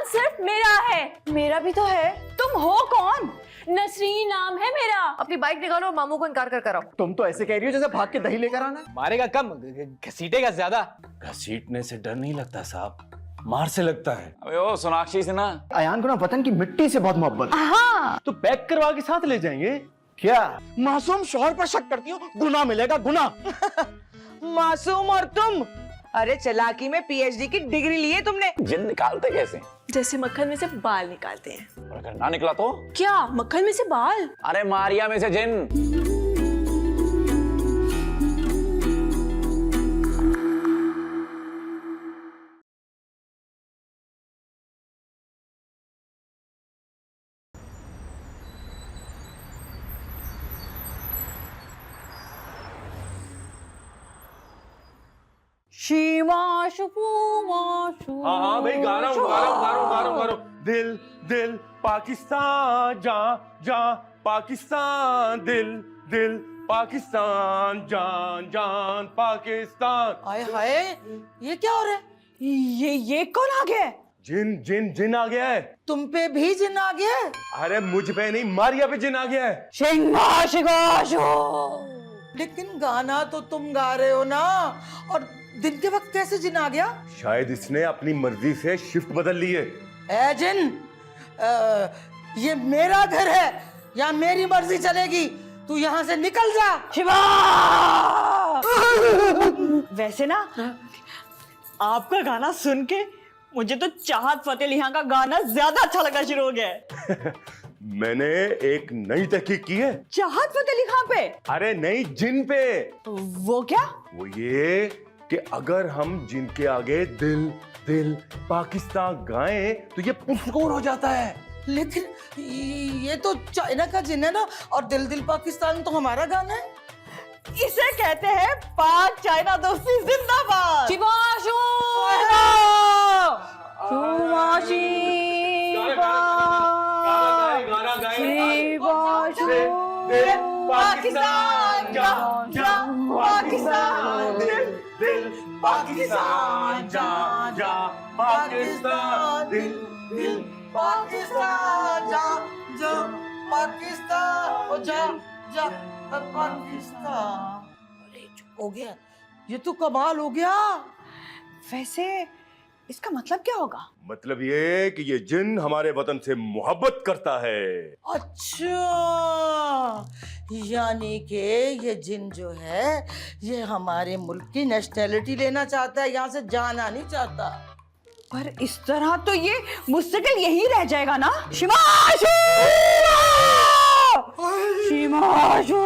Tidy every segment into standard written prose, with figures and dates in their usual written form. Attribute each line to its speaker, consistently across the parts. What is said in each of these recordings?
Speaker 1: सिर्फ मेरा है।
Speaker 2: मेरा भी तो है।
Speaker 1: तुम हो कौन? नसरीन नाम है मेरा।
Speaker 3: अपनी बाइक निकालो और मामू को इनकार कर कर आओ।
Speaker 4: तुम तो ऐसे कह रही हो जैसे भाग के दही लेकर आना है।
Speaker 5: मारेगा कम, घसीटेगा ज्यादा।
Speaker 6: घसीटने से डर नहीं लगता साहब, मार से लगता है।
Speaker 7: अबे ओ सोनाक्षी से ना,
Speaker 4: अयान को ना वतन की मिट्टी से बहुत मोहब्बत है।
Speaker 1: हाँ
Speaker 4: तो पैक करवा के साथ ले जाएंगे क्या? मासूम शौहर पर शक करती हो, गुनाह मिलेगा गुनाह।
Speaker 2: मासूम और तुम, अरे चालाकी में पीएचडी की डिग्री ली है तुमने।
Speaker 7: जिन निकालते कैसे?
Speaker 1: जैसे मक्खन में से बाल निकालते हैं।
Speaker 7: और अगर ना निकला तो?
Speaker 1: क्या मक्खन में से बाल?
Speaker 7: अरे मारिया में से जिन।
Speaker 6: हाँ भाई गा रहा हूँ। दिल दिल पाकिस्तान जा जा पाकिस्तान, दिल दिल पाकिस्तान, जान जान पाकिस्तान।
Speaker 2: हाय हाय, ये क्या हो रहा है? ये कौन आ गया है?
Speaker 6: जिन जिन जिन आ गया है।
Speaker 2: तुम पे भी जिन आ गया है?
Speaker 6: अरे मुझ पे नहीं, मारिया पे जिन आ गया है।
Speaker 2: लेकिन गाना तो तुम गा रहे हो ना, और दिन के वक्त कैसे जिन आ गया?
Speaker 6: शायद इसने अपनी मर्जी से शिफ्ट बदल ली है।
Speaker 2: ए जिन, ये मेरा घर है, यहाँ मेरी मर्जी चलेगी, तू यहाँ से निकल जा। शिवा!
Speaker 8: वैसे ना आपका गाना सुन के मुझे तो चाहत फतेह अली खान का गाना ज्यादा अच्छा लगा शुरू हो गया है।
Speaker 6: मैंने एक नई तहकीक की है।
Speaker 8: चाहत फतेह अली खान पे?
Speaker 6: अरे नहीं, जिन पे।
Speaker 8: वो क्या?
Speaker 6: वो ये कि अगर हम जिनके आगे दिल दिल पाकिस्तान गाएं तो ये पुरस्कार हो जाता है।
Speaker 2: लेकिन ये तो चाइना का जिन है ना, और दिल दिल पाकिस्तान तो हमारा गाना है।
Speaker 8: इसे कहते हैं पाक चाइना दोस्ती जिंदाबाद।
Speaker 1: शिवाशु
Speaker 6: पाकिस्तान जा जा पाकिस्तान, दिल दिल पाकिस्तान जा जा पाकिस्तान, दिल दिल
Speaker 2: पाकिस्तान जा जा पाकिस्तान, ओ जा जा पाकिस्तान। अरे चुप हो गया, ये तो कमाल हो गया।
Speaker 8: वैसे इसका मतलब क्या होगा?
Speaker 6: मतलब ये कि ये जिन हमारे वतन से मोहब्बत करता है।
Speaker 2: अच्छा, यानी कि ये जिन जो है ये हमारे मुल्क की नेशनैलिटी लेना चाहता है, यहाँ से जाना नहीं चाहता।
Speaker 8: पर इस तरह तो ये मुस्तकिल यही रह जाएगा ना। शिवाशु! शिवाशु!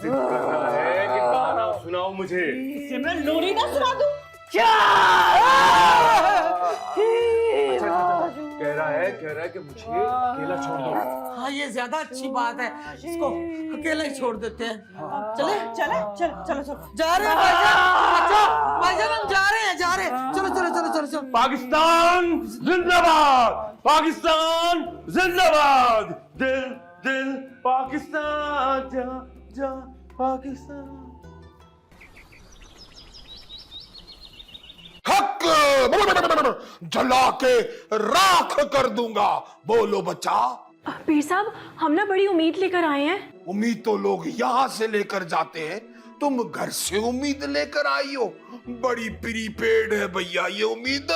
Speaker 6: जिद कर रहा है कि गाना सुनाओ मुझे।
Speaker 8: सिमरन लोरी ना सुना दूं?
Speaker 6: कह रहा है कि मुझे अकेला छोड़ दो।
Speaker 2: हाँ, ये ज्यादा अच्छी बात है, इसको अकेला ही छोड़ देते हैं। चले
Speaker 8: चलो
Speaker 2: जा रहे हैं भाईजान। अच्छा भाईजान, हम जा रहे हैं। चलो चलो चलो चलो चलो।
Speaker 6: पाकिस्तान जिंदाबाद, पाकिस्तान जिंदाबाद, दिल दिल पाकिस्तान जा जा पाकिस्तान।
Speaker 9: हक जला के राख कर दूंगा। बोलो बच्चा।
Speaker 1: पीर साहब, हम ना बड़ी उम्मीद लेकर आए हैं।
Speaker 9: उम्मीद तो लोग यहाँ से लेकर जाते हैं, तुम घर से उम्मीद लेकर आई हो। बड़ी प्रीपेड है भैया ये उम्मीद।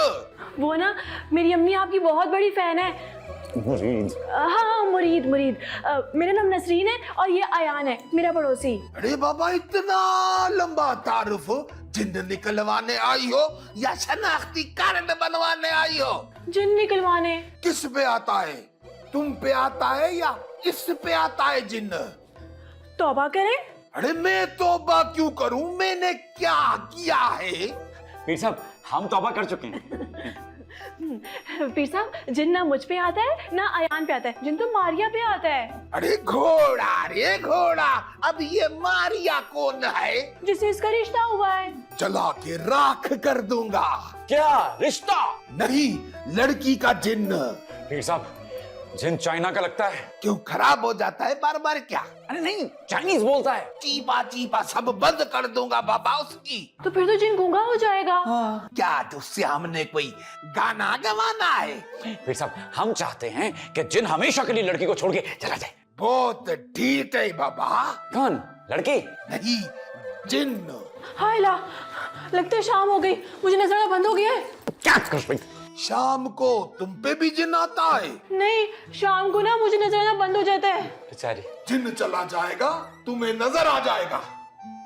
Speaker 1: वो ना मेरी अम्मी आपकी बहुत बड़ी फैन है। हाँ मुरीद। मेरा नाम नसरीन है और ये अयान है मेरा पड़ोसी।
Speaker 9: अरे बाबा, इतना लंबा तारुफ जिन निकलवाने आई हो या शनाख्ती कार्ड बनवाने आई हो?
Speaker 1: जिन निकलवाने।
Speaker 9: किस पे आता है? तुम पे आता है या इस पे आता है जिन?
Speaker 1: तौबा करें।
Speaker 9: अरे मैं तौबा क्यों करूं? मैंने क्या किया है?
Speaker 7: पीर साहब, हम तौबा कर चुके हैं।
Speaker 1: पीर साहब, जिन ना मुझ पे आता है ना अयान पे आता है, जिन तो मारिया पे आता है।
Speaker 9: अरे घोड़ा, अब ये मारिया कौन है?
Speaker 1: जिससे इसका रिश्ता हुआ है।
Speaker 9: जला के राख कर दूंगा।
Speaker 7: क्या रिश्ता?
Speaker 9: नहीं, लड़की का जिन्न।
Speaker 7: पीर साहब, जिन चाइना का लगता है।
Speaker 9: क्यों खराब हो जाता है बार बार क्या?
Speaker 7: अरे नहीं, चाइनीज बोलता है।
Speaker 9: चीपा चीपा सब बंद कर दूंगा बाबा उसकी।
Speaker 1: तो फिर तो जिन गूंगा हो जाएगा।
Speaker 9: क्या तुझसे हमने कोई गाना गवाना है?
Speaker 7: पीर साहब, हम चाहते हैं कि जिन हमेशा के लिए लड़की को छोड़ के चला जाए।
Speaker 9: बहुत ठीक है बाबा।
Speaker 7: कौन? लड़की?
Speaker 9: नहीं, जिन।
Speaker 1: हाय ला, लगता है शाम हो गई, मुझे नजर आना बंद हो गया है।
Speaker 7: क्या खुशबू?
Speaker 9: शाम को तुम पे भी जिन आता है?
Speaker 1: नहीं, शाम को ना मुझे नजर आना बंद हो जाता है।
Speaker 7: बेचारी।
Speaker 9: जिन चला जाएगा तुम्हें नजर आ जाएगा।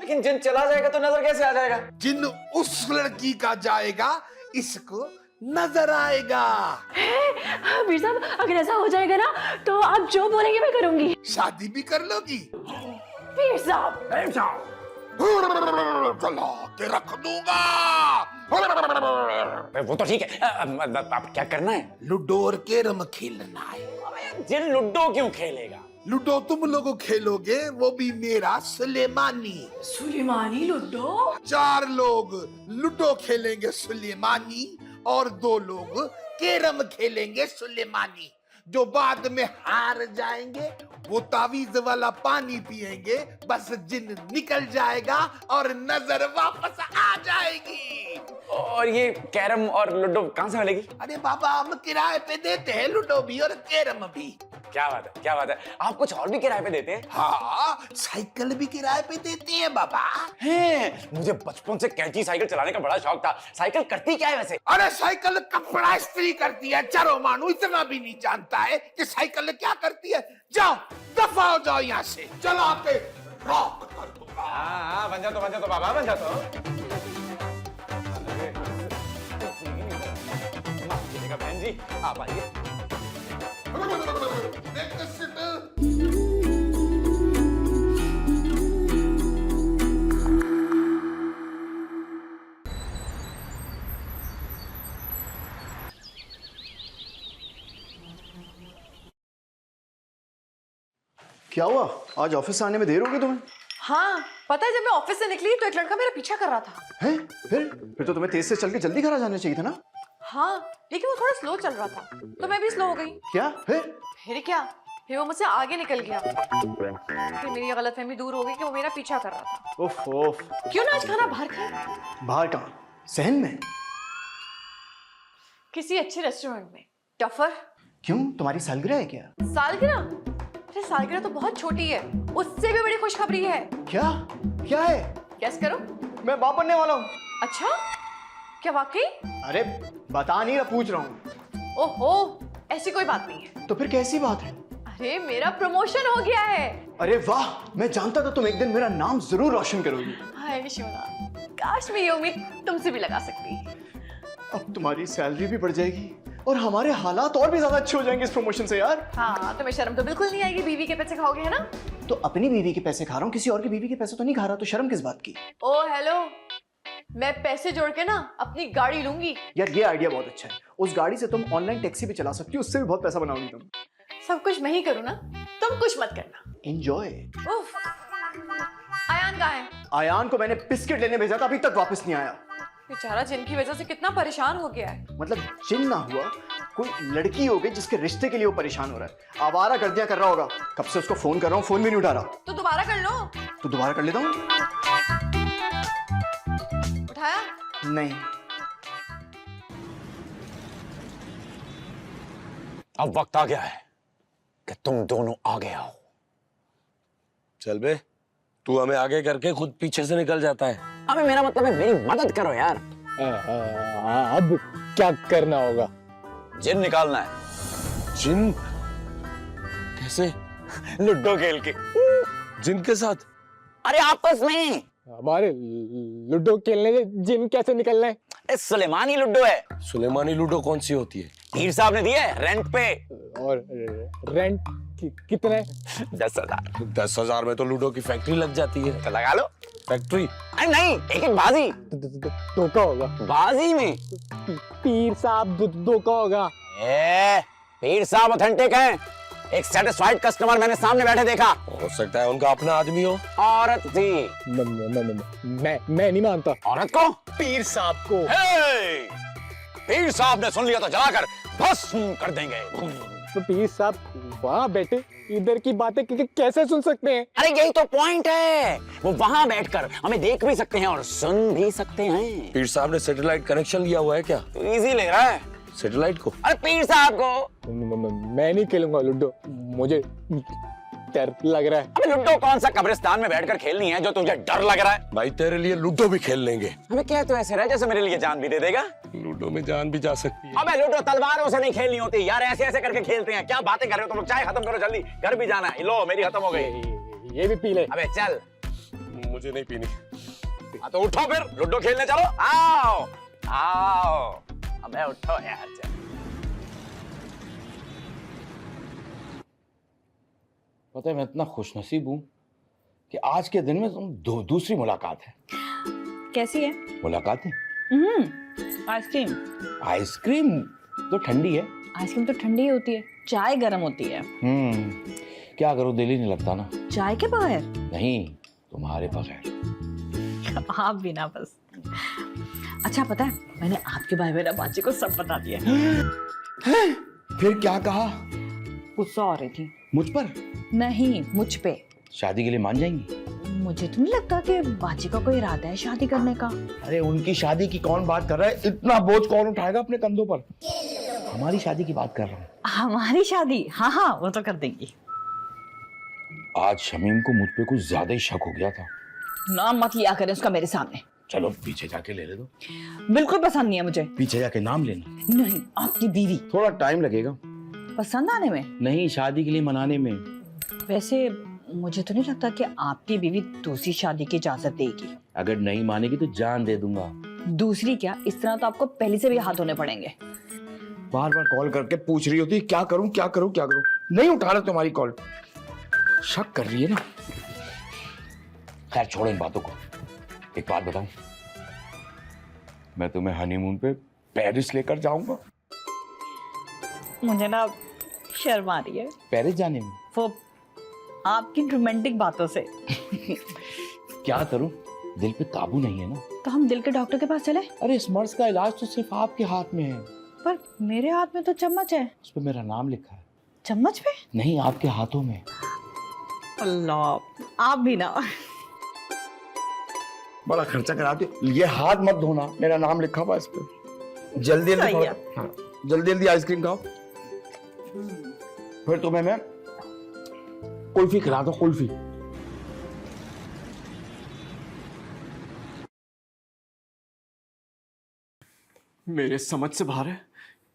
Speaker 7: लेकिन जिन चला जाएगा तो नजर कैसे आ जाएगा?
Speaker 9: जिन उस लड़की का जाएगा इसको नजर आएगा।
Speaker 1: पीर साहब, अगर ऐसा हो जाएगा ना तो आप जो बोलेंगे मैं करूंगी।
Speaker 9: शादी भी कर लोगी?
Speaker 1: पीर साहब,
Speaker 9: चला के रख दूंगा।
Speaker 7: वो तो ठीक है। अब क्या करना है?
Speaker 9: लूडो और कैरम खेलना है।
Speaker 7: जिन लूडो क्यों खेलेगा?
Speaker 9: लूडो तुम लोग खेलोगे, वो भी मेरा सुलेमानी।
Speaker 1: सुलेमानी लूडो?
Speaker 9: 4 लोग लूडो खेलेंगे सुलेमानी और 2 लोग कैरम खेलेंगे सुलेमानी। जो बाद में हार जाएंगे वो तावीज वाला पानी पिएंगे, बस जिन निकल जाएगा और नजर वापस आ जाएगी।
Speaker 7: और ये कैरम और लूडो कहाँ से मिलेगी?
Speaker 9: अरे बाबा, हम किराए पे देते हैं लूडो भी और कैरम भी।
Speaker 7: क्या बात है, क्या बात है। आप कुछ और भी किराए पे देते हैं?
Speaker 9: हाँ, साइकिल भी किराए पे देते हैं बाबा।
Speaker 7: हैं, मुझे बचपन से कैंची साइकिल चलाने का बड़ा शौक था। साइकिल करती क्या है वैसे?
Speaker 9: अरे साइकिल कपड़ा इस्त्री करती है। चलो मानू इतना भी नहीं जानता है कि साइकिल क्या करती है। जाओ, दफा हो जाओ यहाँ से। चला के रॉक कर दूंगा।
Speaker 7: हाँ, बन जा तो बाबा, बन जा तो। बहन जी, आप आइए।
Speaker 4: क्या हुआ? आज ऑफिस आने में देर हो गई तुम्हें?
Speaker 3: हाँ, पता है जब मैं ऑफिस से निकली तो एक लड़का मेरा पीछा कर रहा था।
Speaker 4: हैं? फिर तो तुम्हें तेज से चल के जल्दी घर आ जाना चाहिए था ना?
Speaker 3: हाँ, लेकिन वो थोड़ा स्लो चल रहा था तो मैं भी स्लो हो गई।
Speaker 4: क्या?
Speaker 3: फिर क्या? फिर वो मुझसे आगे निकल गया। फिर मेरी गलतफहमी दूर हो गई कि वो मेरा पीछा कर रहा था।
Speaker 4: उफ उफ।
Speaker 3: क्यों ना आज खाना बाहर खाए?
Speaker 4: बाहर कहाँ? सहन में?
Speaker 3: किसी अच्छे रेस्टोरेंट में। टफर?
Speaker 4: क्यों, तुम्हारी सालगिरह है क्या?
Speaker 3: सालगिरह? अरे सालगिरह तो बहुत छोटी है, उससे भी बड़ी खुशखबरी है।
Speaker 4: क्या? क्या है?
Speaker 3: गेस करो।
Speaker 4: मैं बाप बनने वाला हूँ।
Speaker 3: अच्छा, क्या वाकई?
Speaker 4: अरे बता नहीं रहा, पूछ रहा हूँ।
Speaker 3: ओहो, ऐसी कोई बात नहीं है।
Speaker 4: तो फिर कैसी बात है?
Speaker 3: अरे मेरा प्रमोशन हो गया है।
Speaker 4: अरे वाह, मैं जानता था तुम एक दिन मेरा नाम जरूर रोशन करोगी।
Speaker 3: हाय शिवना, काश मैं ये उम्मीद तुमसे भी लगा सकती।
Speaker 4: अब तुम्हारी सैलरी भी बढ़ जाएगी और हमारे हालात और भी ज्यादा अच्छे हो जाएंगे इस प्रमोशन से यार।
Speaker 3: हाँ, तुम्हें शर्म तो बिल्कुल नहीं आएगी, बीवी के पैसे खाओगे है ना?
Speaker 4: तो अपनी बीवी के पैसे खा रहा हूँ, किसी और की बीवी के पैसे तो नहीं खा रहा, तो शर्म किस बात की?
Speaker 3: ओ हेलो, मैं पैसे जोड़ के ना अपनी गाड़ी लूंगी।
Speaker 4: यार ये आइडिया बहुत अच्छा है। उस गाड़ी से तुम ऑनलाइन टैक्सी भी चला सकती हो, उससे भी बहुत पैसा बनाओगी तुम।
Speaker 3: सब कुछ मैं ही करूँ ना, तुम कुछ मत करना।
Speaker 4: एंजॉय।
Speaker 3: उफ, आयान कहाँ है?
Speaker 4: आयान को मैंने बिस्किट लेने भेजा था, अभी तक वापस नहीं आया।
Speaker 3: बेचारा जिन की वजह से कितना परेशान हो गया है।
Speaker 4: मतलब जिन ना हुआ, कोई लड़की हो गई जिसके रिश्ते के लिए वो परेशान हो रहा है, आवारा गर्दियां कर रहा होगा। कब से उसको फोन कर रहा हूँ, फोन भी नहीं उठा रहा।
Speaker 3: तो दोबारा कर लो।
Speaker 4: तो दोबारा कर लेता हूँ।
Speaker 3: उठाया?
Speaker 4: नहीं।
Speaker 7: अब वक्त आ गया है कि तुम दोनों आगे आओ।
Speaker 10: चल बे, तू हमें आगे करके खुद पीछे से निकल जाता है।
Speaker 7: अबे मेरा मतलब है मेरी मदद करो यार।
Speaker 5: अब क्या करना होगा?
Speaker 7: जिन निकालना है।
Speaker 10: जिन? कैसे?
Speaker 7: लूडो खेल के।
Speaker 10: जिन के साथ?
Speaker 7: अरे आपस में।
Speaker 5: हमारे लूडो खेलने से जिन कैसे निकलना है?
Speaker 7: सुलेमानी लूडो है।
Speaker 10: सुलेमानी लूडो कौन सी होती है?
Speaker 7: पीर साहब ने दी है रेंट पे।
Speaker 5: और रेंट कितने?
Speaker 7: 10,000।
Speaker 10: 10,000 में तो लूडो की फैक्ट्री लग जाती है।
Speaker 7: तो लगा लो।
Speaker 10: फैक्ट्री?
Speaker 7: अरे नहीं, एक बाजी।
Speaker 5: धोखा होगा।
Speaker 7: बाजी में
Speaker 5: पीर साहब धोखा होगा।
Speaker 7: पीर साहब ऑथेंटिक हैं। एक सेटिस्फाइड कस्टमर मैंने सामने बैठे देखा।
Speaker 10: हो सकता है उनका अपना आदमी हो।
Speaker 7: औरत थी।
Speaker 5: मैं नहीं मानता।
Speaker 7: औरत को?
Speaker 5: पीर साहब को।
Speaker 7: पीर साहब ने सुन लिया तो जलाकर भस्म कर देंगे।
Speaker 5: पीर साहब वहाँ बैठे इधर की बातें कैसे सुन सकते हैं?
Speaker 7: अरे यही तो पॉइंट है, वो वहां बैठकर हमें देख भी सकते हैं और सुन भी सकते हैं।
Speaker 10: पीर साहब ने सैटेलाइट कनेक्शन लिया हुआ है क्या?
Speaker 7: तो इजी ले रहा है
Speaker 10: सैटेलाइट को?
Speaker 7: अरे पीर साहब को।
Speaker 5: मैं नहीं खेलूंगा लूडो, मुझे डर लग रहा है।
Speaker 7: अबे लूडो कौन सा कब्रिस्तान में बैठकर खेलनी है जो तुझे डर लग रहा है?
Speaker 10: भाई तेरे लिए लूडो भी खेल लेंगे।
Speaker 7: हमें क्या तो ऐसे रहा जैसे मेरे लिए जान भी दे देगा।
Speaker 10: लूडो में जान भी जा सकती है।
Speaker 7: अबे लूडो तलवारों से नहीं खेलनी होती यार, ऐसे ऐसे करके खेलते हैं। क्या बातें कर रहे हो तुम लोग? चाय खत्म करो जल्दी, घर भी जाना है। लो मेरी खत्म हो गई।
Speaker 5: ये भी पी ले।
Speaker 7: अबे चल।
Speaker 10: मुझे नहीं पीनी।
Speaker 7: हाँ तो उठो फिर, लूडो खेलने चलो। आओ आओ, अबे उठो यार चल।
Speaker 11: पता है मैं इतना खुशनसीब हूँ कि आज के दिन में तुम दूसरी मुलाकात है।
Speaker 8: कैसी है?
Speaker 11: मुलाकात है?
Speaker 8: आइसक्रीम।
Speaker 11: आइसक्रीम तो ठंडी है।
Speaker 8: आइसक्रीम तो ठंडी ही होती है, चाय गर्म होती है।
Speaker 11: क्या करूँ, दिल ही नहीं लगता ना।
Speaker 8: चाय के बगैर?
Speaker 11: नहीं, तुम्हारे बगैर।
Speaker 8: आप भी ना बस। अच्छा पता है मैंने आपके भाई मेरा बाजी को सब बता दिया।
Speaker 11: फिर क्या कहा?
Speaker 8: गुस्सा आ रही थी।
Speaker 11: मुझ पर?
Speaker 8: नहीं, मुझ पे।
Speaker 11: शादी के लिए मान जाएंगी?
Speaker 8: मुझे तो नहीं लगता कि बाजी का कोई इरादा है शादी करने का।
Speaker 11: अरे उनकी शादी की कौन बात कर रहा है? इतना बोझ कौन उठाएगा अपने कंधों पर? हमारी शादी की बात कर रहा हूँ।
Speaker 8: हमारी शादी? हाँ हाँ वो तो कर देंगी।
Speaker 11: आज शमीम को मुझ पे कुछ ज्यादा ही शक हो गया था।
Speaker 8: नाम मत लिया करें उसका मेरे सामने।
Speaker 11: चलो पीछे जाके ले दो।
Speaker 8: बिल्कुल पसंद नहीं है मुझे।
Speaker 11: पीछे जाके नाम लेना।
Speaker 8: नहीं, आपकी बीवी।
Speaker 11: थोड़ा टाइम लगेगा।
Speaker 8: पसंद आने में?
Speaker 11: नहीं, शादी के लिए मनाने में।
Speaker 8: वैसे मुझे तो नहीं लगता कि आपकी बीवी दूसरी शादी की इजाजत देगी।
Speaker 11: अगर नहीं मानेगी तो जान दे दूंगा।
Speaker 8: दूसरी क्या, इस तरह तो आपको पहले से भी हाथ धोने पड़ेंगे।
Speaker 11: बार बार कॉल करके पूछ रही होती क्या करूं क्या करूं क्या करूं, नहीं उठा रहे तुम्हारी कॉल। शक कर रही है ना। खैर छोड़ो इन बातों को। एक बात बताऊं, मैं तुम्हें हनीमून पे पेरिस लेकर जाऊंगा।
Speaker 8: मुझे ना शर्म आ रही है
Speaker 11: पेरिस जाने में।
Speaker 8: वो आपकी रोमांटिक बातों से।
Speaker 11: क्या करूं, दिल पे काबू नहीं है ना।
Speaker 8: तो हम दिल के डॉक्टर के पास चले?
Speaker 11: अरे इस मर्ज का इलाज तो सिर्फ आपके हाथ में है।
Speaker 8: पर मेरे हाथ में तो चम्मच है।
Speaker 11: उस पे मेरा नाम लिखा है।
Speaker 8: चम्मच पे?
Speaker 11: नहीं, आपके हाथों में।
Speaker 8: अल्लाह, आप भी ना।
Speaker 11: बड़ा खर्चा कराते हो। ये हाथ मत धोना, मेरा नाम लिखा हुआ इस पे। जल्दी जल्दी खाओ। हाँ, जल्दी जल्दी आइसक्रीम खाओ। फिर तुम्हें मैं कुल्फी खिलाता हूँ, कुल्फी।
Speaker 4: मेरे समझ से बाहर है।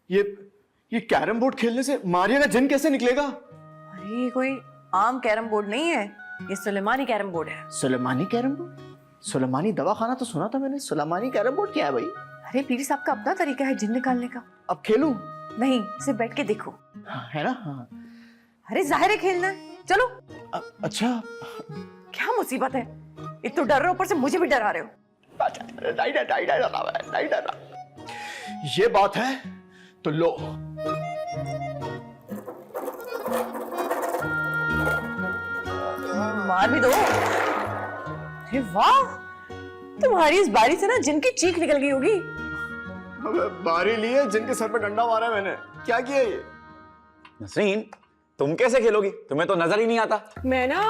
Speaker 4: ये कैरम बोर्ड खेलने से मारिया का जिन कैसे निकलेगा?
Speaker 3: अरे ये कोई आम कैरम बोर्ड नहीं है, ये सुलेमानी कैरम बोर्ड है।
Speaker 4: Sulemani carrom board? सुलेमानी दवाखाना तो सुना था मैंने, सुलेमानी कैरम बोर्ड क्या है भाई?
Speaker 3: अरे पीर साहब का अपना तरीका है जिन निकालने का।
Speaker 4: अब खेलूं?
Speaker 3: नहीं, सिर्फ बैठ के देखो।
Speaker 4: है ना? हाँ।
Speaker 3: अरे जाहिर है खेलना है, चलो।
Speaker 4: अच्छा,
Speaker 3: क्या मुसीबत है, एक तो डर रहे हो, ऊपर से मुझे भी डरा रहे हो।
Speaker 4: नहीं डरा। ये बात है तो लो।
Speaker 3: मार भी दो। अरे वाह, तुम्हारी इस बारी से ना जिनकी चीख निकल गई होगी।
Speaker 4: बारी ली है, जिनके सर पे डंडा मारा है मैंने। क्या किया ये?
Speaker 7: नसरीन, तुम कैसे खेलोगी? तुम्हें तो नजर ही नहीं आता।
Speaker 1: मैं ना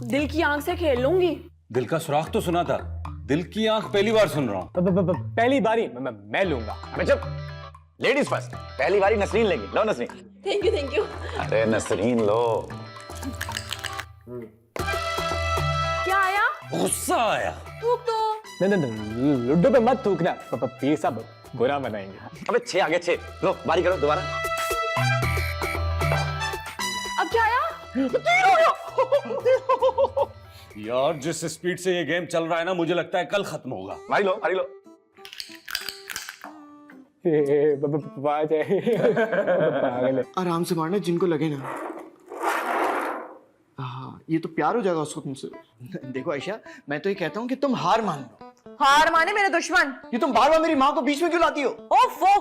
Speaker 1: दिल की आंख से खेल लूंगी।
Speaker 12: दिल का सुराख तो सुना था, दिल की आंख पहली बार सुन रहा हूँ।
Speaker 5: पहली बारी मैं लूंगा।
Speaker 7: अबे चुप, लेडीज फर्स्ट। पहली बारी नसरीन लेंगी। लो Nasreen.
Speaker 1: Thank you thank you.
Speaker 7: अरे नसरीन लो।
Speaker 1: क्या आया?
Speaker 12: गुस्सा आया।
Speaker 1: थूक दो।
Speaker 5: नहीं, लूडो पे मत थूकना, पीर साहब बुरा मनाएंगे।
Speaker 7: अबे 6 आगे 6। लो बारी करो दोबारा।
Speaker 1: अब क्या आया?
Speaker 7: 3 हो गया।
Speaker 12: यार जिस स्पीड से ये गेम चल रहा है ना, मुझे लगता है कल खत्म होगा।
Speaker 7: मारी लो मारी लो।
Speaker 4: आराम से मारना, जिनको लगे ना। हाँ, ये तो प्यार हो जाएगा उसको तुमसे। देखो आयशा, मैं तो ये कहता हूँ कि तुम हार मान लो।
Speaker 3: हार माने मेरे दुश्मन।
Speaker 4: ये तुम बार बार मेरी माँ को बीच में क्यों लाती हो?
Speaker 3: ओफो,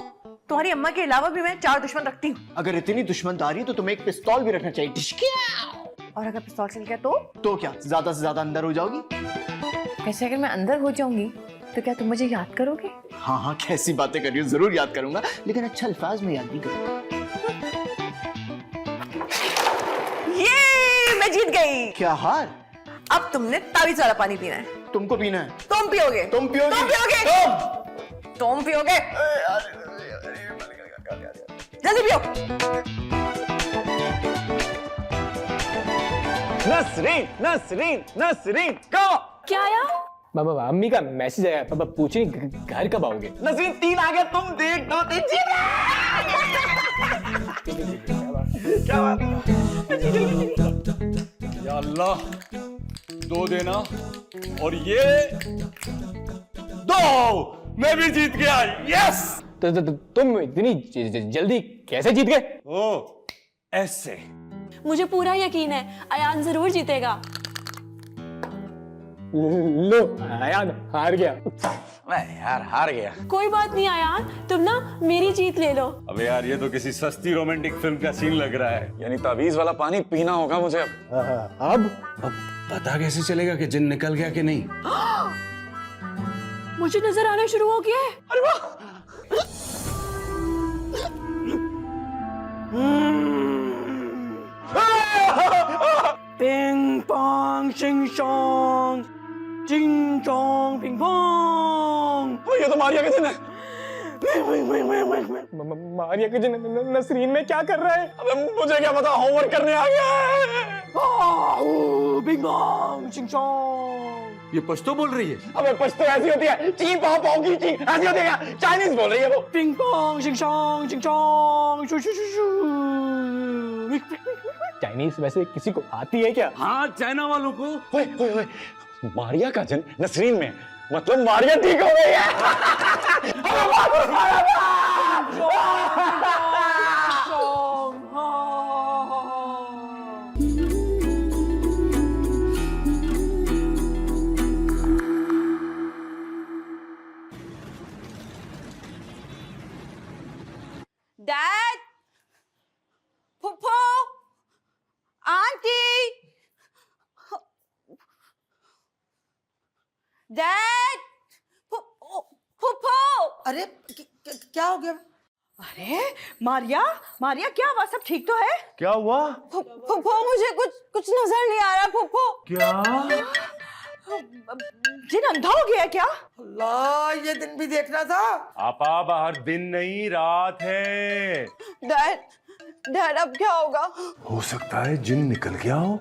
Speaker 3: तुम्हारी अम्मा के अलावा भी मैं 4 दुश्मन रखती हूँ।
Speaker 4: अगर इतनी दुश्मनदारी है तो तुम्हें एक पिस्तौल भी रखना चाहिए।
Speaker 3: और अगर पिस्तौल चल गया
Speaker 4: तो क्या ज्यादा से ज्यादा अंदर हो जाओगी?
Speaker 3: वैसे अगर मैं अंदर हो जाऊंगी तो क्या तुम मुझे याद करोगे?
Speaker 4: हाँ हाँ, कैसी बातें कर रही हो, जरूर याद करूंगा, लेकिन अच्छा अल्फाज में याद नहीं करूंगा।
Speaker 2: गई।
Speaker 4: क्या हार?
Speaker 2: अब तुमने तावीज वाला पानी पीना है।
Speaker 4: तुमको पीना है।
Speaker 2: तुम पियोगे।
Speaker 4: तुम पियोगे।
Speaker 2: तुम पियोगे। तुम पियोगे। जल्दी पियो।
Speaker 7: नसरीन नसरीन नसरीन कहो।
Speaker 1: क्या आया?
Speaker 5: अम्मी का मैसेज आया, पापा पूछ रही घर कब आओगे?
Speaker 7: नसरीन 3 आ गया, तुम देख 2 3 जीत। क्या बात है?
Speaker 12: या अल्लाह, 2 देना और ये 2, मैं भी जीत गया। यस।
Speaker 5: तो तुम इतनी जल्दी कैसे जीत गए?
Speaker 12: ओ ऐसे।
Speaker 1: मुझे पूरा यकीन है अयान जरूर जीतेगा।
Speaker 5: लो अयान हार गया।
Speaker 7: मैं यार हार गया।
Speaker 1: कोई बात नहीं अयान, तुम ना मेरी जीत ले लो।
Speaker 12: अबे यार, ये तो किसी सस्ती रोमांटिक फिल्म का सीन लग रहा है।
Speaker 7: यानी तावीज वाला पानी पीना होगा मुझे
Speaker 5: अब
Speaker 10: पता कैसे चलेगा कि जिन निकल गया कि नहीं?
Speaker 1: मुझे नजर आना शुरू हो गया है।
Speaker 7: अरे वाह।
Speaker 8: पिंग पोंग चिंग चोंग चिंग चोंग पिंग पोंग।
Speaker 7: ये तो मारिया का जिन है।
Speaker 5: मारिया के नसरीन में क्या कर रहा है?
Speaker 7: अबे मुझे क्या पता, होमवर्क करने आ गया है।
Speaker 8: पिंग पोंग चिंग चोंग।
Speaker 10: ये पश्तो बोल रही है।
Speaker 7: अबे पश्तो ऐसी होती है, ची पाओ पाओ की ची ऐसी होती है। चाइनीज बोल रही है वो।
Speaker 8: पिंग पोंग चिंग चोंग चिंग चोंग शू शू शू शू।
Speaker 5: चाइनीज वैसे किसी को आती है क्या?
Speaker 12: हाँ, चाइना वालों को।
Speaker 7: ओए ओए ओए, मारिया का जन नसरीन में, मतलब मारिया ठीक हो गई है।
Speaker 2: डैड, फुफ्फो, आंटी, डैड, फुफ्फो। अरे क्या हो गया?
Speaker 8: अरे मारिया, मारिया क्या हुआ? सब ठीक तो है?
Speaker 6: क्या हुआ?
Speaker 2: फुफ्फो मुझे कुछ नजर नहीं आ रहा फुफ्फो।
Speaker 6: क्या?
Speaker 8: जिन अंधा हो गया क्या?
Speaker 2: अल्लाह, ये दिन भी देखना था।
Speaker 6: आपा बाहर दिन नहीं रात है।
Speaker 2: डैड अब क्या होगा?
Speaker 6: हो सकता है जिन निकल गया हो।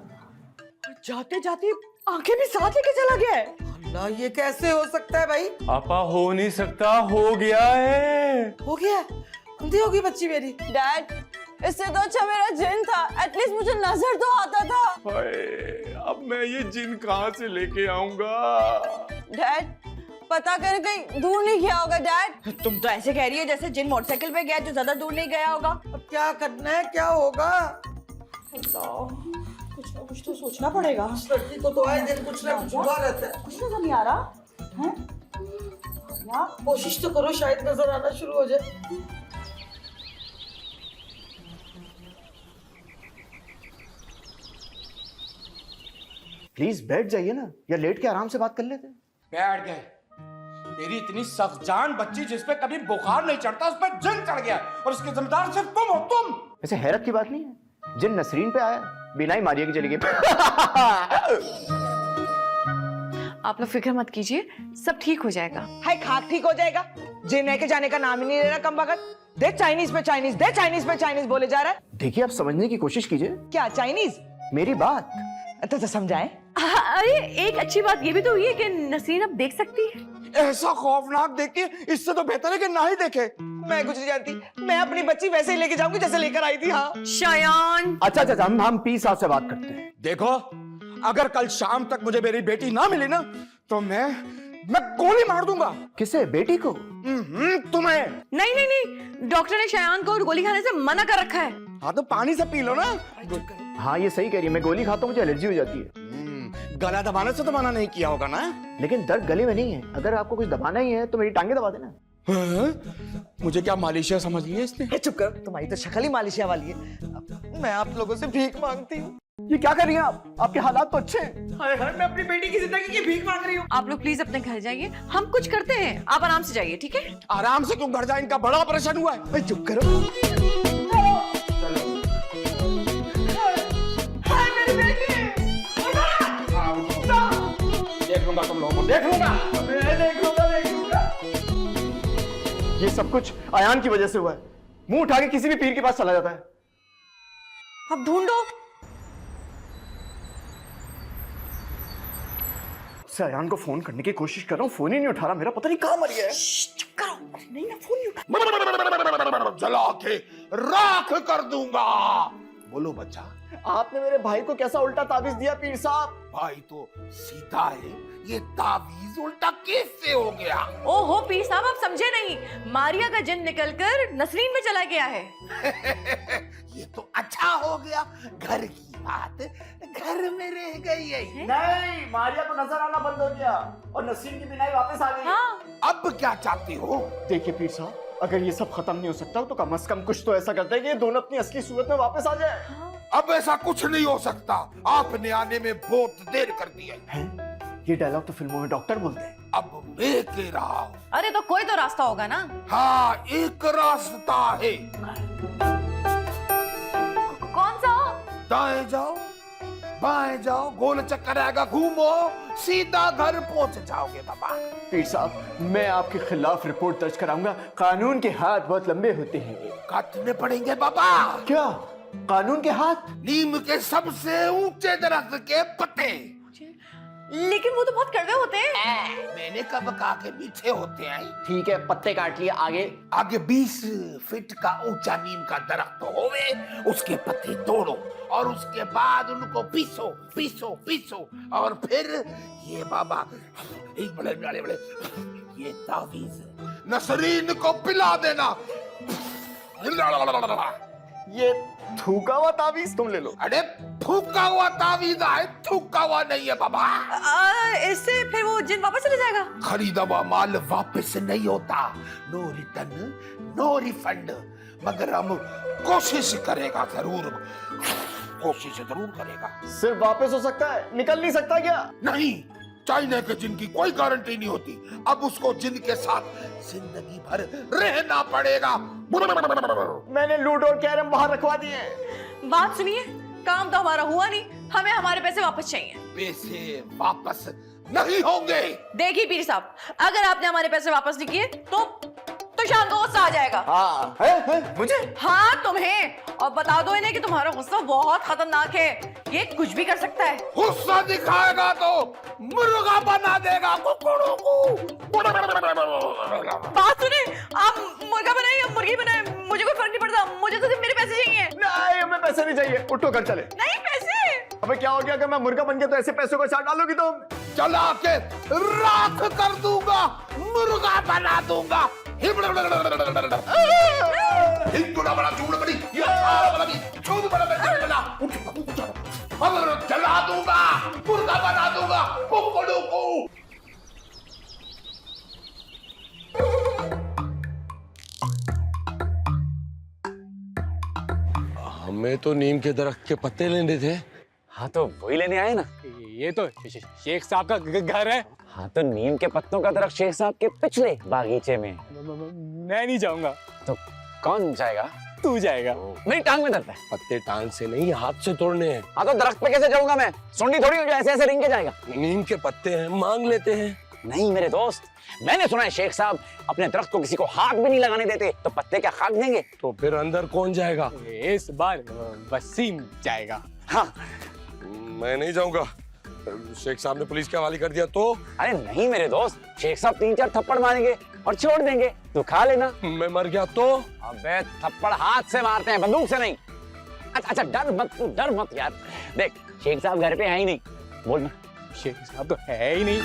Speaker 8: जाते जाते आंखें भी साथ लेके चला गया है।
Speaker 2: अल्लाह, ये कैसे हो सकता है भाई?
Speaker 6: आपा हो नहीं सकता, हो गया है।
Speaker 2: हो गया? अंधी होगी बच्ची मेरी। डैड, इससे तो अच्छा मेरा जिन था, एटलीस्ट मुझे नजर तो आता था।
Speaker 6: हाय, अब मैं ये जिन कहाँ से लेके आऊंगा?
Speaker 2: डैड, पता कर कहीं दूर नहीं गया होगा। डैड,
Speaker 8: तुम तो ऐसे कह रही है जैसे जिन मोटरसाइकिल पे गया, जो ज्यादा दूर नहीं गया होगा।
Speaker 2: अब क्या करना है, क्या होगा? अल्लाह, कुछ ना कुछ तो सोचना पड़ेगा। उस लड़की को तो आए दिन कुछ ना कुछ हुआ रहता है। कुछ नजर नहीं आ रहा है? कोशिश तो करो, शायद नजर आना शुरू हो जाए।
Speaker 4: प्लीज बैठ जाइए ना, या लेट के आराम से बात कर लेते।
Speaker 11: बैठ गए। मेरी इतनी सख्त जान बच्ची जिस पे कभी बुखार नहीं चढ़ता, उस पर जिन चढ़ गया और इसके जिम्मेदार सिर्फ तुम हो, तुम।
Speaker 4: वैसे हैरत की बात नहीं है, जिन नसरीन पे आया, बिना ही मारिया की चली गई।
Speaker 3: आप लोग फिक्र मत कीजिए, सब ठीक हो जाएगा।
Speaker 2: हाय, खाक ठीक हो जाएगा? जिन है के जाने का नाम ही नहीं ले रहा कमबख्त। दे चाइनीज पे चाइनीज, दे चाइनीज पे चाइनीज बोले जा रहा है।
Speaker 4: देखिए, आप समझने की कोशिश कीजिए।
Speaker 2: क्या चाइनीज?
Speaker 4: मेरी बात
Speaker 2: तो समझाए।
Speaker 1: अरे एक अच्छी बात ये भी तो हुई है कि नसरीन अब देख सकती है।
Speaker 11: ऐसा खौफनाक देख के इससे तो बेहतर है कि ना ही देखे।
Speaker 2: मैं कुछ नहीं जानती, मैं अपनी बच्ची वैसे ही लेके जाऊंगी जैसे लेकर आई थी। हाँ
Speaker 8: शायान,
Speaker 4: अच्छा, हम पी साहब से बात करते हैं।
Speaker 11: देखो, अगर कल शाम तक मुझे मेरी बेटी ना मिली ना, तो मैं गोली मार दूंगा।
Speaker 4: किसे? बेटी को?
Speaker 11: तुम्हें।
Speaker 3: नहीं नहीं नहीं, डॉक्टर ने शायान को गोली खाने से मना कर रखा है।
Speaker 11: हाँ तो पानी से पी लो ना।
Speaker 4: हाँ, ये सही कह रही है, मैं गोली खाता हूँ, मुझे एलर्जी हो जाती है।
Speaker 11: गला दबाने से तो मना नहीं किया होगा ना?
Speaker 4: लेकिन दर्द गले में नहीं है, अगर आपको कुछ दबाना ही है तो मेरी टांगे दबा देना।
Speaker 11: मुझे क्या मालिशिया समझ लिया इसने?
Speaker 2: चुप करो, तुम्हारी तो शक्ल ही मालिशिया वाली है। मैं आप लोगों से भीख मांगती हूँ।
Speaker 4: ये क्या कर रही हैं आप? आपके हालात तो अच्छे हैं।
Speaker 8: हाय हाय, मैं अपनी बेटी की जिंदगी की भीख मांग रही हूँ।
Speaker 3: आप लोग प्लीज अपने घर जाइए, हम कुछ करते हैं, आप आराम से जाइए, ठीक है?
Speaker 11: आराम से क्यों घर जाए? इनका बड़ा ऑपरेशन हुआ है।
Speaker 2: चुप करो।
Speaker 8: हाय मेरी बेटी।
Speaker 4: देख लूंगा, मैं देख लूंगा, देख लूंगा। ये सब कुछ अयान की वजह से हुआ है। मुंह उठा के किसी भी पीर के पास चला जाता है।
Speaker 8: अब ढूंढो।
Speaker 4: से अयान को फोन करने की कोशिश कर रहा हूँ, फोन ही नहीं उठा रहा। मेरा पता नहीं कहाँ मर गया है।
Speaker 8: चुप करो। नहीं ना, फोन नहीं उठा।
Speaker 9: जला के राख कर दूंगा। बोलो बच्चा।
Speaker 4: आपने मेरे भाई को कैसा उल्टा ताबीज दिया पीर साहब?
Speaker 9: भाई तो सीधा है, ये तावीज उल्टा कैसे हो गया?
Speaker 3: ओहो पीर साहब, आप समझे नहीं, मारिया का जिन निकलकर नसरीन में चला गया है।
Speaker 9: ये तो अच्छा हो गया, घर की बात घर में रह गई है।
Speaker 4: नहीं, मारिया को नजर आना बंद हो गया और नसीम की बिनाई वापस आ गई।
Speaker 3: हाँ।
Speaker 9: अब क्या चाहते हो?
Speaker 4: देखिए पीर साहब, अगर ये सब खत्म नहीं हो सकता तो कम से कम कुछ तो ऐसा करते हैं कि ये दोनों अपनी असली सूरत में वापस आ जाए।
Speaker 3: हाँ।
Speaker 9: अब ऐसा कुछ नहीं हो सकता, आपने आने में बहुत देर कर दी है।
Speaker 4: ये डायलॉग तो फिल्मों में डॉक्टर बोलते हैं।
Speaker 9: अब मैं कह रहा हूँ।
Speaker 3: अरे तो कोई तो रास्ता होगा ना।
Speaker 9: हाँ, एक रास्ता है।
Speaker 3: कौन सा?
Speaker 9: दाएं जाओ, बाएं जाओ, गोल चक्कर आएगा, घूमो, सीधा घर पहुंच जाओगे बाबा।
Speaker 4: पीर साहब, मैं आपके खिलाफ रिपोर्ट दर्ज कराऊंगा। कानून के हाथ बहुत लंबे होते हैं।
Speaker 9: काटने पड़ेंगे बाबा।
Speaker 4: क्या कानून के हाथ?
Speaker 9: नीम के सबसे ऊंचे दरख्त के पत्ते।
Speaker 3: लेकिन वो तो बहुत कड़वे होते हैं।
Speaker 9: मैंने कब कहा के मीठे होते हैं?
Speaker 4: ठीक है, पत्ते काट लिए। आगे?
Speaker 9: आगे 20 फीट का ऊंचा नीम का दरख्त होवे, उसके पत्ते तोड़ो और उसके बाद उनको पीसो पीसो पीसो और फिर ये बाबा एक बड़े ये तावीज नसरीन को पिला देना।
Speaker 4: ये थूका हुआ तावीज तुम ले लो।
Speaker 9: अरे थूका हुआ तावीज है, थूका हुआ नहीं है बाबा।
Speaker 3: इससे फिर वो जिन वापस चले जाएगा?
Speaker 9: खरीदा हुआ माल वापस नहीं होता। No return no refund. मगर हम कोशिश करेगा, जरूर कोशिश जरूर करेगा।
Speaker 4: सिर्फ वापस हो सकता है, निकल नहीं सकता क्या?
Speaker 9: नहीं, चाइना के जिन की कोई गारंटी नहीं होती। अब उसको जिन के साथ जिंदगी भर रहना पड़ेगा।
Speaker 4: मैंने लूडो और कैरम बाहर रखवा दिए।
Speaker 3: बात सुनिए, काम तो हमारा हुआ नहीं, हमें हमारे पैसे वापस चाहिए।
Speaker 9: पैसे वापस नहीं होंगे।
Speaker 3: देखिए पीर साहब, अगर आपने हमारे पैसे वापस नहीं किए तो शाम को गुस्सा आ जाएगा।
Speaker 4: हाँ, है? मुझे?
Speaker 3: हाँ तुम्हें, और बता दो इन्हें कि तुम्हारा गुस्सा बहुत खतरनाक है, ये कुछ भी कर सकता है।
Speaker 9: गुस्सा दिखाएगा तो मुर्गा बना देगा कुकड़ों को।
Speaker 3: बात सुने, आप मुर्गा बनाए या मुर्गी बनाए, मुझे कोई फर्क नहीं पड़ता, मुझे तो सिर्फ मेरे पैसे चाहिए।
Speaker 4: नहीं, हमें पैसे नहीं चाहिए। उठो घर चले।
Speaker 3: नहीं पैसे।
Speaker 4: अबे क्या हो गया, अगर मैं मुर्गा बन गया तो ऐसे पैसों को चाट डालोगी तुम?
Speaker 9: चला के राख कर दूंगा, मुर्गा बना दूंगा। बड़ा चूड़ बड़ी, चला दूंगा, मुर्गा बना दूंगा कुकड़ों को।
Speaker 10: हमें तो नीम के दरख्त के पत्ते लेने थे।
Speaker 7: हाँ तो वही लेने आए ना।
Speaker 5: ये तो शेख साहब का घर है।
Speaker 7: हाँ तो नीम के पत्तों का दरख्त शेख साहब के पिछले बागीचे में।
Speaker 5: मैं नहीं जाऊंगा।
Speaker 7: तो कौन जाएगा?
Speaker 5: तू जाएगा।
Speaker 7: मेरी टांग में दर्द है।
Speaker 10: पत्ते टांग से नहीं, हाथ से तोड़ने हैं।
Speaker 7: हाँ तो दरख्त पे कैसे जाऊंगा मैं? सुंडी थोड़ी हो जाए, ऐसे ऐसे रिंग के जाएगा।
Speaker 10: नीम के पत्ते हैं, मांग लेते हैं।
Speaker 7: नहीं मेरे दोस्त, मैंने सुना है शेख साहब अपने दरख्त को किसी को हाथ भी नहीं लगाने देते, तो पत्ते क्या खाक देंगे?
Speaker 10: तो फिर अंदर कौन जाएगा?
Speaker 5: इस बार वसीम जाएगा।
Speaker 7: हाँ।
Speaker 10: मैं नहीं जाऊंगा। शेख साहब ने पुलिस के हवाले कर दिया तो?
Speaker 7: अरे नहीं मेरे दोस्त, शेख साहब 3-4 थप्पड़ मारेंगे और छोड़ देंगे, तू खा लेना।
Speaker 10: मैं मर गया तो?
Speaker 7: अबे थप्पड़ हाथ से मारते हैं, बंदूक से नहीं। अच्छा डर मत यार। देख शेख साहब घर पे है ही नहीं, बोल ना।
Speaker 5: शेख साहब तो है ही नहीं।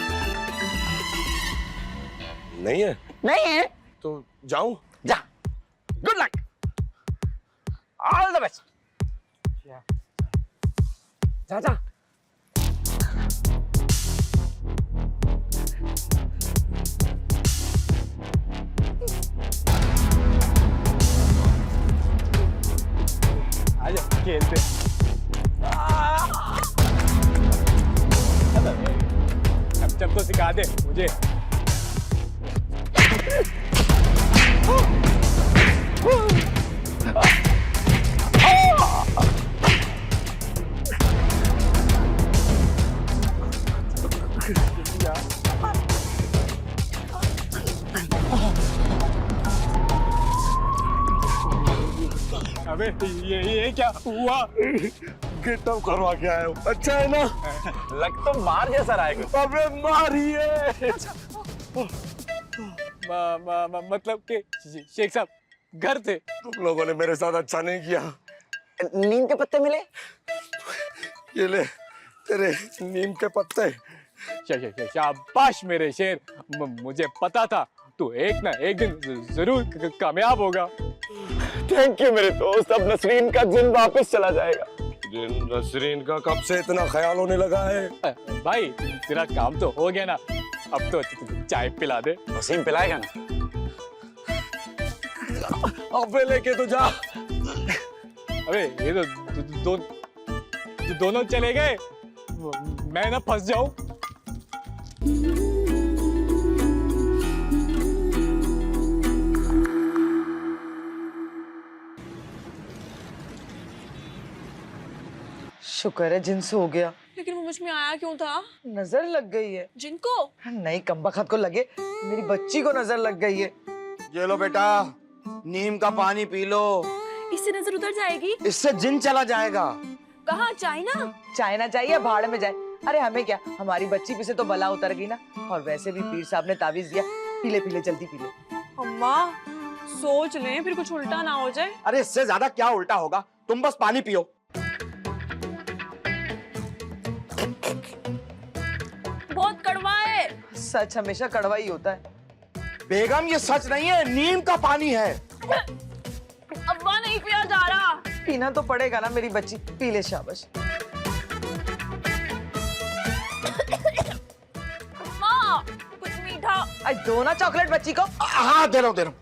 Speaker 10: नहीं है?
Speaker 7: नहीं है
Speaker 10: तो जाऊं?
Speaker 7: जा। Good luck, all the best. जा।
Speaker 5: आजा खेलते। चम तो सिखा दे मुझे। अबे ये क्या हुआ?
Speaker 10: गेटअप करवा के आया हूँ, अच्छा है ना?
Speaker 7: लग तो मार जैसा रहा है।
Speaker 10: अबे मारिए।
Speaker 5: मतलब कि शेख साहब घर थे?
Speaker 10: तुम लोगों ने मेरे साथ अच्छा नहीं किया।
Speaker 7: नीम के पत्ते मिले?
Speaker 10: ये ले तेरे नीम के पत्ते।
Speaker 5: शाबाश मेरे शेर, मुझे पता था तू एक ना एक दिन जरूर कामयाब होगा।
Speaker 10: थैंक यू मेरे दोस्त। अब नसरीन का जिन वापस चला जाएगा। जिन नसरीन का कब से इतना ख्याल होने लगा है?
Speaker 5: भाई तेरा काम तो हो गया ना, अब तो चाय पिला दे।
Speaker 7: वसीम पिलाएगा ना?
Speaker 10: अबे लेके तो जा।
Speaker 5: अबे ये तो दोनों चले गए, मैं ना फंस जाऊं।
Speaker 2: शुक्र है जिन से हो गया।
Speaker 1: लेकिन वो मुझ में आया क्यों था?
Speaker 2: नजर लग गई है।
Speaker 1: जिनको?
Speaker 2: नहीं, कमबख्त को लगे मेरी बच्ची को नजर लग गई है।
Speaker 11: ये लो बेटा, नीम का पानी पी लो,
Speaker 1: इससे नजर उतर जाएगी।
Speaker 11: इससे जिन चला जाएगा।
Speaker 1: कहाँ? चाइना?
Speaker 2: चाइना चाहिए भाड़ में जाए। अरे हमें क्या, हमारी बच्ची पे से तो बला उतर गई ना। और वैसे भी पीर साहब ने तावीज दिया, पीले पीले जल्दी पीले।
Speaker 1: अम्मा सोच लें, फिर कुछ उल्टा ना हो जाए।
Speaker 11: अरे इससे ज्यादा क्या उल्टा होगा, तुम बस पानी पियो।
Speaker 1: बहुत कड़वा है।
Speaker 2: सच हमेशा कड़वा ही होता है।
Speaker 11: बेगम ये सच नहीं है, नीम का पानी है।
Speaker 1: अब्बा नहीं पिया जा रहा।
Speaker 2: पीना तो पड़ेगा ना मेरी बच्ची, पी ले शाबाश।
Speaker 1: माँ कुछ मीठा।
Speaker 2: दो ना चॉकलेट बच्ची को।
Speaker 11: हाँ दे रहा हूँ।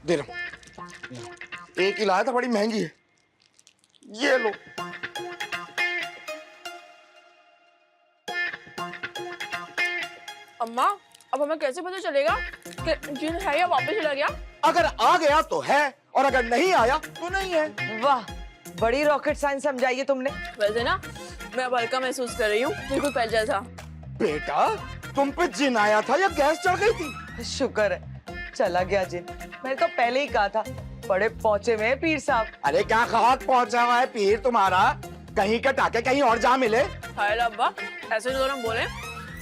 Speaker 11: एक ही लाया था, बड़ी महंगी है। ये लो।
Speaker 1: अम्मा अब हमें कैसे पता चलेगा कि जिन है या वापस चला गया?
Speaker 11: अगर आ गया तो है, और अगर नहीं आया तो नहीं है।
Speaker 2: वाह, बड़ी रॉकेट साइंस समझाई है तुमने।
Speaker 1: वैसे ना मैं अब हल्का महसूस कर रही हूँ, बिल्कुल पहले जैसा।
Speaker 11: बेटा तुम पे जिन आया था या गैस चढ़ गई थी?
Speaker 2: शुक्र है चला गया जिन। मैंने तो पहले ही कहा था, बड़े पहुंचे में है पीर साहब।
Speaker 11: अरे क्या खाक पहुंचा हुआ है पीर तुम्हारा, कहीं का टाके कहीं और जा मिले।
Speaker 1: हाय अब्बा, ऐसे जो हम बोले,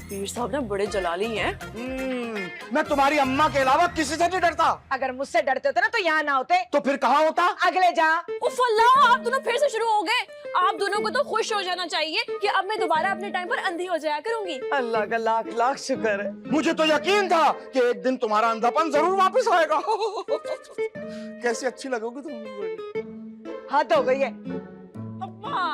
Speaker 1: पीर साहब ना बड़े जलाली हैं।
Speaker 11: मैं तुम्हारी अम्मा के अलावा किसी से नहीं डरता।
Speaker 2: अगर मुझसे डरते होते ना तो यहाँ ना होते।
Speaker 11: तो फिर कहाँ होता?
Speaker 2: अगले जा।
Speaker 1: उफ अल्लाह, आप दोनों फिर से शुरू हो गए। आप दोनों को तो खुश हो जाना चाहिए कि अब मैं दोबारा अपने टाइम पर अंधी हो जाया करूंगी।
Speaker 2: अल्लाह का लाख लाख शुक्र है।
Speaker 11: मुझे तो यकीन था कि एक दिन तुम्हारा अंधापन जरूर वापस आएगा। कैसी अच्छी लगोगी तुम।
Speaker 2: हद हो गई है।
Speaker 1: अम्मा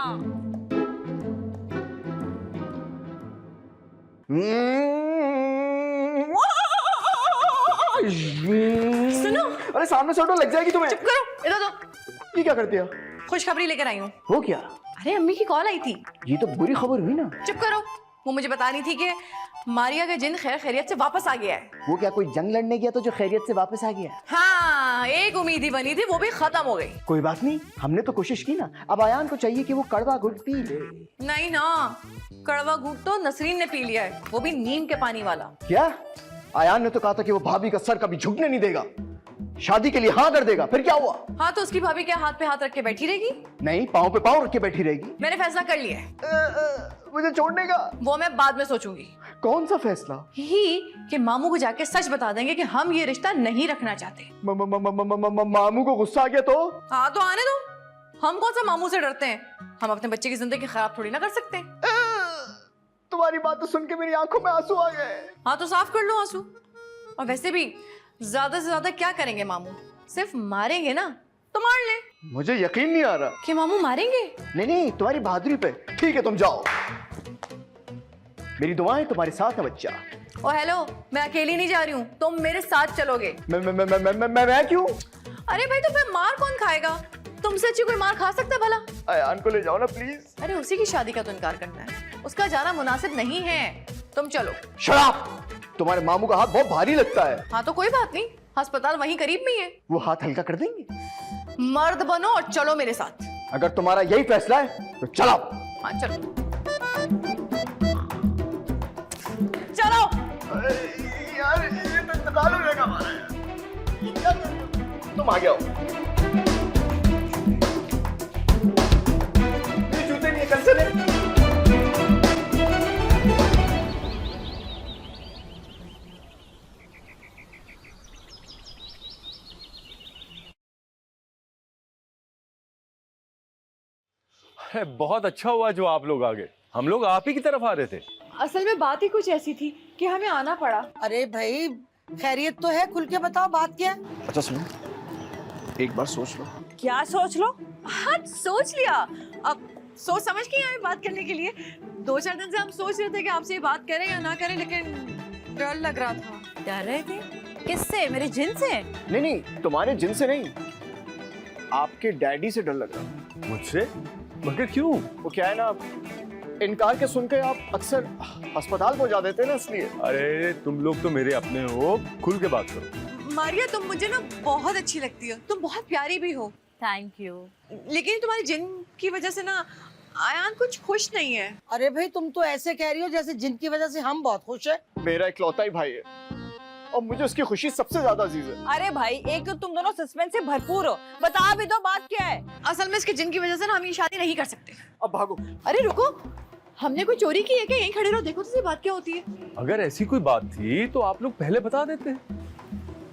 Speaker 4: सुनो, अरे सामने से ऑटो लग जाएगी तुम्हें।
Speaker 3: चुप करो, इधर दो।
Speaker 4: ये क्या करती है?
Speaker 3: खुशखबरी लेकर आई हूँ।
Speaker 4: वो क्या?
Speaker 3: अरे अम्मी की कॉल आई थी।
Speaker 4: ये तो बुरी खबर हुई ना।
Speaker 3: चुप करो, वो मुझे बता रही थी कि मारिया का जिन खैर खैरियत से वापस आ गया है।
Speaker 4: वो क्या कोई जंग लड़ने गया तो जो खैरियत से वापस आ गया?
Speaker 3: हाँ, एक उम्मीद ही बनी थी, वो भी खत्म हो गई।
Speaker 4: कोई बात नहीं, हमने तो कोशिश की ना। अब आयान को चाहिए कि वो कड़वा घुट पी ले।
Speaker 3: नहीं ना, कड़वा घूट तो नसरीन ने पी लिया है, वो भी नीम के पानी वाला।
Speaker 4: क्या? आयान ने तो कहा था कि वो भाभी का सर कभी झुकने नहीं देगा, शादी के लिए हाँ कर देगा। फिर क्या हुआ?
Speaker 3: हाँ तो उसकी भाभी क्या हाथ पे हाथ रख के बैठी रहेगी?
Speaker 4: नहीं, पाँव पे पाँव रख के बैठी रहेगी।
Speaker 3: मैंने फैसला कर लिया है।
Speaker 4: मुझे छोड़ने का?
Speaker 3: वो मैं बाद में सोचूंगी।
Speaker 4: कौन सा फैसला?
Speaker 3: ही कि मामू को जाके सच बता देंगे कि हम ये रिश्ता नहीं रखना चाहते।
Speaker 4: मामू को गुस्सा आ गया तो?
Speaker 3: हाँ तो आने दो, हम कौन सा मामू से डरते हैं? हम अपने बच्चे की जिंदगी खराब थोड़ी ना कर सकते।
Speaker 4: तुम्हारी बात तो सुन के मेरी आंखों में आंसू आ गए।
Speaker 3: हाँ तो साफ कर लो आंसू। और वैसे भी ज्यादा से ज्यादा क्या करेंगे मामू? सिर्फ मारेंगे ना, तो मार ले।
Speaker 4: मुझे यकीन नहीं आ रहा
Speaker 3: कि मामू मारेंगे।
Speaker 4: नहीं नहीं, तुम्हारी बहादुरी पे। ठीक है तुम जाओ, मेरी दुआएं तुम्हारे साथ है बच्चा।
Speaker 3: ओ हेलो, मैं अकेली नहीं जा रही हूँ, तुम मेरे साथ चलोगे।
Speaker 4: मैं क्यों?
Speaker 3: अरे भाई तो फिर मार कौन खाएगा? तुमसे अच्छी कोई मार खा सकता भला?
Speaker 4: आयान को ले जाओ ना प्लीज।
Speaker 3: अरे उसी की शादी का तो इनकार करना है, उसका जाना मुनासिब नहीं है। तुम चलो।
Speaker 4: शराब, तुम्हारे मामू का हाथ बहुत भारी लगता है।
Speaker 3: हाँ तो कोई बात नहीं, अस्पताल वहीं करीब में ही है,
Speaker 4: वो हाथ हल्का कर देंगे।
Speaker 3: मर्द बनो और चलो मेरे साथ।
Speaker 4: अगर तुम्हारा यही फैसला है तो चलो।
Speaker 3: हाँ चलो चलो।
Speaker 4: यार ये तो इंतकाल हो जाएगा हमारा यार। तुम आ गए हो।
Speaker 6: बहुत अच्छा हुआ जो आप लोग आ गए, हम लोग आप ही की तरफ आ रहे थे।
Speaker 3: असल में बात ही कुछ ऐसी थी कि हमें आना पड़ा।
Speaker 2: अरे भाई खैरियत तो है, खुल के बताओ बात क्या है।
Speaker 4: अच्छा सुनो, एक बार सोच लो।
Speaker 8: क्या सोच लो?
Speaker 3: हाँ सोच लिया। अब सोच समझ के आए बात करने के लिए। 2-4 दिन से हम सोच रहे थे कि आपसे ये बात करें या ना करें, लेकिन डर लग रहा था।
Speaker 8: डर रहे थे? किससे? मेरे जिन से?
Speaker 4: नहीं नहीं, तुम्हारे जिन से नहीं, आपके डैडी से डर लग रहा है।
Speaker 6: मुझसे? मगर क्यों?
Speaker 4: वो क्या है ना, इनकार के सुन के आप अक्सर अस्पताल पहुंचा देते हैं ना, इसलिए।
Speaker 6: अरे तुम लोग तो मेरे अपने हो, खुल के बात करो।
Speaker 3: मारिया तुम मुझे ना बहुत अच्छी लगती हो, तुम बहुत प्यारी भी हो।
Speaker 8: Thank you.
Speaker 3: लेकिन तुम्हारी जिन की वजह से ना आयान कुछ खुश नहीं है।
Speaker 2: अरे भाई तुम तो ऐसे कह रही हो जैसे जिनकी वजह से हम बहुत खुश हैं।
Speaker 4: मेरा इकलौता ही भाई है और मुझे उसकी खुशी सबसे ज्यादा अजीज है।
Speaker 8: अरे भाई एक तो तुम दोनों सस्पेंस से भरपूर हो, बता भी दो बात क्या है।
Speaker 3: असल में इसकी जिन की वजह से ना हम ये शादी नहीं कर सकते।
Speaker 4: अब भागो।
Speaker 3: अरे रुको, हमने कोई चोरी की है क्या? यहीं खड़े रहो, देखो तो बात क्या होती है।
Speaker 6: अगर ऐसी कोई बात थी तो आप लोग पहले बता देते।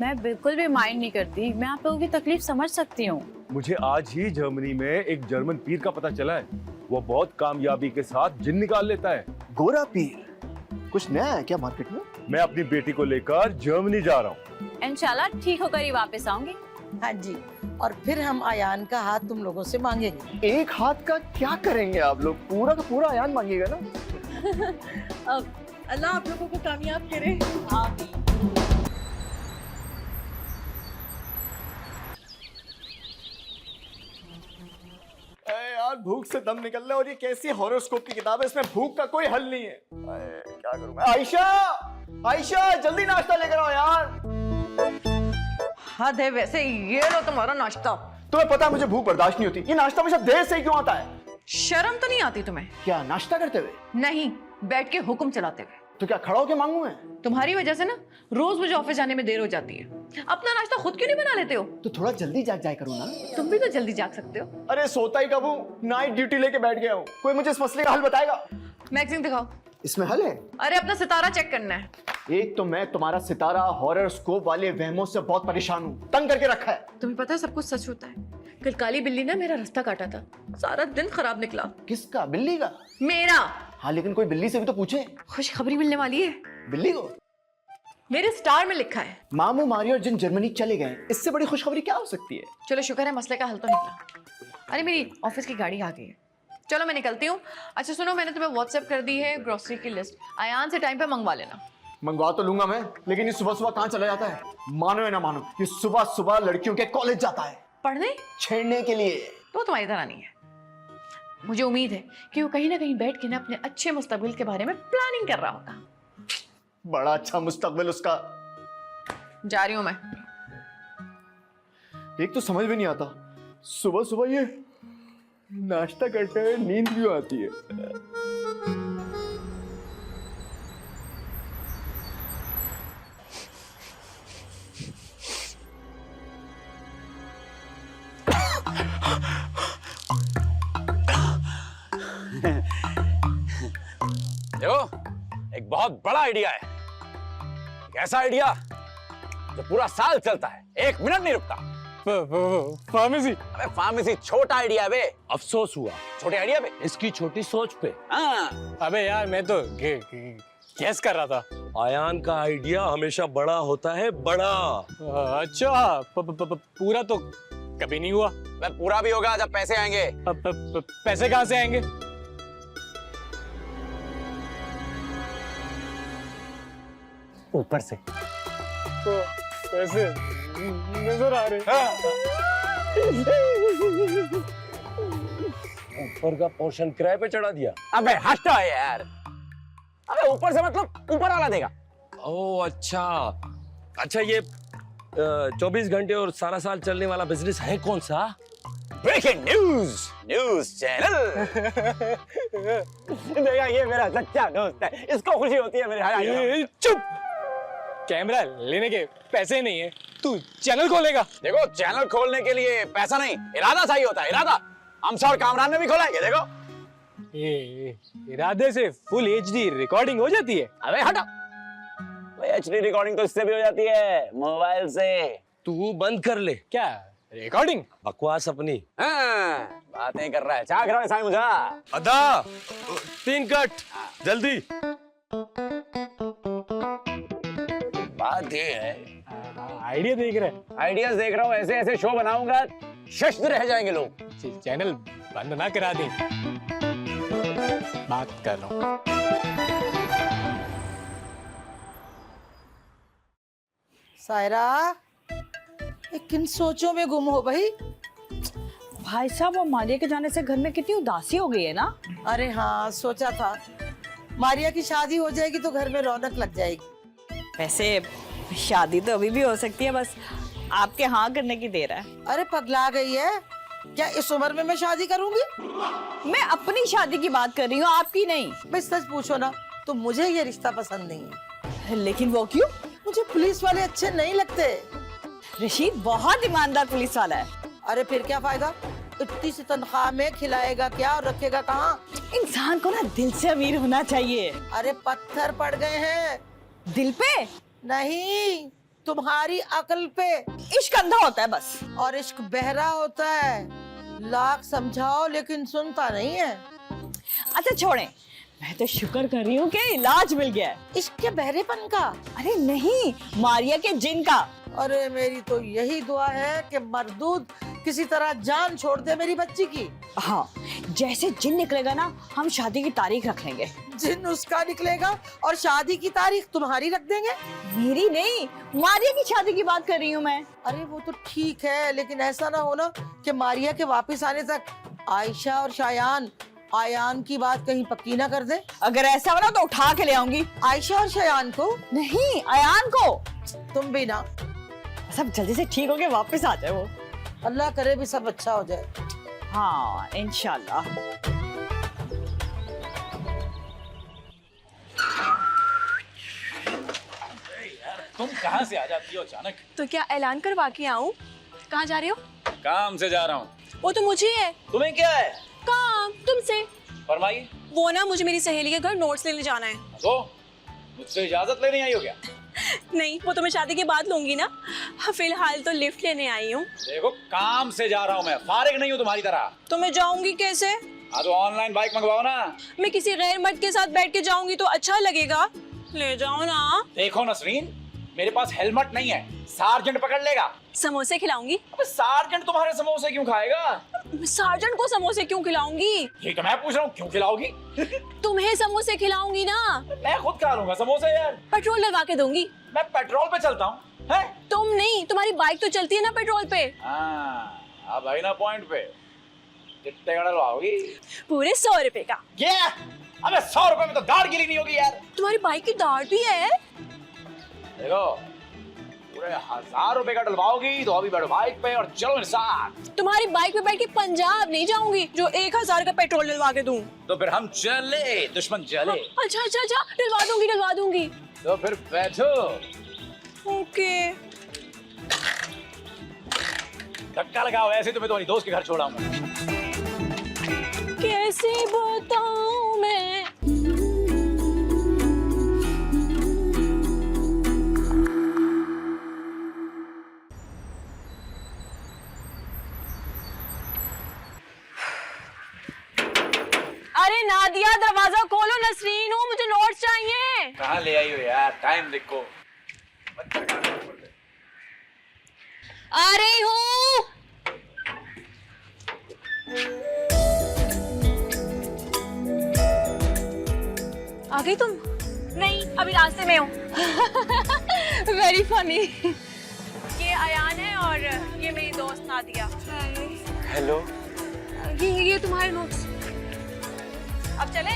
Speaker 8: मैं बिल्कुल भी माइंड नहीं करती, मैं आप लोगों की तकलीफ समझ सकती हूँ।
Speaker 6: मुझे आज ही जर्मनी में एक जर्मन पीर का पता चला है, वो बहुत कामयाबी के साथ जिन निकाल लेता है।
Speaker 4: गोरा पीर? कुछ नया है क्या मार्केट में?
Speaker 6: मैं अपनी बेटी को लेकर जर्मनी जा रहा हूँ।
Speaker 8: इंशाल्लाह ठीक होकर ही वापस आऊंगी।
Speaker 2: हाँ जी, और फिर हम आयान का हाथ तुम लोगों से मांगेंगे।
Speaker 4: एक हाथ का क्या करेंगे आप लोग? पूरा का पूरा आयान मांगिएगा ना।
Speaker 3: अब अल्लाह आप लोगों को कामयाब करे।
Speaker 4: यार भूख से दम निकल रहा है और ये कैसी हॉरोस्कोप की किताब है, इसमें भूख का कोई हल नहीं है। क्या करूं मैं? आयशा, आयशा जल्दी नाश्ता लेकर आओ यार।
Speaker 3: हद है वैसे, ये लो तुम्हारा नाश्ता।
Speaker 4: तुम्हें पता है मुझे भूख बर्दाश्त नहीं होती, ये नाश्ता हमेशा देर से ही क्यों आता है?
Speaker 3: शर्म तो नहीं आती तुम्हें?
Speaker 4: क्या नाश्ता करते हुए?
Speaker 3: नहीं, बैठ के हुक्म चलाते हुए।
Speaker 4: तो क्या खड़ा होके मांगू मैं?
Speaker 3: तुम्हारी वजह से ना रोज मुझे ऑफिस जाने में देर हो जाती है। अपना नाश्ता खुद क्यों नहीं बना लेते हो?
Speaker 4: तो थोड़ा जल्दी जाग जाए करो ना।
Speaker 3: तुम भी तो जल्दी जाग सकते हो।
Speaker 4: अरे सोता ही कब हूँ, नाइट ड्यूटी लेके बैठ गया हूँ। कोई मुझे इस मसले का हल बताएगा?
Speaker 3: मैगजीन दिखाओ।
Speaker 4: इसमें हल है?
Speaker 3: अरे अपना सितारा चेक करना है।
Speaker 4: एक तो मैं तुम्हारा सितारा हॉरोस्कोप वाले वहमों से बहुत परेशान हूँ, तंग करके रखा है।
Speaker 3: तुम्हें पता है सब कुछ सच होता है। कल काली बिल्ली ने मेरा रास्ता काटा था, सारा दिन खराब निकला।
Speaker 4: किसका? बिल्ली का?
Speaker 3: मेरा।
Speaker 4: हाँ लेकिन कोई बिल्ली से भी तो पूछे।
Speaker 3: खुशखबरी मिलने वाली है।
Speaker 4: बिल्ली को?
Speaker 3: मेरे स्टार में लिखा है।
Speaker 4: मामू मारी और जिन जर्मनी चले गए, इससे बड़ी खुशखबरी क्या हो सकती है?
Speaker 3: चलो शुक्र है मसले का हल तो निकला। अरे मेरी ऑफिस की गाड़ी आ गई है, चलो मैं निकलती हूँ। अच्छा सुनो, मैंने तुम्हें व्हाट्सएप कर दी है ग्रोसरी की लिस्ट, आयान से टाइम पे मंगवा लेना।
Speaker 4: मंगवा तो लूंगा मैं, लेकिन ये सुबह सुबह कहाँ चला जाता है? मानो या ना मानो, ये सुबह सुबह लड़कियों के कॉलेज जाता है।
Speaker 3: पढ़ने?
Speaker 4: छेड़ने के लिए।
Speaker 3: तो तुम्हारी तरह नहीं है। मुझे उम्मीद है कि वो कहीं ना कहीं बैठ के ना अपने अच्छे मुस्तकबिल के बारे में प्लानिंग कर रहा होगा।
Speaker 4: बड़ा अच्छा मुस्तकबिल उसका।
Speaker 3: जा रही हूँ मैं।
Speaker 4: एक तो समझ में नहीं आता, सुबह सुबह ये नाश्ता करते हुए नींद क्यों आती है?
Speaker 7: देखो, एक बहुत बड़ा आइडिया है। एक ऐसा आइडिया जो पूरा साल चलता है, 1 मिनट नहीं रुकता।
Speaker 5: फार्मेसी?
Speaker 7: अबे फार्मेसी छोटा आइडिया बे।
Speaker 12: अफसोस हुआ
Speaker 7: छोटे आइडिया पे,
Speaker 12: इसकी छोटी सोच पे।
Speaker 7: हाँ।
Speaker 5: अबे यार मैं तो गैस कर रहा था।
Speaker 12: आयान का आइडिया हमेशा बड़ा होता है, बड़ा।
Speaker 5: अच्छा पूरा तो कभी नहीं हुआ।
Speaker 7: मैं पूरा भी होगा जब पैसे आएंगे।
Speaker 5: पैसे कहाँ से आएंगे?
Speaker 12: ऊपर से।
Speaker 5: तो पैसे नजर आ रहे।
Speaker 12: ऊपर का पोर्शन किराए पे चढ़ा दिया।
Speaker 7: अबे हटो यार। अबे ऊपर से मतलब ऊपर वाला देगा।
Speaker 12: ओह अच्छा, अच्छा ये 24 घंटे और सारा साल चलने वाला बिजनेस है कौन सा?
Speaker 7: Breaking news, news channel. देखा, ये मेरा सच्चा दोस्त है, इसको खुशी होती है मेरे।
Speaker 5: चुप, कैमरा लेने के पैसे नहीं है, तू चैनल खोलेगा?
Speaker 7: देखो, चैनल खोलने के लिए पैसा नहीं, इरादा चाहिए होता है। इरादा हमसे और कामरान ने भी खोला है। देखो,
Speaker 5: इरादे से फुल HD रिकॉर्डिंग हो जाती है।
Speaker 7: अबे हटा, HD रिकॉर्डिंग तो इससे भी हो जाती है, मोबाइल से।
Speaker 12: तू बंद कर ले।
Speaker 5: क्या रिकॉर्डिंग?
Speaker 10: बकवास अपनी।
Speaker 7: हाँ, बातें कर रहा है, चाक रहा है साईं मुझे।
Speaker 10: अदा 3 कट जल्दी।
Speaker 7: बात ये है,
Speaker 5: आइडिया देख रहे हैं?
Speaker 7: आइडियाज देख रहा हूँ, ऐसे ऐसे शो बनाऊंगा शस्त्र रह जाएंगे लोग।
Speaker 5: चैनल बंद ना करा दें, बात कर रहा हूँ।
Speaker 2: सायरा, ये किन सोचों में गुम हो भाई?
Speaker 8: भाई साहब, वो मारिया के जाने से घर में कितनी उदासी हो गई है ना।
Speaker 2: अरे हाँ, सोचा था मारिया की शादी हो जाएगी तो घर में रौनक लग जाएगी।
Speaker 8: वैसे शादी तो अभी भी हो सकती है, बस आपके हाँ करने की देर है।
Speaker 2: अरे पगला गई है क्या? इस उम्र में मैं शादी करूंगी?
Speaker 8: मैं अपनी शादी की बात कर रही हूँ, आपकी नहीं।
Speaker 2: भाई सच पूछो ना तो मुझे ये रिश्ता पसंद नहीं है।
Speaker 8: लेकिन वो क्यों?
Speaker 2: मुझे पुलिस वाले अच्छे नहीं लगते।
Speaker 8: रशीद बहुत ईमानदार पुलिस वाला है।
Speaker 2: अरे फिर क्या फायदा? इतनी सी तनख्वाह में खिलाएगा क्या और रखेगा कहाँ?
Speaker 8: इंसान को ना दिल से अमीर होना चाहिए।
Speaker 2: अरे पत्थर पड़ गए हैं
Speaker 8: दिल पे
Speaker 2: नहीं, तुम्हारी अकल पे।
Speaker 8: इश्क अंधा होता है बस,
Speaker 2: और इश्क बहरा होता है। लाख समझाओ लेकिन सुनता नहीं है।
Speaker 8: अच्छा छोड़ें, मैं तो शुक्र कर रही हूँ कि इलाज मिल गया है।
Speaker 2: इश्क के बहरेपन का?
Speaker 8: अरे नहीं, मारिया के जिन का।
Speaker 2: अरे मेरी तो यही दुआ है कि मरदूद किसी तरह जान छोड़ दे मेरी बच्ची की।
Speaker 8: हाँ, जैसे जिन निकलेगा ना, हम शादी की तारीख रख लेंगे।
Speaker 2: जिन उसका निकलेगा और शादी की तारीख तुम्हारी रख देंगे।
Speaker 8: मेरी नहीं, मारिया की शादी की बात कर रही हूँ मैं।
Speaker 2: अरे वो तो ठीक है, लेकिन ऐसा ना हो ना कि मारिया के वापस आने तक आयशा और आयान की बात कहीं पक्की ना कर दे।
Speaker 8: अगर ऐसा हो ना तो उठा के ले आऊंगी।
Speaker 2: आयशा और शायान को
Speaker 8: नहीं, आयान को।
Speaker 2: तुम भी ना।
Speaker 8: सब जल्दी से ठीक हो के वापस आ जाए वो।
Speaker 2: अल्लाह करे भी सब अच्छा हो जाए।
Speaker 8: हाँ इंशाल्लाह।
Speaker 13: तुम कहाँ से आ जाती हो अचानक?
Speaker 1: तो क्या ऐलान करवा के आऊं? कहाँ जा रहे हो?
Speaker 13: काम से जा रहा हूँ।
Speaker 1: वो तो मुझे है।
Speaker 13: तुम्हें क्या है?
Speaker 1: काम तुमसे।
Speaker 13: फरमाइए।
Speaker 1: वो ना, मुझे मेरी सहेली के घर नोट्स लेने जाना है।
Speaker 13: तो मुझसे इजाजत लेने आई हो क्या?
Speaker 1: नहीं, वो तो मैं शादी के बाद लूंगी ना। फिलहाल तो लिफ्ट लेने आई हूँ।
Speaker 13: देखो काम से जा रहा हूँ मैं, फारिग नहीं हूँ तुम्हारी तरह।
Speaker 1: तो मैं जाऊंगी कैसे?
Speaker 13: हाँ तो ऑनलाइन बाइक मंगवाओ ना।
Speaker 1: मैं किसी गैर मर्द के साथ बैठ के जाऊंगी तो अच्छा लगेगा। ले जाओ ना।
Speaker 13: देखो नसरीन, मेरे पास हेलमेट नहीं है, सार्जेंट पकड़ लेगा।
Speaker 1: समोसे खिलाऊंगी।
Speaker 13: अबे सार्जेंट तुम्हारे समोसे क्यों खाएगा?
Speaker 1: सार्जेंट को समोसे क्यों खिलाऊंगी?
Speaker 13: ये तो मैं पूछ रहा हूँ, क्यों खिलाओगी?
Speaker 1: तुम्हें समोसे खिलाऊंगी ना।
Speaker 13: मैं खुद खा लूंगा समोसे यार।
Speaker 1: पेट्रोल लगवा के दूंगी।
Speaker 13: मैं पेट्रोल पे चलता हूँ। है?
Speaker 1: तुम नहीं, तुम्हारी बाइक तो चलती है ना पेट्रोल पे।
Speaker 13: हाँ, अब आई ना पॉइंट पे। कितने का डलवाओगी?
Speaker 1: पूरे 100 रुपए का।
Speaker 13: ये? अबे 100 रुपए में तो दाढ़ गिली नहीं होगी यार।
Speaker 1: तुम्हारी बाइक की दाढ़ भी है।
Speaker 13: देखो, पूरे 1000 रुपए का डलवाओगी तो अभी बैठो बाइक पे और चलो मेरे साथ।
Speaker 1: तुम्हारी बाइक पे बैठ के पंजाब नहीं जाऊंगी जो 1000 का पेट्रोल डलवा के दूं।
Speaker 13: तो फिर हम चले, दुश्मन चले।
Speaker 1: अच्छा अच्छा अच्छा, डलवा दूंगी।
Speaker 13: तो फिर बैठो।
Speaker 1: ओके।
Speaker 13: धक्का लगाओ, ऐसे तो मैं तुम्हारी दोस्त के घर छोड़ा हूँ।
Speaker 1: कैसे बताऊं मैं? अरे नादिया, दरवाजा खोलो। नसरीन हूँ, मुझे नोट्स चाहिए।
Speaker 13: कहाँ ले आई हो यार? टाइम देखो।
Speaker 1: आ रही हूँ। आ गई तुम? नहीं, अभी रास्ते में हूँ। Very funny. ये अयान है और ये मेरी दोस्त नादिया।
Speaker 7: हेलो।
Speaker 1: ये तुम्हारे नोट्स। अब चले?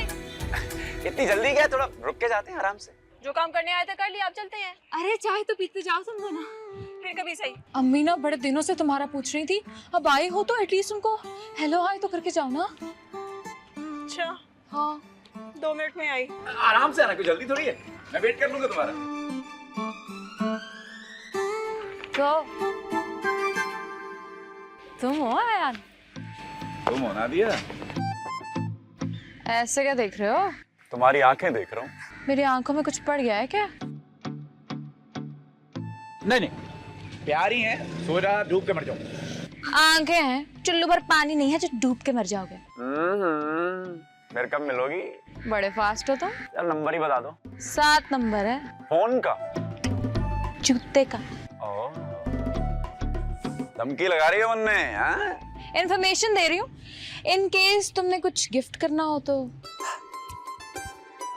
Speaker 7: इतनी जल्दी क्या? थोड़ा रुक के जाते हैं आराम से।
Speaker 1: जो काम करने आए थे कर लिया, अब चलते हैं। अरे चाय तो पीते जाओ तुम दोनों, फिर कभी सही।
Speaker 3: अम्मी ना बड़े दिनों से तुम्हारा पूछ रही थी, अब आई हो तो एटलीस्ट उनको हेलो हाय तो करके जाओ ना।
Speaker 1: अच्छा
Speaker 3: हाँ,
Speaker 1: 2 मिनट में आई।
Speaker 13: आराम से आना, कोई जल्दी थोड़ी है। मैं वेट कर लूंगा तुम्हारा।
Speaker 3: तो तुम हो अयान?
Speaker 13: तुम हो नादिया?
Speaker 3: ऐसे क्या देख रहे हो?
Speaker 7: तुम्हारी आंखें देख रहा हूँ।
Speaker 3: मेरी आंखों में कुछ पड़ गया है क्या?
Speaker 13: नहीं, प्यारी है, सो जा, डूब के मर जाऊं।
Speaker 1: आंखें हैं, चुल्लू पर पानी नहीं है जो डूब के मर जाओगे।
Speaker 7: फिर कब मिलोगी?
Speaker 1: बड़े फास्ट हो तो।
Speaker 7: यार नंबर ही बता दो।
Speaker 1: 7 नंबर है।
Speaker 7: फोन का?
Speaker 1: जूते का।
Speaker 7: धमकी लगा रही है मन में? हाँ?
Speaker 1: इन्फॉर्मेशन दे रही हूँ, इन केस तुमने कुछ गिफ्ट करना हो तो।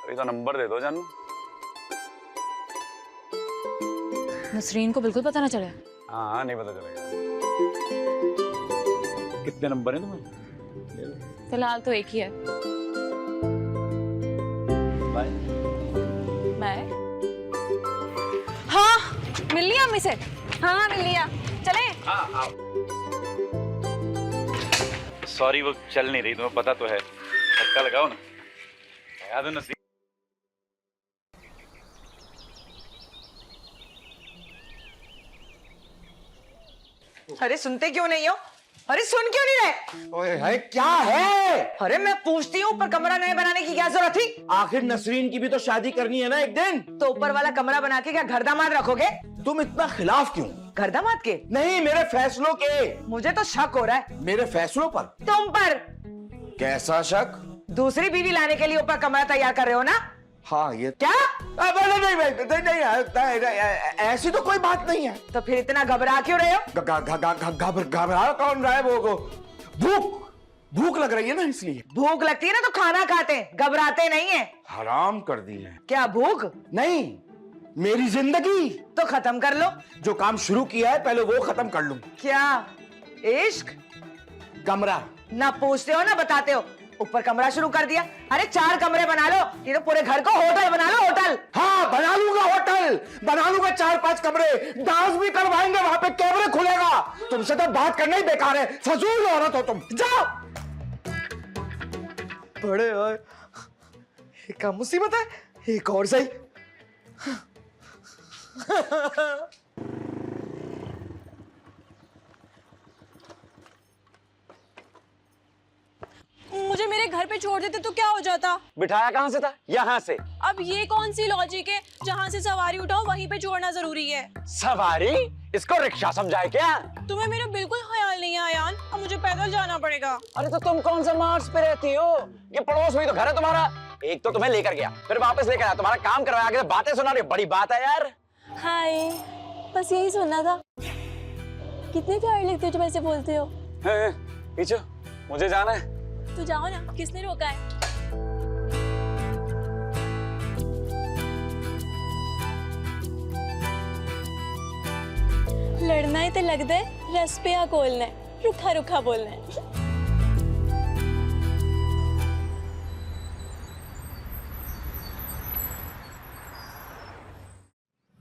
Speaker 7: अभी तो नंबर दे दो जानू।
Speaker 1: नसरीन को बिल्कुल पता ना चले।
Speaker 7: हाँ नहीं पता चलेगा। कितने नंबर हैं तुम्हारे?
Speaker 1: फिलहाल तो एक ही है।
Speaker 7: बाय।
Speaker 1: बाय। हाँ मिल लिया अम्मी से? हाँ मिल लिया, चले?
Speaker 13: हाँ सॉरी वो चल नहीं रही, तुम्हें पता तो है। धक्का लगाओ ना, याद है नसीब।
Speaker 2: अरे सुनते क्यों नहीं हो? अरे सुन क्यों नहीं रहे? ओए है क्या है? अरे मैं पूछती हूँ, ऊपर कमरा नए बनाने की क्या जरूरत थी?
Speaker 11: आखिर नसरीन की भी तो शादी करनी है ना एक दिन।
Speaker 2: तो ऊपर वाला कमरा बना के क्या घर दामाद रखोगे?
Speaker 11: तुम इतना खिलाफ क्यों?
Speaker 2: घर दामाद के?
Speaker 11: नहीं, मेरे फैसलों के।
Speaker 2: मुझे तो शक हो रहा है।
Speaker 11: मेरे फैसलों पर?
Speaker 2: तुम पर।
Speaker 11: कैसा शक?
Speaker 2: दूसरी बीवी लाने के लिए ऊपर कमरा तैयार कर रहे हो ना?
Speaker 11: हाँ ये
Speaker 2: क्या?
Speaker 11: नहीं, ऐसी तो कोई बात नहीं है।
Speaker 2: तो फिर इतना घबरा क्यों रहे हो?
Speaker 11: घबरा कौन रहा है? वो भूख लग रही है ना, इसलिए।
Speaker 2: भूख लगती है ना तो खाना खाते हैं, घबराते नहीं है।
Speaker 11: हराम कर दी है।
Speaker 2: क्या भूख?
Speaker 11: नहीं, मेरी जिंदगी।
Speaker 2: तो खत्म कर लो।
Speaker 11: जो काम शुरू किया है पहले वो खत्म कर लूं।
Speaker 2: क्या? इश्क?
Speaker 11: कमरा?
Speaker 2: ना पूछते हो ना बताते हो। ऊपर कमरा शुरू कर दिया। अरे 4 कमरे बना लो, ये तो पूरे घर को होटल बना लो, होटल।
Speaker 11: हाँ बना लूंगा होटल, बना लूंगा 4-5 कमरे, डांस भी करवाएंगे, वहां पे कैमरे खुलेगा। तुमसे तो बात करना ही बेकार है, फजूल औरत हो तुम। जाओ।
Speaker 2: बड़े और क्या मुसीबत है? एक और सही।
Speaker 1: मुझे मेरे घर पे छोड़ देते तो क्या हो जाता?
Speaker 7: बिठाया कहाँ से था? यहाँ से।
Speaker 1: अब ये कौन सी लॉजिक है, जहाँ से सवारी उठाओ वहीं पे छोड़ना जरूरी है?
Speaker 7: सवारी? इसको रिक्शा समझाए क्या?
Speaker 1: तुम्हें मेरा बिल्कुल ख्याल नहीं है आयान, अब मुझे पैदल जाना पड़ेगा।
Speaker 7: अरे तो तुम कौन सा मार्च पे रहती हो? ये पड़ोस में ही तो घर है तुम्हारा। एक तो तुम्हें लेकर गया, फिर वापस लेकर आया, तुम्हारा काम करवाया, आगे बातें सुना रही, बड़ी बात है यार।
Speaker 1: हाय, बस यही सुनना था। कितने प्यारे लगते हो जब ऐसे बोलते हो।
Speaker 7: पीछे, मुझे जाना है।
Speaker 1: तो जाओ ना, किसने रोका है? लड़ना ही तो लगता है रस पे या कोलना है, रुखा रुखा बोलना है।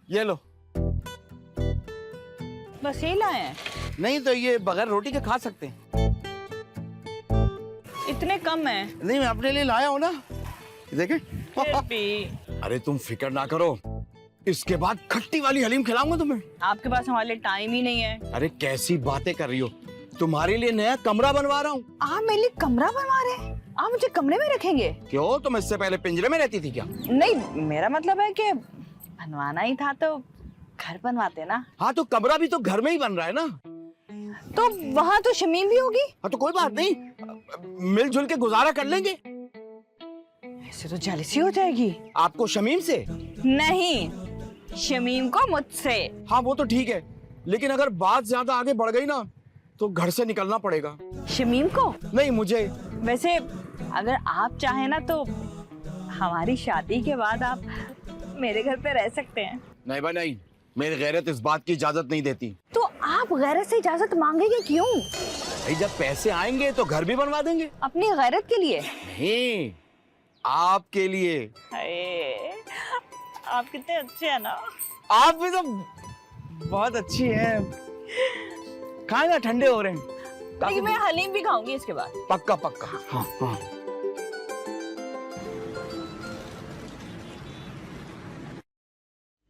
Speaker 11: ये लो।
Speaker 8: बस यही लाए हैं?
Speaker 11: नहीं तो ये बगैर रोटी के खा सकते हैं।
Speaker 8: इतने कम है?
Speaker 11: नहीं मैं अपने लिए लाया हूँ ना, देखें।
Speaker 8: फिर भी।
Speaker 11: अरे तुम फिक्र ना करो, इसके बाद खट्टी वाली हलीम खिलाऊंगा तुम्हें।
Speaker 8: आपके पास हमारे लिए टाइम ही नहीं है।
Speaker 11: अरे कैसी बातें कर रही हो, तुम्हारे लिए नया कमरा बनवा रहा हूँ।
Speaker 8: आप मेरे लिए कमरा बनवा रहे हैं? आप मुझे कमरे में रखेंगे?
Speaker 11: क्यों, तुम इससे पहले पिंजरे में रहती थी क्या?
Speaker 8: नहीं, मेरा मतलब है कि बनवाना ही था तो घर बनवाते ना।
Speaker 11: हाँ तो कमरा भी तो घर में ही बन रहा है ना।
Speaker 8: तो वहाँ तो शमीम भी होगी।
Speaker 11: हाँ तो कोई बात नहीं, मिलजुल के गुजारा कर लेंगे।
Speaker 8: ऐसे तो जेलसी हो जाएगी।
Speaker 11: आपको शमीम से?
Speaker 8: नहीं, शमीम को मुझसे।
Speaker 11: हाँ वो तो ठीक है, लेकिन अगर बात ज्यादा आगे बढ़ गई ना तो घर से निकलना पड़ेगा।
Speaker 8: शमीम को?
Speaker 11: नहीं मुझे।
Speaker 8: वैसे अगर आप चाहें ना तो हमारी शादी के बाद आप मेरे घर पे रह सकते हैं।
Speaker 11: नहीं भाई नहीं, मेरी गैरत इस बात की इजाजत नहीं देती।
Speaker 8: तो आप गैरत से इजाजत मांगेंगे क्यों?
Speaker 11: भाई जब पैसे आएंगे तो घर भी बनवा देंगे।
Speaker 8: अपनी गैरत के लिए?
Speaker 11: नहीं, आपके लिए।
Speaker 8: आप कितने अच्छे हैं ना।
Speaker 11: आप भी तो बहुत अच्छी हैं। खाए ना, ठंडे हो रहे हैं।
Speaker 8: लेकिन मैं हलीम भी खाऊंगी इसके बाद।
Speaker 11: पक्का पक्का। हाँ हाँ।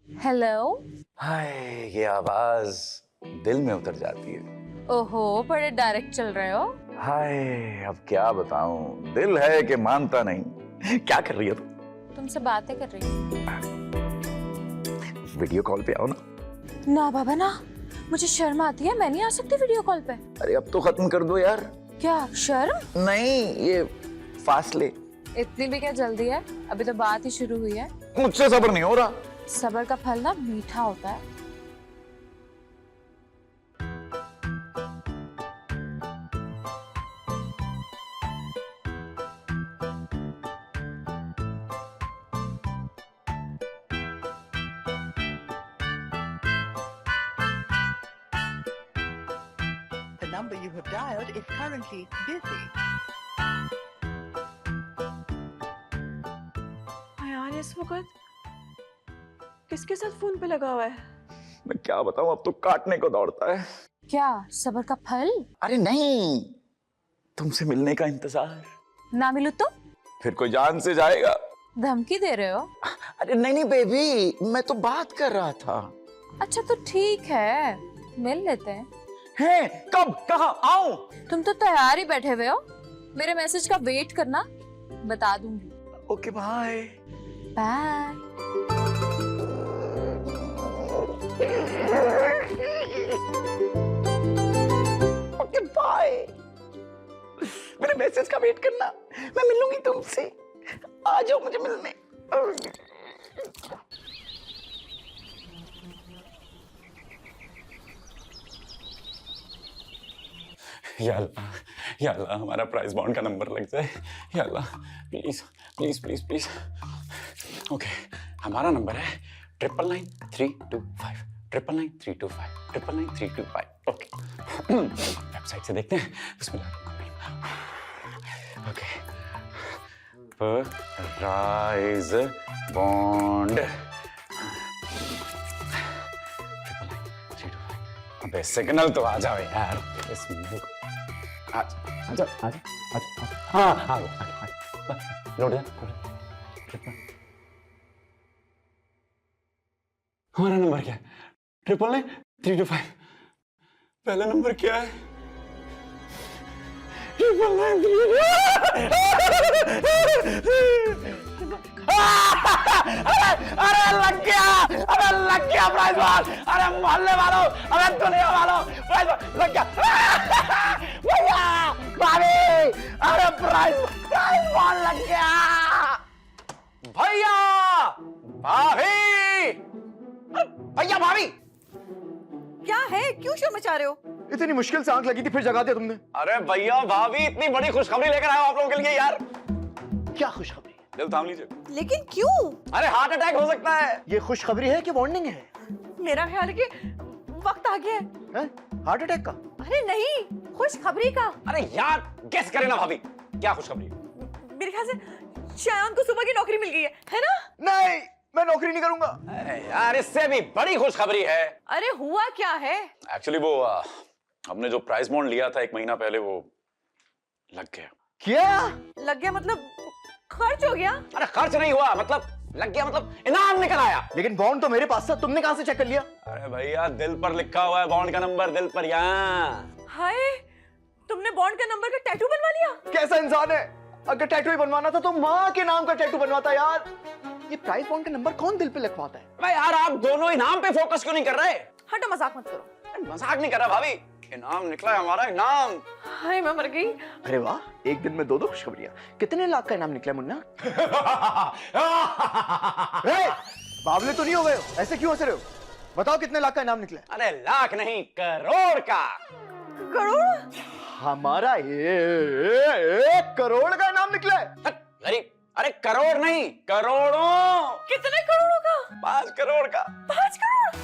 Speaker 1: हेलो।
Speaker 13: हाय, ये आवाज दिल में उतर जाती है।
Speaker 1: ओहो, बड़े डायरेक्ट चल रहे हो।
Speaker 13: हाय, अब क्या बताऊं, दिल है कि मानता नहीं। क्या कर रही हो तुम?
Speaker 1: तुमसे बातें कर रही हूँ।
Speaker 13: वीडियो कॉल पे आओ ना।
Speaker 1: ना बाबा ना, मुझे शर्म आती है, मैं नहीं आ सकती वीडियो कॉल पे।
Speaker 7: अरे अब तो खत्म कर दो यार।
Speaker 1: क्या शर्म?
Speaker 7: नहीं, ये फासले।
Speaker 1: इतनी भी क्या जल्दी है, अभी तो बात ही शुरू हुई है।
Speaker 7: मुझसे सब्र नहीं हो रहा।
Speaker 1: सब्र का फल ना मीठा होता है।
Speaker 2: The number you have dialed is currently busy.
Speaker 1: यार इस वक्त किसके साथ फोन पे लगा हुआ है?
Speaker 7: मैं क्या बताऊं, अब तो काटने को दौड़ता है।
Speaker 1: क्या सब्र का फल?
Speaker 7: अरे नहीं, तुमसे मिलने का इंतजार।
Speaker 1: ना मिलूं तो?
Speaker 7: फिर कोई जान से जाएगा।
Speaker 1: धमकी दे रहे हो?
Speaker 7: अरे नहीं नहीं बेबी, मैं तो बात कर रहा था।
Speaker 1: अच्छा तो ठीक है, मिल लेते हैं।
Speaker 7: हैं? कब, कहाँ आऊं?
Speaker 1: तुम तो तैयार ही बैठे हुए हो, मेरे मैसेज का वेट करना, बता दूंगी।
Speaker 7: Okay bye.
Speaker 1: Bye.
Speaker 7: Okay bye. मेरे मैसेज का वेट करना, मैं मिलूंगी तुमसे। आ जाओ मुझे मिलने। या अल्लाह हमारा प्राइस बॉन्ड का नंबर लग जाए। या Allah please please please please. Okay, हमारा नंबर है 999325 999325 999325। ओके, वेबसाइट से देखते हैं। बिस्मिल्लाह। Okay, price bond 999325। अबे सिग्नल तो आ जाओ यार। आजा आजा आजा आजा। हाँ हाँ लौट जा। हमारा नंबर क्या है? 999325। पहला नंबर क्या है? 999325। अरे लग गया, अरे लग गया प्राइस बॉल। अरे मोहल्ले वालों, अरे दुनिया वालों, प्राइस बॉल लग गया। भैया, भाभी, अरे प्राइस बॉल लग गया। भैया, भाभी, भैया, भाभी।
Speaker 8: क्या है, क्यों शोर मचा रहे हो?
Speaker 6: इतनी मुश्किल से आंख लगी थी, फिर जगा दिया तुमने।
Speaker 7: अरे भैया, भाभी, इतनी बड़ी खुशखबरी लेकर आए हो आप लोगों के लिए यार।
Speaker 6: क्या खुशखबरी?
Speaker 7: दिल थाम लीजिए।
Speaker 8: लेकिन क्यों?
Speaker 7: अरे हार्ट अटैक हो सकता है।
Speaker 6: ये खुशखबरी है कि वार्निंग है?
Speaker 8: मेरा ख्याल है कि वक्त आ गया है।
Speaker 6: हार्ट अटैक का?
Speaker 8: अरे नहीं, खुशखबरी का।
Speaker 7: अरे यार गेस करें ना भाभी, क्या खुशखबरी?
Speaker 8: मेरे ख्याल से शायान को सुबह की नौकरी मिल गई है ना?
Speaker 6: नहीं, मैं नौकरी नहीं करूंगा।
Speaker 7: यार इससे भी बड़ी खुशखबरी है।
Speaker 8: अरे हुआ क्या है?
Speaker 7: एक्चुअली वो हमने जो प्राइस बॉन्ड लिया था 1 महीना पहले, वो लग गया।
Speaker 6: क्या
Speaker 8: लग गया? मतलब खर्च हो गया?
Speaker 7: अरे खर्च नहीं हुआ, मतलब लग गया, मतलब इनाम निकल आया।
Speaker 6: लेकिन बॉन्ड तो मेरे पास था, तुमने कहां से चेक कर लिया?
Speaker 7: अरे भैया, दिल पर लिखा हुआ है बॉन्ड का नंबर, दिल पर। यहाँ
Speaker 8: हाय, तुमने बॉन्ड का नंबर का टैटू बनवा लिया?
Speaker 6: कैसा इंसान है? अगर टैटू ही बनवाना था तो माँ के नाम का टैटू बनवाता यार। ये प्राइस बॉन्ड का नंबर कौन दिल पे लिखवाता है?
Speaker 7: भाई यार, आप दोनों इनाम पे फोकस क्यों नहीं कर रहे?
Speaker 8: हटो, मजाक मत करो।
Speaker 7: मजाक नहीं कर रहा भाभी, इनाम निकला है हमारा, इनाम।
Speaker 8: हाय, मैं मर गई।
Speaker 6: अरे वाह, एक दिन में 2 खुशखबरियां। कितने लाख का इनाम निकला मुन्ना? बावले तो नहीं हो गए? ऐसे क्यों हंस रहे हो? बताओ कितने लाख का इनाम निकला?
Speaker 7: अरे लाख नहीं, करोड़ का।
Speaker 8: करोड़?
Speaker 6: हमारा 1 करोड़ का इनाम निकला है।
Speaker 7: गरीब, अरे करोड़ नहीं, करोड़ों।
Speaker 8: कितने करोड़ों का?
Speaker 7: 5 करोड़ का।
Speaker 8: 5 करोड़?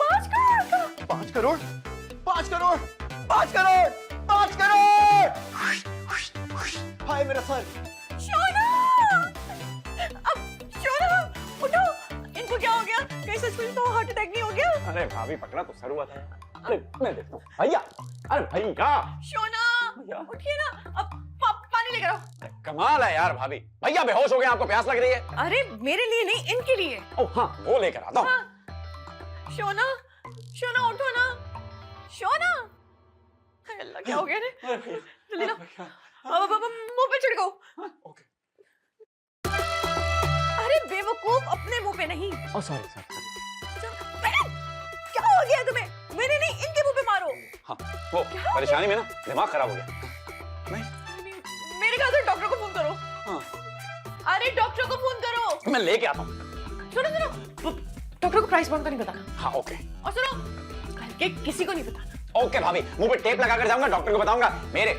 Speaker 8: 5 करोड़ का?
Speaker 6: 5 करोड़? 5 करोड़? 5 करोड़? 5 करोड़? हाय मेरा सर।
Speaker 8: शोना! अब शोना, उठो। इनको क्या हो गया? कहीं सच में तो हार्ट अटैक नहीं हो गया?
Speaker 7: अरे भाभी, पकड़ा तो सर हुआ था। अरे मैं देखता हूँ। भैया, अरे भैया,
Speaker 8: शोना, उठिए ना। अब पानी लेकर आओ।
Speaker 7: कमाल है यार भाभी। भैया बेहोश हो गए, आपको प्यास लग रही है?
Speaker 8: अरे मेरे लिए नहीं, इनके लिए।
Speaker 7: ओह हाँ, वो लेकर आता हूँ।
Speaker 8: हाँ। शोना, शोना उठो ना। शोना, अल्लाह क्या हो गया ने? जल्दी लो। अब मुंह पे छिड़को। अरे बेवकूफ, अपने मुंह पे नहीं।
Speaker 7: सॉरी।
Speaker 8: क्या हो गया तुम्हें? मेरे नहीं, इनके मुंह पे मारो।
Speaker 7: हाँ वो परेशानी में ना दिमाग खराब हो गया।
Speaker 8: मेरे ख्याल से डॉक्टर को फोन करो।
Speaker 7: हाँ।
Speaker 8: अरे डॉक्टर को फोन करो।
Speaker 7: मैं लेके आता हूँ।
Speaker 8: सुनो सुनो, डॉक्टर को प्राइस बॉन्ड का नहीं बताना।
Speaker 7: हाँ ओके।
Speaker 8: और सुनो, घर के किसी को नहीं बताना।
Speaker 7: ओके भाभी, मुंह पे टेप लगा कर जाऊंगा, डॉक्टर को बताऊंगा मेरे।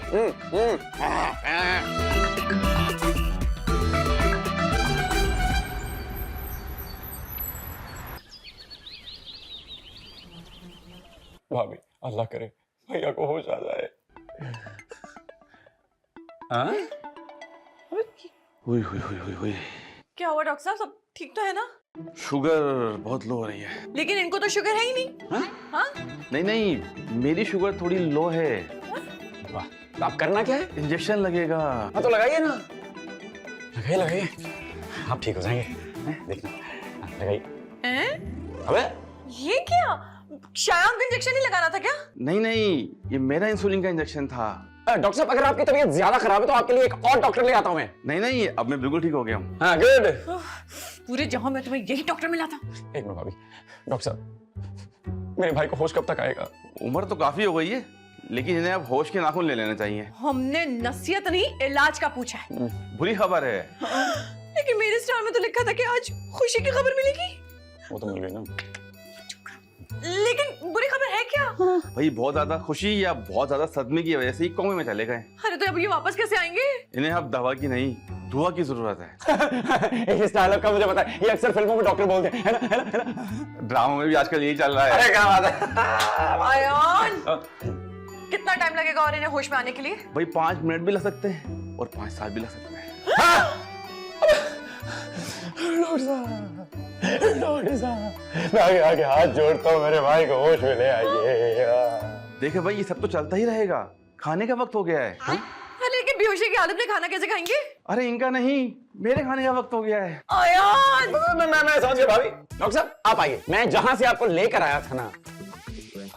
Speaker 7: भाभी अल्लाह करे भैया को होश आ जाए। हाँ?
Speaker 10: हुई हुई हुई हुई हुई।
Speaker 8: क्या हुआ डॉक्टर साहब, सब ठीक तो है ना?
Speaker 10: शुगर बहुत लो हो रही है।
Speaker 8: लेकिन इनको तो शुगर है ही नहीं। हाँ?
Speaker 10: नहीं नहीं, मेरी शुगर थोड़ी लो है।
Speaker 7: वाह, तो आप करना क्या है?
Speaker 10: इंजेक्शन लगेगा।
Speaker 7: हाँ तो लगाइए ना, लगाइए लगाइए, आप ठीक हो जाएंगे। देखना, लगाइए। अबे
Speaker 8: ये क्या? शायद को इंजेक्शन ही लगाना था क्या?
Speaker 10: नहीं नहीं, ये मेरा इंसुलिन का इंजेक्शन था।
Speaker 7: डॉक्टर साहब अगर आपकी तबीयत ज्यादा खराब है तो आपके लिए एक और डॉक्टर ले आता हूँ मैं।
Speaker 10: नहीं नहीं, अब मैं बिल्कुल ठीक हो गया हूँ।
Speaker 7: हाँ गुड।
Speaker 8: पूरे जहां में तुम्हें यही डॉक्टर मिला था।
Speaker 7: एक मिनट भाभी, डॉक्टर साहब मेरे भाई को होश कब तक आएगा?
Speaker 10: उम्र तो काफी हो गई है, लेकिन इन्हें अब होश के नाखून ले लेने चाहिए।
Speaker 8: हमने नसीहत नहीं, इलाज का पूछा है।
Speaker 10: बुरी खबर है।
Speaker 8: लेकिन मेरे स्टार में तो लिखा था कि आज खुशी की खबर मिलेगी।
Speaker 7: वो तो मिल गई ना।
Speaker 8: लेकिन बुरी खबर है क्या?
Speaker 10: भाई बहुत ज्यादा खुशी या बहुत ज्यादा सदमे की वजह से ही कोमे में चले गए।
Speaker 8: अरे तो अब ये वापस कैसे आएंगे?
Speaker 10: इन्हें अब दवा की नहीं, दुआ की जरूरत है।
Speaker 7: इस डायलॉग का मुझे पता है, ये अक्सर फिल्मों में डॉक्टर बोलते हैं, है ना, है ना, है ना?
Speaker 10: ड्रामा में भी आजकल यही चल रहा है।
Speaker 7: अरे क्या बात है।
Speaker 8: आयान, कितना टाइम लगेगा और इन्हें होश में आने के लिए?
Speaker 10: भाई 5 मिनट भी लग सकते हैं और 5 साल भी लग सकते हैं।
Speaker 7: मैं आगे आगे हाथ जोड़ता हूँ, मेरे भाई को होश में ले आइए।
Speaker 10: देखे भाई, ये सब तो चलता ही रहेगा, खाने का वक्त हो गया है।
Speaker 8: अरे लेकिन बेहोशी की हालत में खाना कैसे खाएंगे?
Speaker 10: अरे इनका नहीं, मेरे खाने का वक्त हो गया है।
Speaker 8: आयान,
Speaker 7: मैं समझ गया भाभी। डॉक्टर साहब आप आइए, मैं जहां से आपको लेकर आया था ना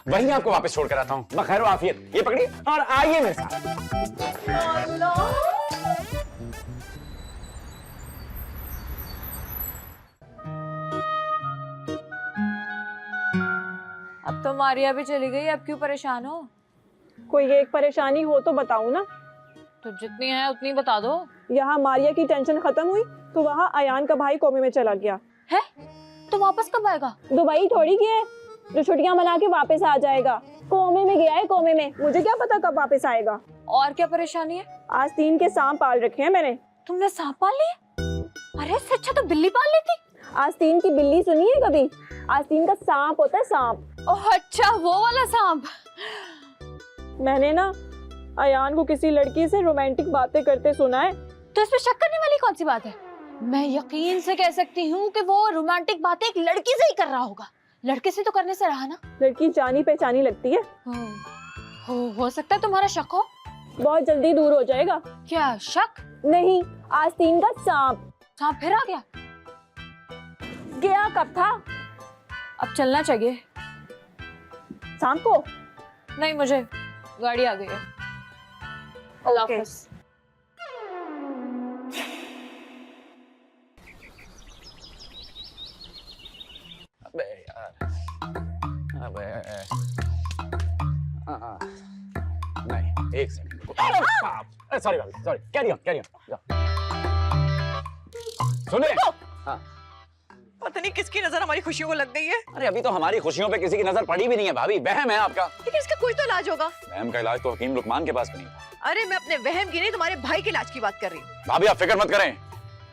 Speaker 7: वहीं आपको वापस छोड़ कर आता हूँ। बखैर आफियत, ये पकड़िए और आइए मेरे साथ।
Speaker 1: अब तो मारिया भी चली गई, अब क्यों परेशान हो?
Speaker 14: कोई एक परेशानी हो तो बताऊं ना।
Speaker 1: तो जितनी है उतनी बता दो।
Speaker 14: यहाँ मारिया की टेंशन खत्म हुई तो वहाँ अयान का भाई कोमे में चला गया
Speaker 1: है। तो वापस कब आएगा?
Speaker 14: दुबई थोड़ी गया है जो छुट्टियां मना के वापस आ जाएगा। कोमे में गया है, कोमे में। मुझे क्या पता कब वापस आएगा।
Speaker 1: और क्या परेशानी है?
Speaker 14: आस्तीन के सांप पाल रखे हैं मैंने।
Speaker 1: तुमने सांप पाल लिए? अरे इससे अच्छा तो बिल्ली पाल लेती।
Speaker 14: आस्तीन की बिल्ली सुनी है कभी? आस्तीन का सांप होता है, सांप।
Speaker 1: ओह अच्छा, वो वाला सांप।
Speaker 14: मैंने ना अयान को किसी लड़की से रोमांटिक बातें करते सुना है।
Speaker 1: तो इसमें शक करने वाली कौन सी बात है? मैं यकीन से कह सकती हूँ कि वो रोमांटिक बातें एक लड़की से ही कर रहा होगा। लड़के से तो करने से रहा ना।
Speaker 14: लड़की जानी पहचानी लगती है।
Speaker 1: हो सकता है तुम्हारा शक हो।
Speaker 14: बहुत जल्दी दूर हो जाएगा।
Speaker 1: क्या शक?
Speaker 14: नहीं, आस्तीन का सांप।
Speaker 1: सांप फिर आ गया?
Speaker 14: गया कब था?
Speaker 1: अब चलना चाहिए।
Speaker 14: सांप को?
Speaker 1: नहीं, मुझे गाड़ी आ गई है। अल्लाह हाफ़िज़।
Speaker 7: अबे यार, अबे नहीं, एक सेकंड। सॉरी भाभी, सॉरी। Carry on. सुनिए। हाँ।
Speaker 8: पता नहीं किसकी नजर हमारी खुशियों को लग गई है।
Speaker 7: अरे अभी तो हमारी खुशियों पे किसी की नजर पड़ी भी नहीं है भाभी, वहम है आपका।
Speaker 8: लेकिन इसका कोई तो इलाज होगा।
Speaker 7: वहम का इलाज तो हकीम लुकमान के पास भी नहीं था।
Speaker 8: अरे मैं अपने वहम की नहीं, तुम्हारे भाई के इलाज की बात कर रही हूँ।
Speaker 7: भाभी आप फिक्र मत करें,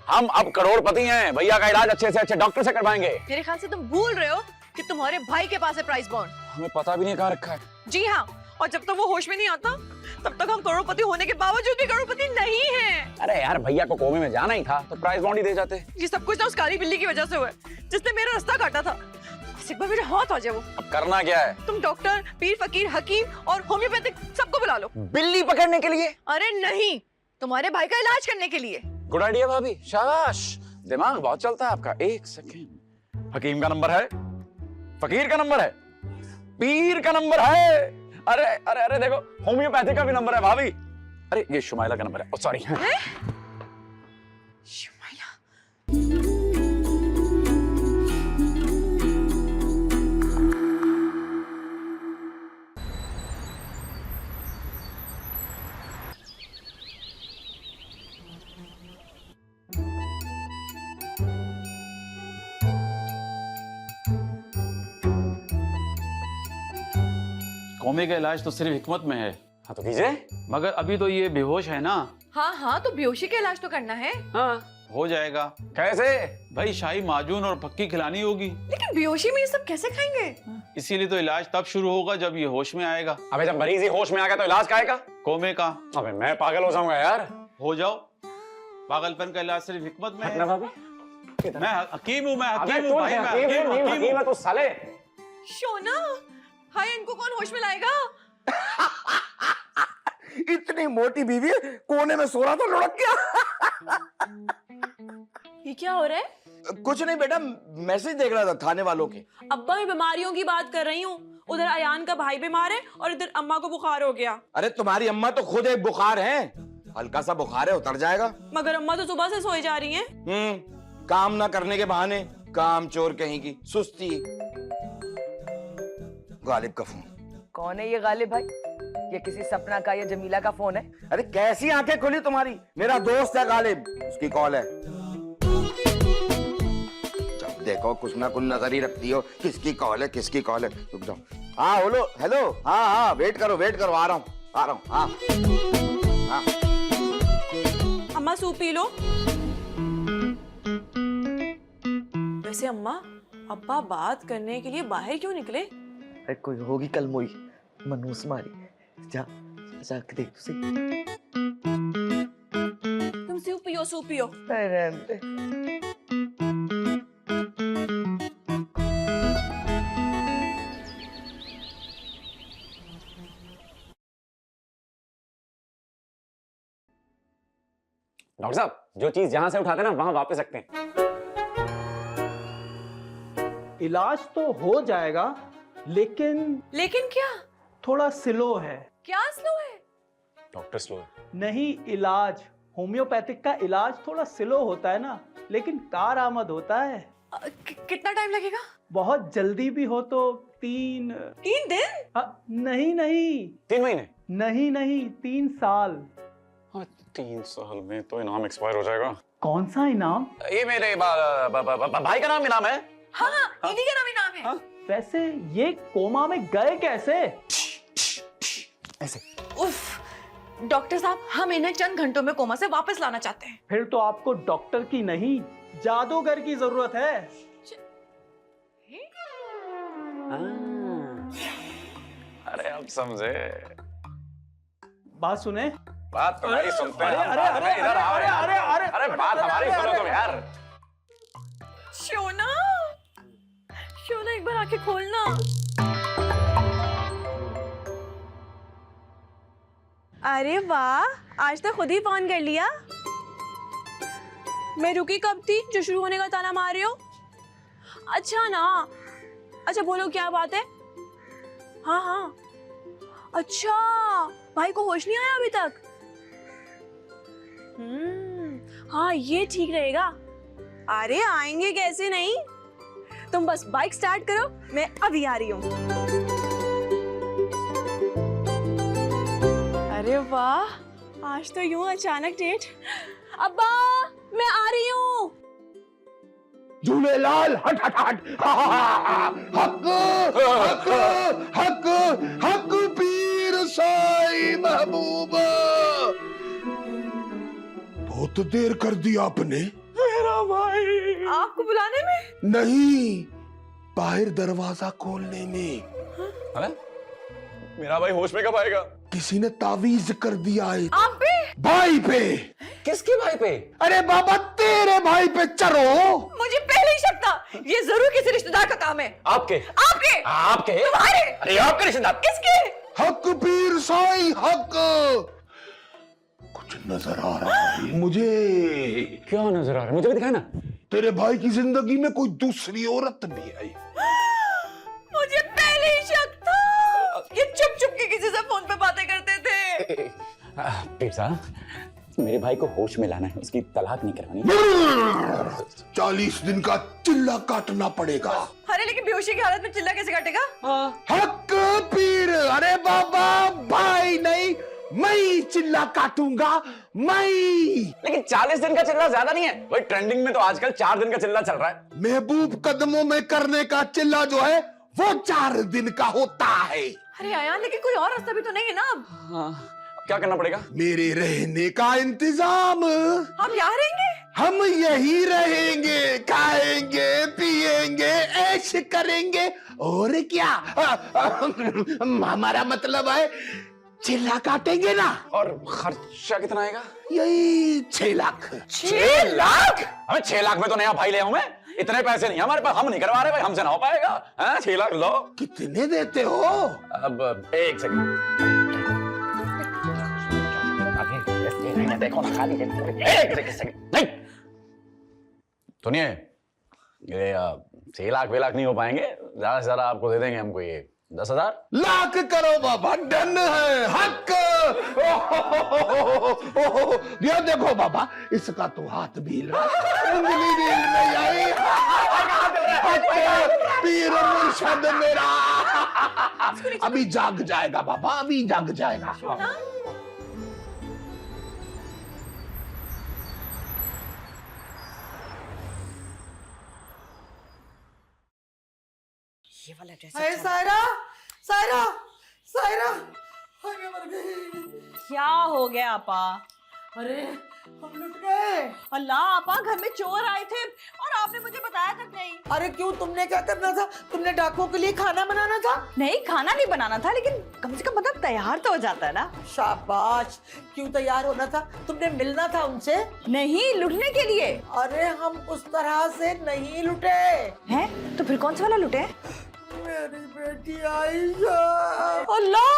Speaker 7: हम अब करोड़पति हैं, भैया का इलाज अच्छे से अच्छे डॉक्टर से करवाएंगे।
Speaker 8: मेरे ख्याल से तुम भूल रहे हो कि तुम्हारे भाई के पास है प्राइस बॉन्ड।
Speaker 7: हमें पता भी नहीं कहाँ रखा है।
Speaker 8: जी हाँ, और जब तक वो होश में नहीं आता तब तक हम करोड़पति होने के बावजूद भी करोड़पति नहीं हैं।
Speaker 7: अरे यार भैया को कोमे में जाना ही था तो प्राइस बॉन्ड ही दे जाते।
Speaker 8: ये सब कुछ ना उस काली बिल्ली की वजह से हुआ है जिसने मेरा रास्ता काटा था। बस एक बार मेरे हाथ आ जाए वो।
Speaker 7: अब करना क्या है?
Speaker 8: तुम डॉक्टर, पीर, फकीर, हकीम और होम्योपैथिक सबको बुला लो।
Speaker 7: बिल्ली पकड़ने के लिए?
Speaker 8: अरे नहीं, तुम्हारे भाई का इलाज करने के लिए।
Speaker 7: गुड आइडिया भाभी, शाबाश, दिमाग बहुत चलता है आपका। एक सेकेंड, हकीम का नंबर है, फकीर का नंबर है, पीर का नंबर है, अरे अरे अरे देखो होम्योपैथिक का भी नंबर है भाभी। अरे ये शुमाइला का नंबर है। सॉरी।
Speaker 8: शुमाइला।
Speaker 13: कोमे का इलाज तो सिर्फ हिकमत में है।
Speaker 7: हाँ तो कीजिए।
Speaker 13: मगर अभी तो ये बेहोश है ना।
Speaker 3: हाँ हाँ, तो बेहोशी का इलाज तो करना है।
Speaker 13: हाँ हो जाएगा।
Speaker 7: कैसे?
Speaker 13: भाई शाही माजून और पक्की खिलानी होगी।
Speaker 3: लेकिन बेहोशी में ये सब कैसे खाएंगे?
Speaker 13: इसीलिए तो इलाज तब शुरू होगा जब ये होश में आएगा।
Speaker 7: अबे जब मरीज ही होश में आ गया तो इलाज काहे का?
Speaker 13: कोमे का।
Speaker 7: अबे मैं पागल हो जाऊंगा यार।
Speaker 13: हो जाओ, पागलपन का इलाज सिर्फ हिकमत में है। मैं हकीम हूँ, मैं हकीम हूँ भाई, मैं हकीम हूँ।
Speaker 7: तो साले
Speaker 3: शोना, हाय इनको कौन होश में लाएगा?
Speaker 11: इतनी मोटी बीवी कोने में सो रहा था, लुढ़क गया।
Speaker 1: ये क्या हो रहा है?
Speaker 11: कुछ नहीं बेटा, मैसेज देख रहा था थाने वालों के।
Speaker 1: अब्बा मैं बीमारियों की बात कर रही हूँ। उधर अयान का भाई बीमार है और इधर अम्मा को बुखार हो गया।
Speaker 11: अरे तुम्हारी अम्मा तो खुद एक बुखार है, हल्का सा बुखार है, उतर जाएगा।
Speaker 1: मगर अम्मा तो सुबह से सोई जा रही हैं।
Speaker 11: काम ना करने के बहाने, काम चोर कहीं की, सुस्ती। गालिब का फोन।
Speaker 2: कौन है ये गालिब भाई? ये किसी सपना का या जमीला का फोन है?
Speaker 11: अरे कैसी आंखें खुली तुम्हारी? मेरा दोस्त है गालिब, उसकी कॉल है। जब देखो कुछ ना कुछ नजर ही रखती हो, किसकी कॉल है किसकी कॉल है। रुक जाओ। हाँ हेलो हेलो, हाँ हाँ वेट करो आ रहा हूँ हाँ हाँ।
Speaker 1: अम्मा सूप पी लो। वैसे अम्मा, अब्बा बात करने के लिए बाहर क्यों निकले?
Speaker 2: अरे कोई होगी कल मोई मनूस मारी। जा जाके देख तो सही।
Speaker 1: तुम सूप पियो।
Speaker 7: डॉक्टर साहब, जो चीज जहां से उठाते हैं ना वहां वापस रखते हैं।
Speaker 15: इलाज तो हो जाएगा, लेकिन
Speaker 3: क्या?
Speaker 15: थोड़ा स्लो है।
Speaker 3: क्या स्लो है?
Speaker 7: डॉक्टर स्लो है।
Speaker 15: नहीं, इलाज होम्योपैथिक का इलाज थोड़ा स्लो होता है ना, लेकिन कारआमद होता है।
Speaker 3: कितना टाइम लगेगा?
Speaker 15: बहुत जल्दी भी हो तो 3
Speaker 3: दिन?
Speaker 15: नहीं
Speaker 7: 3 महीने?
Speaker 15: नहीं 3 साल।
Speaker 7: 3 साल में तो इनाम एक्सपायर हो जाएगा।
Speaker 15: कौन सा इनाम?
Speaker 7: ये मेरे भाई का नाम इनाम है।
Speaker 3: हाँ, इन्हीं का नाम इनाम है।
Speaker 15: वैसे ये कोमा में गए कैसे?
Speaker 7: ऐसे।
Speaker 3: उफ, डॉक्टर साहब, हम इन्हें चंद घंटों में कोमा से वापस लाना चाहते हैं।
Speaker 15: फिर तो आपको डॉक्टर की नहीं, जादूगर की जरूरत है।
Speaker 7: अरे अब समझे।
Speaker 15: बात सुने।
Speaker 7: बात तुम्हारी सुनते हैं। अरे बात हमारी सुनो तुम यार।
Speaker 3: शोना, एक बार आंखें खोलना।
Speaker 1: अरे वाह, आज तो खुद ही फोन कर लिया। मैं रुकी कब थी जो शुरू होने का ताना मार रही हो? अच्छा ना, अच्छा बोलो क्या बात है? हाँ, अच्छा भाई को होश नहीं आया अभी तक? हाँ ये ठीक रहेगा। अरे आएंगे कैसे नहीं, तुम बस बाइक स्टार्ट करो, मैं अभी आ रही हूँ। अरे वाह, आज तो यूं अचानक डेट। अब्बा मैं आ रही हूँ।
Speaker 11: झूलेलाल हट हट हट। हक हक हक हक पीर साईं महबूबा। बहुत देर कर दी आपने।
Speaker 2: मेरा भाई
Speaker 3: आपको बुलाने में?
Speaker 11: नहीं, बाहर दरवाजा खोलने में।
Speaker 7: अरे मेरा भाई होश में कब आएगा?
Speaker 11: किसी ने तावीज कर दिया है।
Speaker 3: आप पे?
Speaker 11: भाई पे।
Speaker 7: किसके भाई पे?
Speaker 11: अरे बाबा तेरे भाई पे चलो।
Speaker 3: मुझे पहले ही शक था, ये जरूर किसी रिश्तेदार का काम है।
Speaker 7: आपके?
Speaker 3: तुम्हारे?
Speaker 7: अरे आपके रिश्तेदार?
Speaker 3: किसके?
Speaker 11: हक पीर साईं हक। कुछ नजर आ रहा है मुझे।
Speaker 7: क्या नजर आ रहा है? मुझे भी दिखाए ना।
Speaker 11: तेरे भाई की जिंदगी में कोई दूसरी औरत भी आई।
Speaker 3: मुझे पहले ही शक था, ये चुप चुप के किसी से फोन पे बातें करते थे।
Speaker 7: पीर साहब, मेरे भाई को होश में लाना है, उसकी तलाक नहीं करवानी।
Speaker 11: 40 दिन का चिल्ला काटना पड़ेगा।
Speaker 3: अरे लेकिन बेहोशी की हालत में चिल्ला कैसे काटेगा?
Speaker 11: हक पीर। अरे बाबा भाई नहीं, मैं चिल्ला काटूंगा मैं।
Speaker 7: लेकिन 40 दिन का चिल्ला ज्यादा नहीं है, वही ट्रेंडिंग में तो आजकल 4 दिन का चिल्ला चल रहा है।
Speaker 11: महबूब कदमों में करने का चिल्ला जो है
Speaker 9: वो 4 दिन का होता है।
Speaker 8: अरे आयान, लेकिन कोई और रास्ता भी तो नहीं है ना अब?
Speaker 7: हाँ, अब क्या करना पड़ेगा?
Speaker 9: मेरे रहने का इंतजाम।
Speaker 8: हम यहाँ रहेंगे?
Speaker 9: हम यही रहेंगे, खाएंगे पिएंगे ऐश करेंगे और क्या। हमारा मतलब है चिल्ला काटेंगे ना।
Speaker 7: और खर्चा कितना आएगा?
Speaker 9: यही 6 लाख।
Speaker 7: 6 लाख? अबे 6 लाख में तो नया भाई ले आऊं मैं। इतने पैसे नहीं हमारे पास, हम नहीं करवा रहे भाई, हमसे ना हो पाएगा। 6 लाख लो।
Speaker 9: कितने देते हो?
Speaker 7: अब एक सेकंड, देखो ना खाली एक सेकंड। नहीं सुनिए, ये 6 लाख 6 लाख नहीं हो पाएंगे, ज्यादा से ज्यादा आपको दे देंगे हमको ये 10,000।
Speaker 9: लाख करो बाबा, डन है, हक। ये देखो बाबा, इसका तो हाथ भी हिल रहा है, उंगली भी हिल रही है। पीर मुर्शद मेरा अभी जाग जाएगा बाबा, अभी जाग जाएगा।
Speaker 8: ये वाला ड्रेस
Speaker 2: अरे सायरा, सायरा, सायरा, हाय मैं मर गई।
Speaker 8: क्या हो गया आपा?
Speaker 2: अरे हम लुट गए।
Speaker 8: अल्लाह आपा, घर में चोर आए थे और आपने मुझे बताया तक नहीं।
Speaker 2: अरे क्यों, तुमने क्या करना था? तुमने डाकुओं के लिए खाना बनाना था।
Speaker 8: नहीं, खाना नहीं बनाना था, लेकिन कम से कम मतलब तैयार तो हो जाता है ना।
Speaker 2: शाबाश। क्यों तैयार होना था? तुमने मिलना था उनसे।
Speaker 8: नहीं, लुटने के लिए।
Speaker 2: अरे हम उस तरह से नहीं लुटे
Speaker 8: हैं? तो फिर कौन सा वाला लुटे?
Speaker 2: मेरी बेटी आयशा।
Speaker 8: अल्लाह,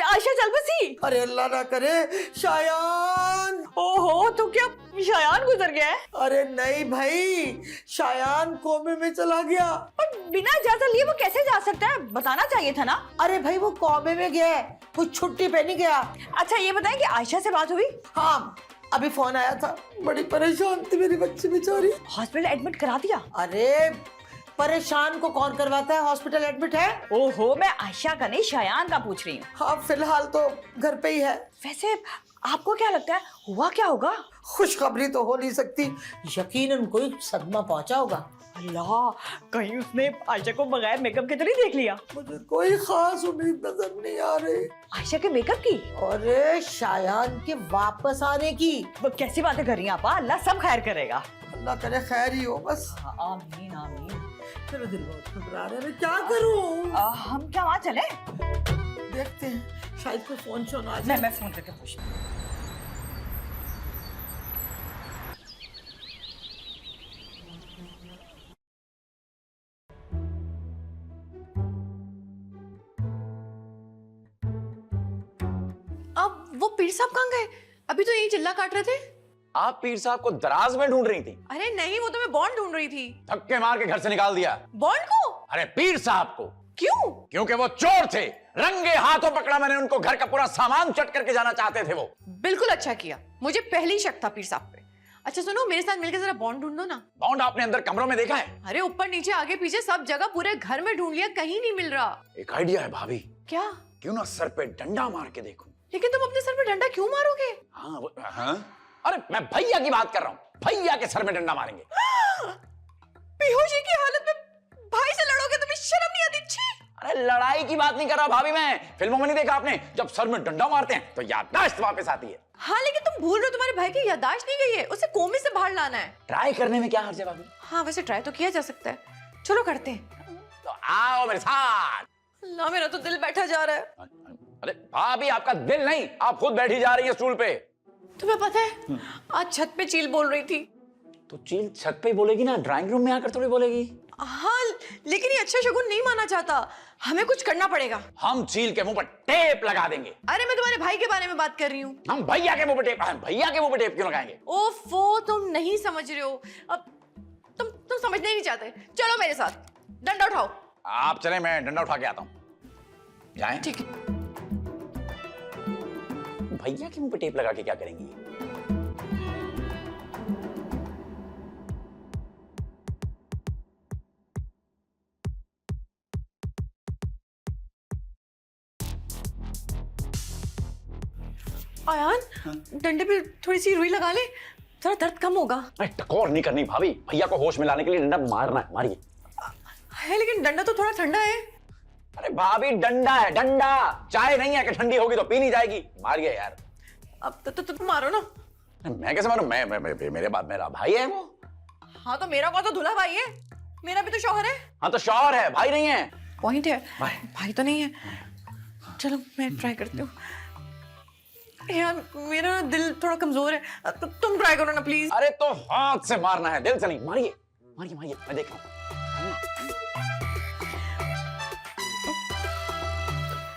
Speaker 8: आयशा चल बसी।
Speaker 2: अरे अल्लाह ना करे शायान।
Speaker 8: ओहो, तो क्या शायान गुजर गया है?
Speaker 2: अरे नहीं भाई, शायान कोमे में चला गया।
Speaker 8: पर बिना इजाजत लिए वो कैसे जा सकता है? बताना चाहिए था ना।
Speaker 2: अरे भाई वो कोमे में गया है, कुछ छुट्टी पे नहीं गया।
Speaker 8: अच्छा ये बताएं कि आयशा से बात हुई?
Speaker 2: हाँ, अभी फोन आया था। बड़ी परेशान थी मेरी बच्ची बेचारी।
Speaker 8: हॉस्पिटल एडमिट करा दिया?
Speaker 2: अरे परेशान को कौन करवाता है, हॉस्पिटल एडमिट है।
Speaker 8: ओहो, मैं आयशा का नहीं शायान का पूछ रही हूँ।
Speaker 2: हाँ फिलहाल तो घर पे ही है।
Speaker 8: वैसे आपको क्या लगता है हुआ क्या होगा?
Speaker 2: खुशखबरी तो हो नहीं सकती, यकीनन कोई सदमा पहुंचा होगा।
Speaker 8: अल्लाह, कहीं उसने आयशा को बगैर मेकअप के तो नहीं देख लिया?
Speaker 2: मुझे कोई खास उम्मीद नजर नहीं आ रही।
Speaker 8: आयशा के मेकअप की?
Speaker 2: अरे शायान के वापस आने की।
Speaker 8: कैसी बातें कर रही हैं आपा? अल्लाह सब खैर करेगा।
Speaker 2: अल्लाह करे खैर ही हो बस।
Speaker 8: आमीन आमीन।
Speaker 2: मेरा दिल बहुत घबरा रहा है, मैं क्या करूं?
Speaker 8: हम क्या वहाँ चले?
Speaker 2: देखते हैं, शायद कोई फोन शोन आ जाए।
Speaker 8: मैं फोन करके पूछती हूँ। अब वो पीर साहब कहाँ गए? अभी तो यही चिल्ला काट रहे थे।
Speaker 7: आप पीर साहब को दराज में ढूंढ रही थी?
Speaker 8: अरे नहीं, वो तो मैं बॉन्ड ढूंढ रही थी।
Speaker 7: धक्के मार के घर से निकाल दिया।
Speaker 8: बॉन्ड को?
Speaker 7: अरे पीर साहब को।
Speaker 8: क्यों?
Speaker 7: क्योंकि वो चोर थे, रंगे हाथों पकड़ा मैंने उनको, घर का पूरा सामान चट करके जाना चाहते थे वो।
Speaker 8: बिल्कुल अच्छा किया, मुझे पहले ही शक था पीर साहब पे। अच्छा सुनो, मेरे साथ मिलकर जरा बॉन्ड ढूंढो ना।
Speaker 7: बॉन्ड आपने अंदर कमरों में देखा है?
Speaker 8: अरे ऊपर नीचे आगे पीछे सब जगह पूरे घर में ढूंढ लिया, कहीं नहीं मिल रहा।
Speaker 7: एक आइडिया है भाभी।
Speaker 8: क्या?
Speaker 7: क्यों ना सर पे डंडा मार के देखूं?
Speaker 8: लेकिन तुम अपने सर पे डंडा क्यों मारोगे?
Speaker 7: हाँ? अरे मैं भैया की बात कर रहा हूँ, भैया के सर में डंडा मारेंगे।
Speaker 8: बेहोशी की हालत में भाई से लड़ोगे, तुम्हें शर्म नहीं आती? छी!
Speaker 7: अरे लड़ाई की बात नहीं कर रहा भाभी मैं, फिल्मों में नहीं देखा आपने, जब सर में डंडा मारते हैं तो याददाश्त वापस आती है।
Speaker 8: हाँ लेकिन तुम भूल रहे हो, तुम्हारे भाई की याददाश्त नहीं गई है, उसे कोमे से बाहर लाना है।
Speaker 7: ट्राई करने में क्या हर्ज है भाभी?
Speaker 8: हाँ वैसे ट्राई तो किया जा सकता है, चलो करते हैं।
Speaker 7: तो आओ मेरे साथ।
Speaker 8: अल्लाह, मेरा तो दिल बैठा जा रहा है।
Speaker 7: अरे भाभी आपका दिल नहीं, आप खुद बैठी जा रही है स्टूल पे।
Speaker 8: तुम्हें पता है आज छत पे चील बोल रही थी।
Speaker 7: तो चील छत पे बोलेगी ना, ड्राइंग रूम में आकर थोड़ी बोलेगी।
Speaker 8: हाँ लेकिन ये अच्छा शगुन नहीं माना जाता, हमें कुछ करना पड़ेगा।
Speaker 7: हम चील के मुंह पर टेप लगा देंगे।
Speaker 8: अरे मैं तुम्हारे भाई के बारे में बात कर रही हूँ।
Speaker 7: हम भैया के मुंह पर टेप, भैया के मुंह पर टेप क्यों लगाएंगे?
Speaker 8: ओफो, तुम नहीं समझ रहे हो, अब तुम समझना ही नहीं चाहते। चलो मेरे साथ, डंडा उठाओ।
Speaker 7: आप चले, मैं डंडा उठा के आता हूँ। जाएं?
Speaker 8: ठीक है।
Speaker 7: भैया के मुंह पे टेप लगा के क्या करेंगी?
Speaker 8: आयान, डंडे पे थोड़ी सी रुई लगा ले, थोड़ा दर्द कम होगा।
Speaker 7: टकोर नहीं करनी भाभी, भैया को होश में लाने के लिए डंडा मारना है, मारिए।
Speaker 8: है लेकिन डंडा तो थोड़ा ठंडा है।
Speaker 7: अरे भाभी डंडा है, डंडा। चाय नहीं है कि ठंडी होगी तो पी नहीं जाएगी। मारिए यार।
Speaker 8: अब तो मारो ना।
Speaker 7: मैं कैसे मारूं? मैं मेरे बाद मेरा भाई है वो।
Speaker 8: हाँ तो मेरा कौन तो दूल्हा भाई है, मेरा भी तो शौहर है।
Speaker 7: हाँ तो शौहर है, भाई नहीं है।
Speaker 8: पॉइंट है, भाई तो नहीं है। चलो मैं ट्राई करती हूँ। यार मेरा दिल थोड़ा कमजोर है, तुम ट्राई करो ना प्लीज।
Speaker 7: अरे तो हाथ से मारना है, दिल से नहीं। मारिए मारिए मारिए, मैं देख रहा हूँ।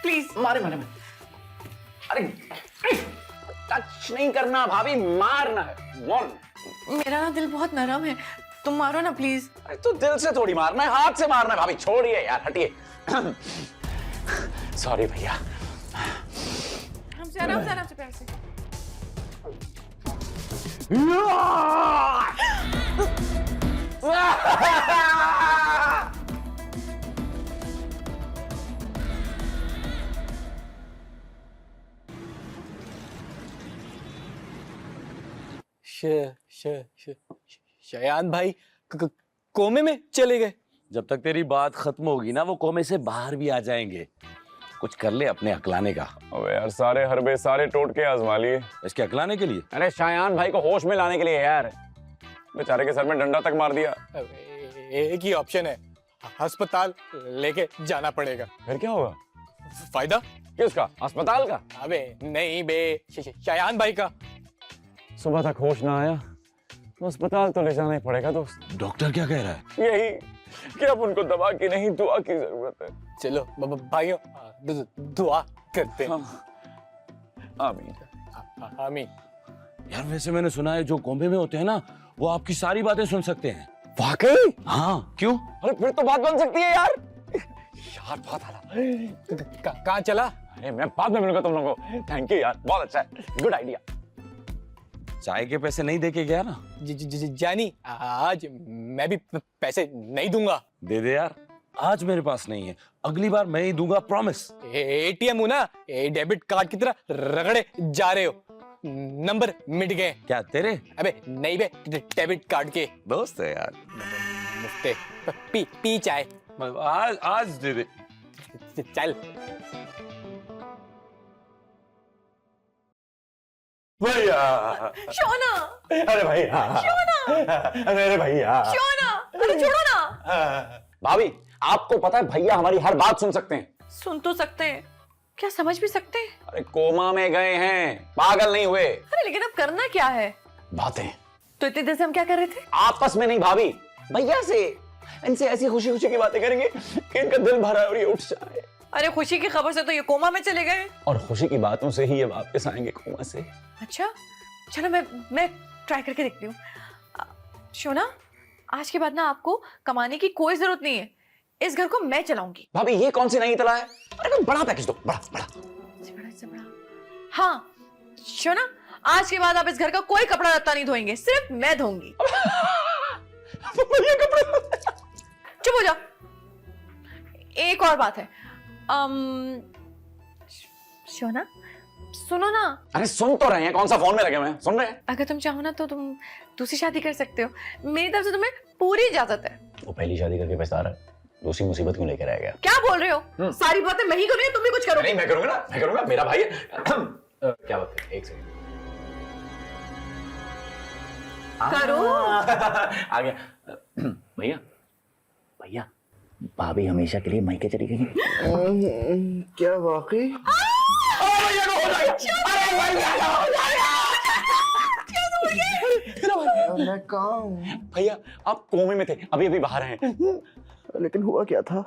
Speaker 8: प्लीज
Speaker 7: मारे मारे मारे। अरे टच नहीं करना भाभी, मारना है।
Speaker 8: मेरा ना दिल बहुत नरम है, तुम मारो ना प्लीज।
Speaker 7: अरे तो दिल से थोड़ी मारना है, हाथ से मारना है भाभी। छोड़िए यार, हटिए। सॉरी भैया।
Speaker 8: हमसे आराम से, आराम से, प्यार से।
Speaker 5: शयान भाई कोमे में चले गए।
Speaker 6: जब तक तेरी बात खत्म होगी ना वो कोमे से बाहर भी आ जाएंगे। कुछ कर ले अपने अकलाने का।
Speaker 10: अबे यार सारे हरबे सारे टोटके आजमा लिए
Speaker 6: इसके अकलाने के लिए।
Speaker 7: अरे शायान भाई को होश में लाने के लिए यार। बेचारे के सर में डंडा तक मार दिया।
Speaker 5: एक ही ऑप्शन है, अस्पताल लेके जाना पड़ेगा।
Speaker 7: फिर क्या होगा?
Speaker 5: फायदा
Speaker 7: किसका? अस्पताल का?
Speaker 5: अबे नहीं बे, शयान भाई का।
Speaker 7: सुबह तक होश ना आया तो अस्पताल तो ले जाना ही पड़ेगा दोस्त।
Speaker 6: डॉक्टर क्या कह रहा है?
Speaker 7: यही कि अब उनको दवा की नहीं दुआ की जरूरत है।
Speaker 5: चलो भाइयों दुआ करते हैं।
Speaker 7: आमीन
Speaker 5: आमीन।
Speaker 6: यार वैसे मैंने सुना है जो कोमे में होते हैं ना वो आपकी सारी बातें सुन सकते हैं।
Speaker 7: वाकई?
Speaker 6: हाँ क्यों?
Speaker 7: अरे फिर तो बात बन सकती है यार। यार बहुत आला।
Speaker 5: कहाँ चला?
Speaker 7: अरे मैं बाद में मिलूंगा तुम लोगों को। थैंक यू यार, बहुत अच्छा है, गुड आइडिया।
Speaker 6: चाय के पैसे नहीं देके गया ना?
Speaker 5: जानी आज मैं भी पैसे नहीं दूंगा।
Speaker 6: दे दे यार, आज मेरे पास नहीं है, अगली बार मैं ही दूंगा, प्रॉमिस।
Speaker 5: एटीएम हूं ना, डेबिट कार्ड की तरह रगड़े जा रहे हो। नंबर मिट गए।
Speaker 6: क्या तेरे?
Speaker 5: अबे नहीं बे, डेबिट कार्ड के।
Speaker 6: दोस्त है यार।
Speaker 5: मुफ्ते पी चाय।
Speaker 6: आज दे दे।
Speaker 5: चल
Speaker 10: भैया।
Speaker 8: शोना।
Speaker 10: अरे भैया।
Speaker 8: शोना।
Speaker 10: अरे भैया।
Speaker 8: शोना, अरे छोड़ो ना।
Speaker 7: भाभी आपको पता है भैया हमारी हर बात सुन सकते हैं।
Speaker 8: सुन तो सकते हैं, क्या समझ भी सकते हैं?
Speaker 7: अरे कोमा में गए हैं, पागल नहीं हुए।
Speaker 8: अरे लेकिन अब करना क्या है?
Speaker 7: बातें।
Speaker 8: तो इतनी देर से हम क्या कर रहे थे?
Speaker 7: आपस में नहीं भाभी, भैया से। इनसे ऐसी खुशी खुशी की बातें करेंगे कि इनका दिल भरा और ये उठ जाए।
Speaker 8: अरे खुशी की खबर से तो ये कोमा में चले गए।
Speaker 7: और खुशी की बातों से ही ये वापस आएंगे कोमा से।
Speaker 8: अच्छा चलो मैं ट्राई करके देखती हूँ। शोना, आज के बाद ना आपको कमाने की कोई जरूरत नहीं है, इस घर को मैं चलाऊंगी।
Speaker 7: भाभी ये कौन सी नई तला है? अरे कोई बड़ा पैकेज दो, बड़ा बड़ा
Speaker 8: से बड़ा। हाँ शोना, आज के बाद आप इस घर का कोई कपड़ा लत्ता नहीं धोएंगे, सिर्फ मैं धोऊंगी। चुप हो जाओ। एक और बात है, शोना सुनो ना।
Speaker 7: अरे सुन तो रहे हैं, कौन सा फोन में लगे हुए हैं? सुन रहे हैं?
Speaker 8: अगर तुम चाहो ना तो तुम दूसरी शादी कर सकते हो, मेरी तरफ से तुम्हें पूरी इजाजत है।
Speaker 7: वो पहली शादी करके पछता रहा है, दूसरी मुसीबत क्यों लेकर आ गया?
Speaker 8: क्या बोल रहे हो? सारी बातें मैं ही करूंगी, तुम भी कुछ करो।
Speaker 7: नहीं मैं करूंगा ना, मैं करूंगा, मेरा भाई है। क्या बात है? एक सेकंड।
Speaker 8: करो।
Speaker 7: आ गया। भैया भैया, भाभी हमेशा के लिए मायके चली गई।
Speaker 11: क्या वाकई?
Speaker 7: भैया को हो जाएगा। अरे भैया को हो जाएगा।
Speaker 11: मैं कहाँ हूँ?
Speaker 7: भैया आप कोमे में थे, अभी अभी बाहर हैं।
Speaker 11: लेकिन हुआ क्या था?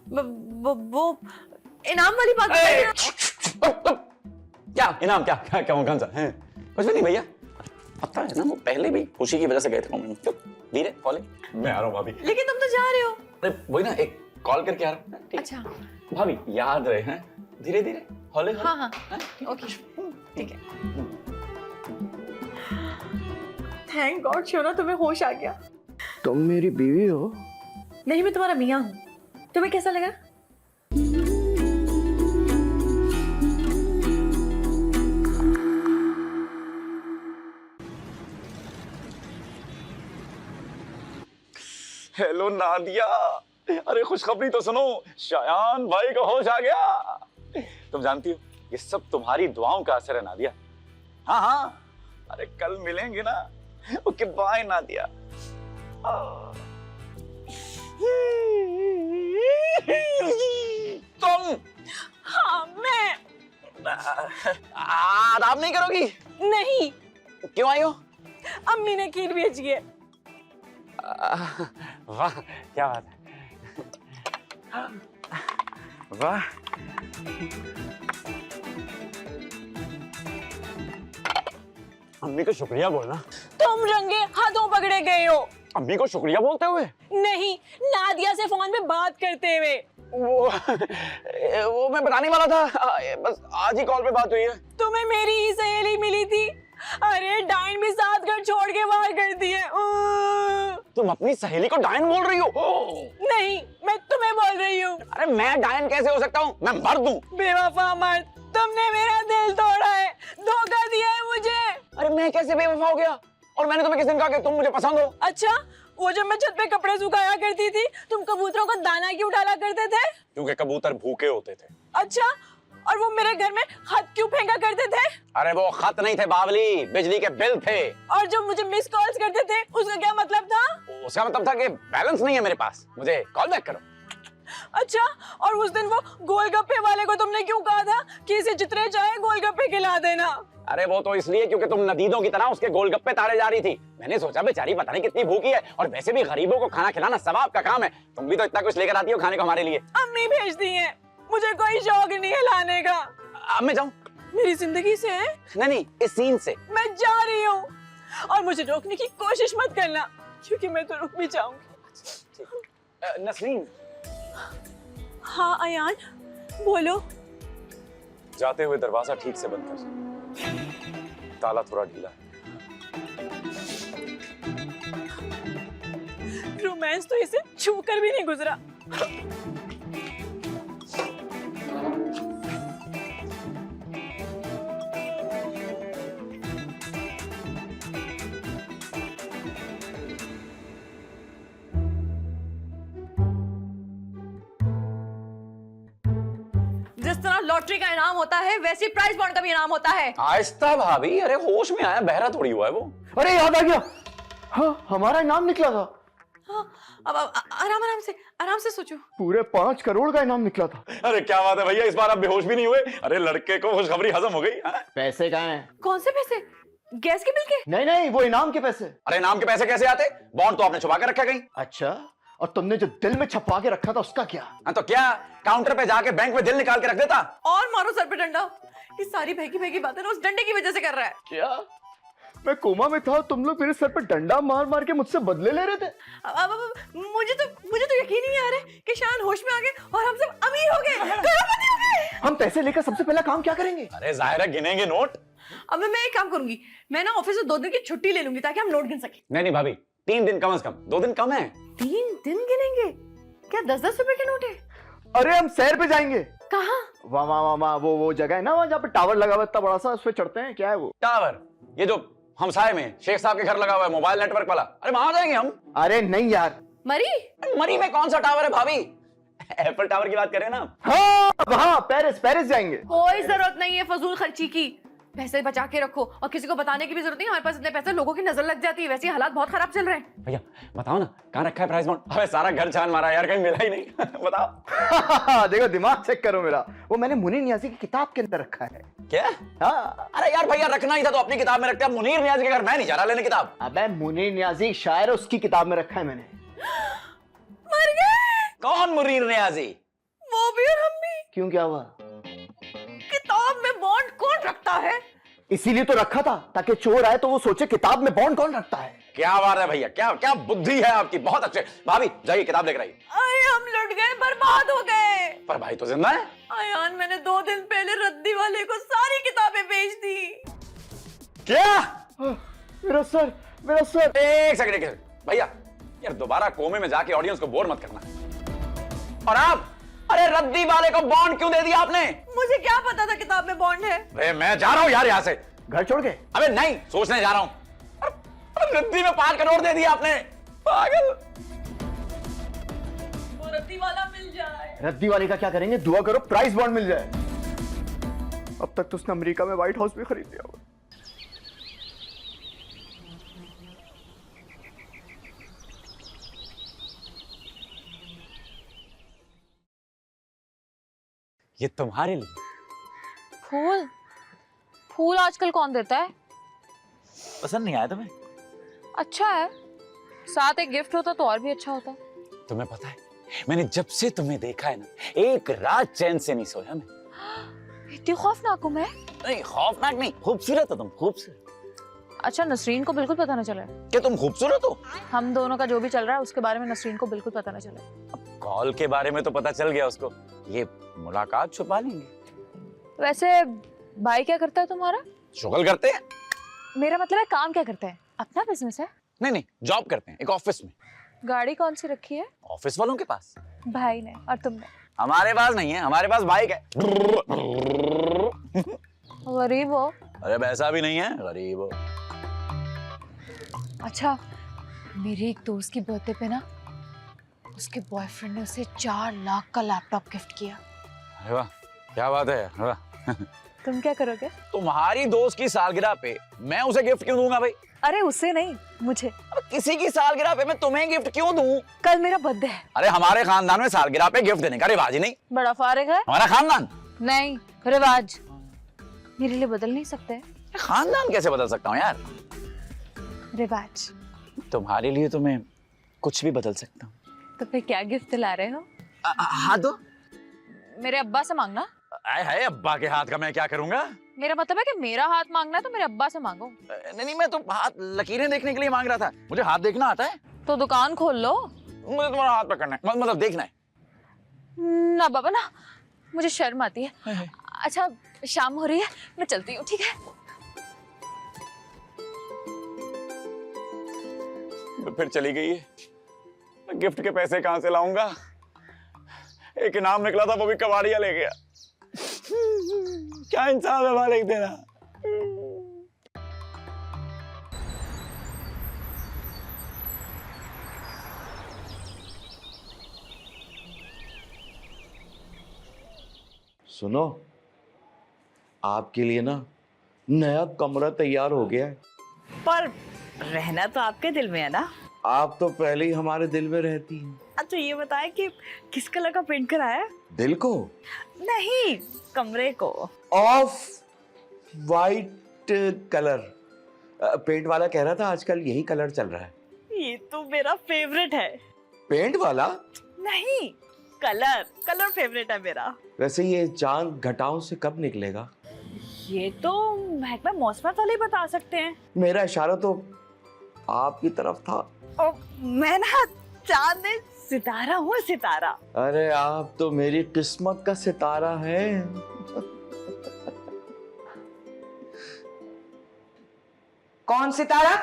Speaker 8: वो इनाम वाली बात।
Speaker 7: क्या इनाम? क्या क्या क्या कौन सा है? कुछ भी नहीं भैया, पता है ना वो पहले भी खुशी की वजह से गए थे कोमे में। धीरे कॉलेज मैं आ रहा हूँ भाभी।
Speaker 8: लेकिन तुम तो जा रहे हो।
Speaker 7: अरे वही ना, एक कॉल करके आ रहा हूँ।
Speaker 8: अच्छा
Speaker 7: भाभी याद रहे हैं, धीरे धीरे हौले हौले।
Speaker 8: हाँ ओके ठीक है। थैंक गॉड शोना, तुम्हें होश आ गया।
Speaker 11: तुम मेरी बीवी हो?
Speaker 8: नहीं, मैं तुम्हारा मियाँ हूँ। तुम्हें कैसा लगा?
Speaker 7: हेलो नादिया। अरे खुशखबरी तो सुनो, शायान भाई का होश आ गया। तुम जानती हो ये सब तुम्हारी दुआओं का असर है नादिया। हाँ हाँ, अरे कल मिलेंगे ना। Okay bye Nadia. तुम?
Speaker 1: हाँ मैं।
Speaker 7: आदाब नहीं करोगी?
Speaker 1: नहीं।
Speaker 7: क्यों आई हो?
Speaker 1: अम्मी ने खीर भेजी है।
Speaker 7: वाह क्या बात है। वाह, अम्मी को शुक्रिया बोलना।
Speaker 1: तुम रंगे हाथों पकड़े गए हो।
Speaker 7: अम्मी को शुक्रिया बोलते हुए?
Speaker 1: नहीं, नादिया से फोन पे बात करते हुए।
Speaker 7: वो मैं बताने वाला था, बस आज ही कॉल पे बात हुई है।
Speaker 1: तुम्हें मेरी ही सहेली मिली थी। अरे डाइन भी साथ घर छोड़ के बाहर कर दिए।
Speaker 7: तुम अपनी सहेली को डायन बोल रही हो?
Speaker 1: नहीं, मैं तुम्हें बोल रही हूँ।
Speaker 7: अरे मैं डायन कैसे हो सकता हूँ? मैं मर्द हूँ।
Speaker 1: बेवफा मर्द, तुमने मेरा दिल तोड़ा है, धोखा दिया है मुझे।
Speaker 7: अरे मैं कैसे बेवफा हो गया? और मैंने तुम्हें किस दिन कहा कि तुम मुझे पसंद हो?
Speaker 1: अच्छा, वो जब मैं छत पे कपड़े सुखाया करती थी, तुम कबूतरों को दाना क्यों डाला करते थे?
Speaker 7: क्योंकि कबूतर भूखे होते थे।
Speaker 1: अच्छा, और वो मेरे घर में खत क्यों फेंका करते थे?
Speaker 7: अरे वो खत नहीं थे बावली, बिजली के बिल थे।
Speaker 1: और जब मुझे मिस कॉल्स करते थे, उसका क्या मतलब था?
Speaker 7: उसका मतलब था कि बैलेंस नहीं है मेरे पास, मुझे कॉल बैक करो।
Speaker 1: अच्छा, और उस दिन वो गोलगप्पे वाले को तुमने क्यों कहा था कि इसे जितने चाहे गोलगप्पे खिला देना?
Speaker 7: अरे वो तो इसलिए क्योंकि तुम नदीदों की तरह उसके गोलगप्पे तारे जा रही थी। मैंने सोचा बेचारी पता नहीं कितनी भूखी है, और वैसे भी गरीबों को खाना खिलाना सवाब का काम है। तुम भी तो इतना कुछ लेकर आती हो खाने को हमारे लिए।
Speaker 1: अम्मी भेजती हैं, मुझे कोई शौक नहीं है लाने का।
Speaker 7: अब मैं जाऊं?
Speaker 1: मेरी जिंदगी से?
Speaker 7: नहीं, इस सीन से
Speaker 1: मैं जा रही हूँ, और मुझे रोकने की कोशिश मत करना, क्योंकि मैं तो रुक भी जाऊंगी।
Speaker 7: नसरीन।
Speaker 1: हाँ अयान, बोलो।
Speaker 7: जाते हुए दरवाजा ठीक से बंद कर, ताला थोड़ा ढीला है।
Speaker 1: रोमांस तो इसे छूकर भी नहीं गुजरा।
Speaker 8: जिस तरह लॉटरी का इनाम होता है, वैसे प्राइस बॉन्ड का भी इनाम होता है।
Speaker 7: आहिस्ता भाभी, अरे होश में आया, बहरा थोड़ी हुआ है वो।
Speaker 4: अरे याद आ गया, हाँ हमारा इनाम निकला था।
Speaker 8: हाँ, अब आराम से सोचो।
Speaker 4: पूरे 5 करोड़ का इनाम निकला था।
Speaker 7: अरे क्या बात है भैया, इस बार आप बेहोश भी नहीं हुए। अरे लड़के को खुशखबरी हजम हो गई।
Speaker 4: पैसे कहाँ हैं?
Speaker 8: कौन से पैसे? गैस के बिल के?
Speaker 4: नहीं, वो इनाम के पैसे।
Speaker 7: अरे इनाम के पैसे कैसे आते? बॉन्ड तो आपने छुपा के रखा कहीं।
Speaker 4: अच्छा, और तुमने जो दिल में छपवा के रखा था उसका क्या?
Speaker 7: हाँ तो क्या काउंटर पे जाके बैंक में दिल निकाल के रख देता?
Speaker 8: और मारो सर पे डंडा। ये सारी भैगी बातें ना उस डंडे की वजह से कर रहा है।
Speaker 4: क्या? मैं कोमा में था, तुम लोग मेरे सर पे डंडा मार मार के मुझसे बदले ले रहे थे?
Speaker 8: मुझे तो यकीन ही नहीं आ रहा है कि शान होश में आ गए और हम सब अमीर हो गए, करोड़पति हो गए।
Speaker 4: हम पैसे लेकर सबसे पहला काम क्या करेंगे?
Speaker 7: अरे जाहिर है गिनेंगे नोट।
Speaker 8: अब मैं एक काम करूंगी, मैं ना ऑफिस से 2 दिन की छुट्टी ले लूंगी ताकि हम नोट गिन सके।
Speaker 7: नहीं भाभी, 3 दिन कम से कम, 2 दिन कम है।
Speaker 8: 3 दिन गिनेंगे? क्या 10-10 रुपए के नोट है?
Speaker 4: अरे हम सैर पे जाएंगे।
Speaker 8: कहाँ?
Speaker 4: वाह, वो जगह है ना वहाँ जहाँ पे टावर लगा हुआ इतना बड़ा सा, उस पे चढ़ते हैं। क्या है वो
Speaker 7: टावर? ये जो हमसाए में शेख साहब के घर लगा हुआ है, मोबाइल नेटवर्क वाला। अरे वहां जाएंगे हम।
Speaker 4: अरे नहीं यार,
Speaker 8: मरी
Speaker 7: में कौन सा टावर है भाभी? एफएल टावर की बात करें ना।
Speaker 4: हाँ वहाँ पेरिस जाएंगे।
Speaker 8: कोई जरूरत नहीं है फजूल खर्ची की, पैसे बचा के रखो, और किसी को बताने की भी जरूरत नहीं। हमारे पास इतने पैसे, लोगों की नजर लग जाती है। वैसे हालात बहुत खराब चल रहे हैं।
Speaker 7: भैया बताओ ना, कहाँ रखा है प्राइस बॉन्ड? अबे सारा घर छान मारा यार, कहीं मिला ही नहीं। बताओ।
Speaker 4: देखो दिमाग चेक करो मेरा, वो मैंने मुनीर नियाजी की किताब के अंदर रखा है।
Speaker 7: क्या?
Speaker 4: हाँ।
Speaker 7: अरे यार भैया, रखना ही था तो अपनी किताब में रखते हैं। मुनीर नियाजी के घर मैं नहीं जा रहा लेने किताब।
Speaker 4: अबे मुनीर नियाजी शायर है, उसकी किताब में रखा है मैंने।
Speaker 8: मर गए?
Speaker 7: कौन मुनीर नियाजी?
Speaker 8: वो भी और हम भी।
Speaker 4: क्यों, क्या हुआ?
Speaker 8: किताब में बॉन्ड कौन रखता है?
Speaker 4: इसीलिए तो रखा था, ताकि चोर आए तो वो सोचे किताब में बॉन्ड कौन रखता है।
Speaker 7: क्या बात है भैया, क्या बुद्धि है आपकी, बहुत अच्छे। भाभी जाइए किताब लेकर आइए।
Speaker 8: अरे हम लुट गए, बर्बाद हो गए।
Speaker 7: पर भाई तो जिंदा है।
Speaker 8: अयान, मैंने 2 दिन पहले रद्दी वाले को सारी किताबें बेच दी।
Speaker 7: क्या?
Speaker 4: मेरा सर।
Speaker 7: एक सेकंड भैया, यार दोबारा कोमे में जाके ऑडियंस को बोर मत करना। और आप, अरे रद्दी वाले को बॉन्ड क्यों दे दिया आपने?
Speaker 8: मुझे क्या पता था किताब में बॉन्ड है।
Speaker 7: अरे मैं जा रहा हूँ यार यहाँ से,
Speaker 4: घर छोड़ के।
Speaker 7: अबे नहीं, सोचने जा रहा हूँ। रद्दी में 5 करोड़ दे दिया आपने, पागल।
Speaker 8: रद्दी वाला मिल जाए।
Speaker 4: रद्दी वाले का क्या करेंगे, दुआ करो प्राइस बॉन्ड मिल जाए। अब तक तो उसने अमेरिका में व्हाइट हाउस भी खरीद लिया होगा।
Speaker 7: ये तुम्हारे लिए।
Speaker 3: फूल? फूल आजकल कौन देता है?
Speaker 13: पसंद नहीं आया तुम्हें?
Speaker 3: अच्छा है, साथ एक गिफ्ट होता तो और भी अच्छा होता।
Speaker 7: तुम्हें पता है, मैंने जब से तुम्हें देखा है ना, एक रात चैन से नहीं सोया मैं।
Speaker 3: इतनी खौफनाक हूँ मैं?
Speaker 7: नहीं खौफनाक नहीं, खूबसूरत हो तुम, खूबसूरत।
Speaker 3: अच्छा, नसरीन को बिल्कुल पता न चले
Speaker 7: क्या तुम खूबसूरत हो?
Speaker 3: हम दोनों का जो भी चल रहा है उसके बारे में नसरीन को बिल्कुल पता न चले।
Speaker 7: कॉल के बारे में तो पता चल गया उसको, ये मुलाकात छुपा लेंगे।
Speaker 3: वैसे भाई क्या करता है तुम्हारा?
Speaker 7: शुगल करते हैं।
Speaker 3: मेरा मतलब है काम क्या करते हैं? अपना बिजनेस है?
Speaker 7: नहीं नहीं, जॉब करते हैं एक ऑफिस में।
Speaker 3: गाड़ी कौन सी रखी है?
Speaker 7: ऑफिस वालों के पास।
Speaker 3: भाई ने और तुमने?
Speaker 7: हमारे पास नहीं है, हमारे पास बाइक है।
Speaker 3: गरीब हो।
Speaker 7: अरे वैसा भी नहीं है, गरीब हो।
Speaker 3: अच्छा, मेरे एक दोस्त की बर्थडे पे ना उसके बॉयफ्रेंड ने उसे 4 लाख का लैपटॉप गिफ्ट किया।
Speaker 7: अरे वाह, क्या बात है, वाह।
Speaker 3: तुम क्या करोगे?
Speaker 7: तुम्हारी दोस्त की सालगिरह पे मैं उसे गिफ्ट क्यों दूंगा भाई?
Speaker 3: अरे उसे नहीं, मुझे।
Speaker 7: अब किसी की सालगिरह पे मैं तुम्हें गिफ्ट क्यों दूं?
Speaker 3: कल मेरा बर्थडे है।
Speaker 7: अरे हमारे खानदान में सालगिरह पे गिफ्ट देने का रिवाज ही नहीं।
Speaker 3: बड़ा फारिग है
Speaker 7: हमारा खानदान।
Speaker 3: नहीं, रिवाज मेरे लिए बदल नहीं सकते।
Speaker 7: खानदान कैसे बदल सकता हूँ यार?
Speaker 3: रिवाज।
Speaker 7: तुम्हारे लिए तो मैं कुछ भी बदल सकता हूँ।
Speaker 3: तो फिर क्या गिफ्ट दिला रहे हो?
Speaker 7: हाँ दो।
Speaker 3: मेरे अब्बा से मांगना।
Speaker 7: आए हाय, अब्बा के हाथ का मैं क्या करूंगा?
Speaker 3: मेरा मतलब है कि मेरा हाथ मांगना है तो मेरे अब्बा से मांगो।
Speaker 7: नहीं नहीं, मैं तो हाथ लकीरें देखने के लिए मांग रहा था। मुझे हाथ देखना आता है।
Speaker 3: तो दुकान खोल लो।
Speaker 7: मुझे तुम्हारा हाथ पकड़ना है, मतलब देखना है।
Speaker 3: ना बाबा ना, मुझे शर्म आती है। अच्छा, शाम हो रही है, मैं चलती हूँ, ठीक है?
Speaker 7: फिर चली गई है। मैं गिफ्ट के पैसे कहां से लाऊंगा? एक इनाम निकला था, वो भी कबाड़िया ले गया। क्या इंसान है मालिक तेरा।
Speaker 11: सुनो, आपके लिए ना नया कमरा तैयार हो गया है।
Speaker 8: पर रहना तो आपके दिल में है ना?
Speaker 11: आप तो पहले ही हमारे दिल में रहती हैं।
Speaker 8: अच्छा ये बताएं कि किस कलर का पेंट कराया है?
Speaker 11: दिल को
Speaker 8: नहीं, कमरे को।
Speaker 11: Of white colour. पेंट वाला कह रहा था आजकल यही कलर चल रहा है।
Speaker 8: ये तो मेरा फेवरेट है।
Speaker 11: पेंट वाला?
Speaker 8: नहीं, कलर कलर फेवरेट है मेरा।
Speaker 11: वैसे ये चांद घटाओं से कब निकलेगा?
Speaker 8: ये तो महकमा मौसम वाले ही बता सकते हैं।
Speaker 11: मेरा इशारा तो आपकी तरफ था।
Speaker 8: और मैं ना चांद नहीं, सितारा हूँ, सितारा।
Speaker 11: अरे आप तो मेरी किस्मत का सितारा है।
Speaker 2: कौन सितारा?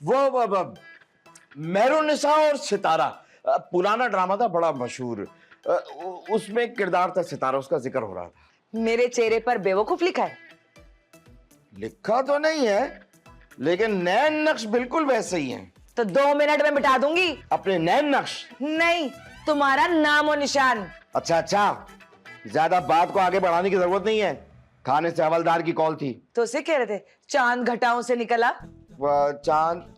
Speaker 11: वो मेहरुनिसा और सितारा, पुराना ड्रामा था बड़ा मशहूर। उसमें एक किरदार था सितारा, उसका जिक्र हो रहा था।
Speaker 2: मेरे चेहरे पर बेवकूफ लिखा है?
Speaker 11: लिखा तो नहीं है, लेकिन नैन नक्श बिल्कुल वैसे ही हैं।
Speaker 2: तो 2 मिनट में मिटा दूंगी।
Speaker 11: अपने नैन नक्श?
Speaker 2: नहीं, तुम्हारा नाम और निशान।
Speaker 11: अच्छा अच्छा, ज्यादा बात को आगे बढ़ाने की जरूरत नहीं है। खाने से हवलदार की कॉल थी।
Speaker 2: तो उसे कह रहे थे चांद घटाओं से निकला।
Speaker 11: चांद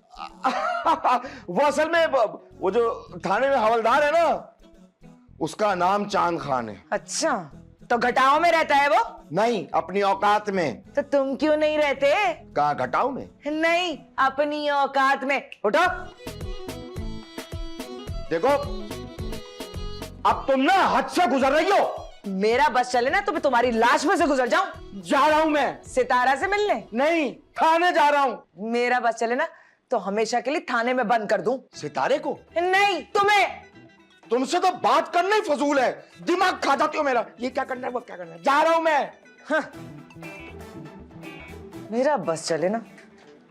Speaker 11: वो असल में वो जो थाने में हवलदार है ना, उसका नाम चांद खान है।
Speaker 2: अच्छा, तो घटाओं में रहता है वो?
Speaker 11: नहीं, अपनी औकात में।
Speaker 2: तो तुम क्यों नहीं रहते?
Speaker 11: कहाँ घटाओं में?
Speaker 2: नहीं, अपनी औकात में। उठो।
Speaker 11: देखो, अब तुम ना हद से गुजर रही हो।
Speaker 2: मेरा बस चले ना तो मैं तुम्हारी लाश में से गुजर जाऊं।
Speaker 11: जा रहा हूं मैं।
Speaker 2: सितारा से मिलने?
Speaker 11: नहीं, थाने जा रहा हूं।
Speaker 2: मेरा बस चले ना तो हमेशा के लिए थाने में बंद कर दूं।
Speaker 11: सितारे को?
Speaker 2: नहीं, तुम्हें।
Speaker 11: तुमसे तो बात करना ही फजूल है, दिमाग खा जाती हो मेरा। ये क्या करना है, वो क्या करना है। जा रहा हूं मैं।
Speaker 2: हाँ। मेरा बस चले ना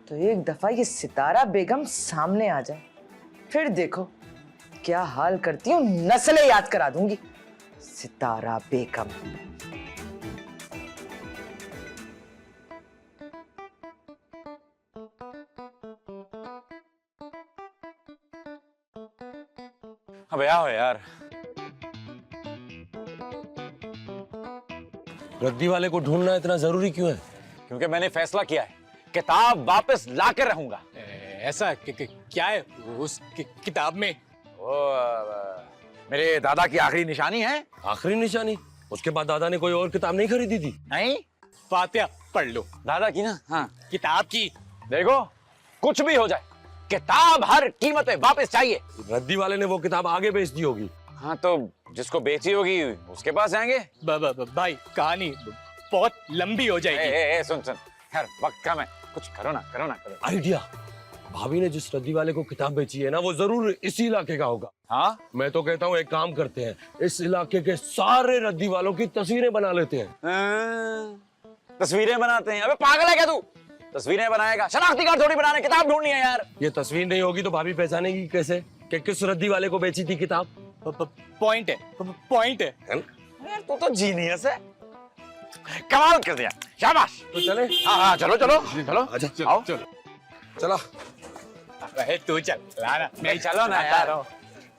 Speaker 2: तो एक दफा ये सितारा बेगम सामने आ जाए, फिर देखो क्या हाल करती हूँ, नस्लें याद करा दूंगी। सितारा बेगम।
Speaker 7: खोया हो यार।
Speaker 10: रद्दी वाले को ढूंढना इतना जरूरी क्यों है?
Speaker 7: क्योंकि मैंने फैसला किया है, किताब वापस ला कर रहूंगा।
Speaker 5: ऐसा क्या है उस किताब में?
Speaker 7: मेरे दादा की आखिरी निशानी है।
Speaker 10: आखिरी निशानी? उसके बाद दादा ने कोई और किताब नहीं खरीदी थी?
Speaker 7: नहीं,
Speaker 5: फातिहा पढ़ लो
Speaker 7: दादा की ना। हाँ,
Speaker 5: किताब की।
Speaker 7: देखो कुछ भी हो जाए, किताब हर कीमत पे वापस चाहिए।
Speaker 10: रद्दी वाले ने वो किताब आगे बेच दी होगी।
Speaker 7: हाँ, तो जिसको बेची होगी उसके पास जाएंगे।
Speaker 5: भाई कहानी बहुत लंबी हो जाएगी।
Speaker 7: सुन यार, वक्त कम है, कुछ करो ना
Speaker 10: आइडिया। भाभी ने जिस रद्दी वाले को किताब बेची है ना, वो जरूर इसी इलाके का होगा।
Speaker 7: हाँ,
Speaker 10: मैं तो कहता हूँ एक काम करते हैं, इस इलाके के सारे रद्दी वालों की तस्वीरें बना लेते हैं।
Speaker 7: तस्वीरें बनाते हैं? अबे पागल है क्या तू? तस्वीरें बनाएगा? शनाख्ती कार्ड थोड़ी बनाने, किताब ढूंढनी है यार।
Speaker 10: ये तस्वीर नहीं होगी तो भाभी पहचानेगी कैसे कि किस रद्दी वाले को बेची थी किताब?
Speaker 5: पॉइंट है।
Speaker 7: यार तू तो जीनियस है, कमाल कर दिया, शाबाश।
Speaker 10: तो चले?
Speaker 7: हाँ, चलो
Speaker 10: आजा,
Speaker 7: आओ।
Speaker 10: चला।
Speaker 5: तू चल लाना।
Speaker 7: नहीं, चलो ना यार।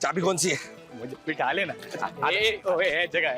Speaker 10: चाबी कौन सी है?
Speaker 5: मुझे बिठा लेना। है जगह।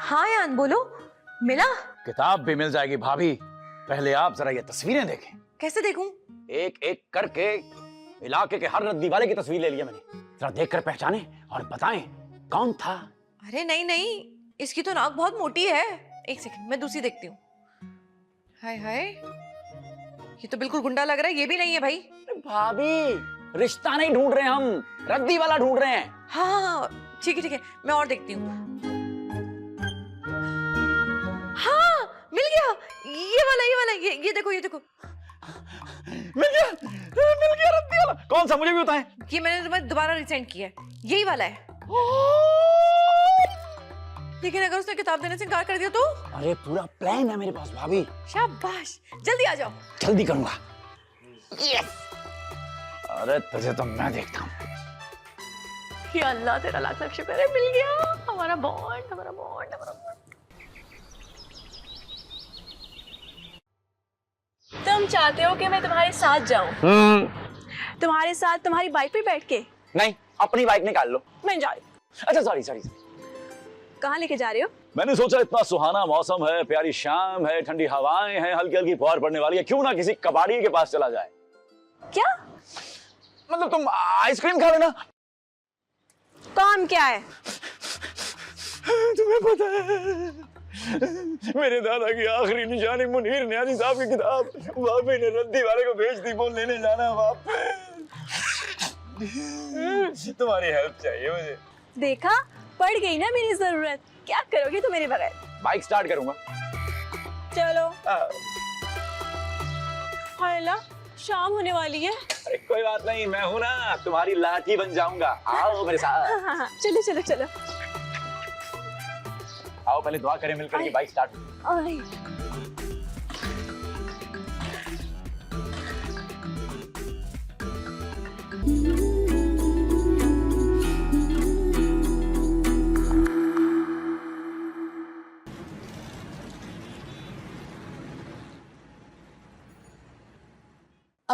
Speaker 8: हाँ यान, बोलो। मिला?
Speaker 7: किताब भी मिल जाएगी भाभी, पहले आप जरा ये तस्वीरें देखें।
Speaker 8: कैसे देखूं?
Speaker 7: एक एक करके इलाके के हर रद्दी वाले की तस्वीर ले लिया मैंने, जरा देखकर पहचाने और बताएं कौन था।
Speaker 8: अरे नहीं, इसकी तो नाक बहुत मोटी है। एक सेकंड, मैं दूसरी देखती हूँ। हाय, ये तो बिल्कुल गुंडा लग रहा है। ये भी नहीं है भाई।
Speaker 7: भाभी, रिश्ता नहीं ढूंढ रहे हम, रद्दी वाला ढूंढ रहे हैं।
Speaker 8: हाँ, ठीक है, मैं और देखती हूँ। हाँ, मिल गया। ये वाला, ये देखो।
Speaker 7: मिल गया रद्दी वाला। कौन सा, मुझे भी बताएं।
Speaker 8: ये मैंने तुम्हें दोबारा रिसेंड किया है, यही वाला है। लेकिन अगर उसने किताब देने से इनकार कर दिया तो?
Speaker 7: अरे पूरा प्लान है मेरे पास भाभी।
Speaker 8: शाबाश, जल्दी आ जाओ।
Speaker 7: जल्दी करूंगा। यस। अरे तुझे तो मैं देखता हूँ।
Speaker 8: या अल्लाह, तेरा लाख लाख शुक्र है, मिल गया हमारा बॉन्ड।
Speaker 1: तुम चाहते हो कि मैं तुम्हारे साथ जाऊं? तुम्हारे साथ तुम्हारी बाइक पे बैठ के?
Speaker 7: नहीं, अपनी बाइक निकाल लो।
Speaker 1: मैं जा रही हूं।
Speaker 7: अच्छा, सॉरी।
Speaker 1: कहाँ लेके जा रहे हो?
Speaker 7: मैंने सोचा इतना सुहाना मौसम है, प्यारी शाम है, ठंडी हवाएं हैं, हल्की हल्की फुहार पड़ने वाली है, क्यों ना किसी कबाड़ी के पास चला जाए।
Speaker 1: क्या
Speaker 7: मतलब तुम आइसक्रीम खा लेना।
Speaker 1: काम क्या है?
Speaker 7: तुम्हें पता है, मेरे दादा की आखिरी निशानी मुनीर न्याजी साहब की किताब भाभी ने रद्दी वाले को भेज दी, वो लेने जाना वापस। तुम्हारी हेल्प चाहिए मुझे।
Speaker 1: देखा, पड़ गई ना मेरी जरूरत। क्या करोगे तुम मेरे बगैर?
Speaker 7: बाइक स्टार्ट करूंगा।
Speaker 1: चलो। हाय अल्लाह, शाम होने वाली है।
Speaker 7: अरे कोई बात नहीं, मैं हूं ना, तुम्हारी लाठी बन जाऊंगा। आओ मेरे साथ।
Speaker 1: हाँ, चलो।
Speaker 7: आओ पहले दुआ करें मिलकर कि बाइक स्टार्ट हो।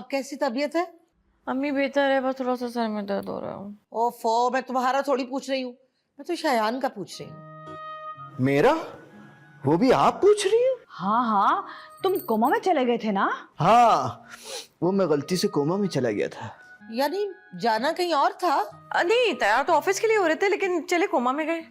Speaker 2: अब कैसी तबीयत है?
Speaker 8: अम्मी बेहतर है, बस थोड़ा सा सर में दर्द हो रहा है।
Speaker 2: ओफो, मैं तुम्हारा थोड़ी पूछ रही हूँ, मैं तो शायान का पूछ रही हूँ।
Speaker 4: मेरा? वो भी आप पूछ रही हो?
Speaker 14: हाँ हाँ, तुम कोमा में चले गए थे ना?
Speaker 4: हाँ, वो मैं गलती से कोमा में चला गया था।
Speaker 2: यानी जाना कहीं और था?
Speaker 8: नहीं, तैयार तो ऑफिस के लिए हो रहे थे, लेकिन चले कोमा में गए।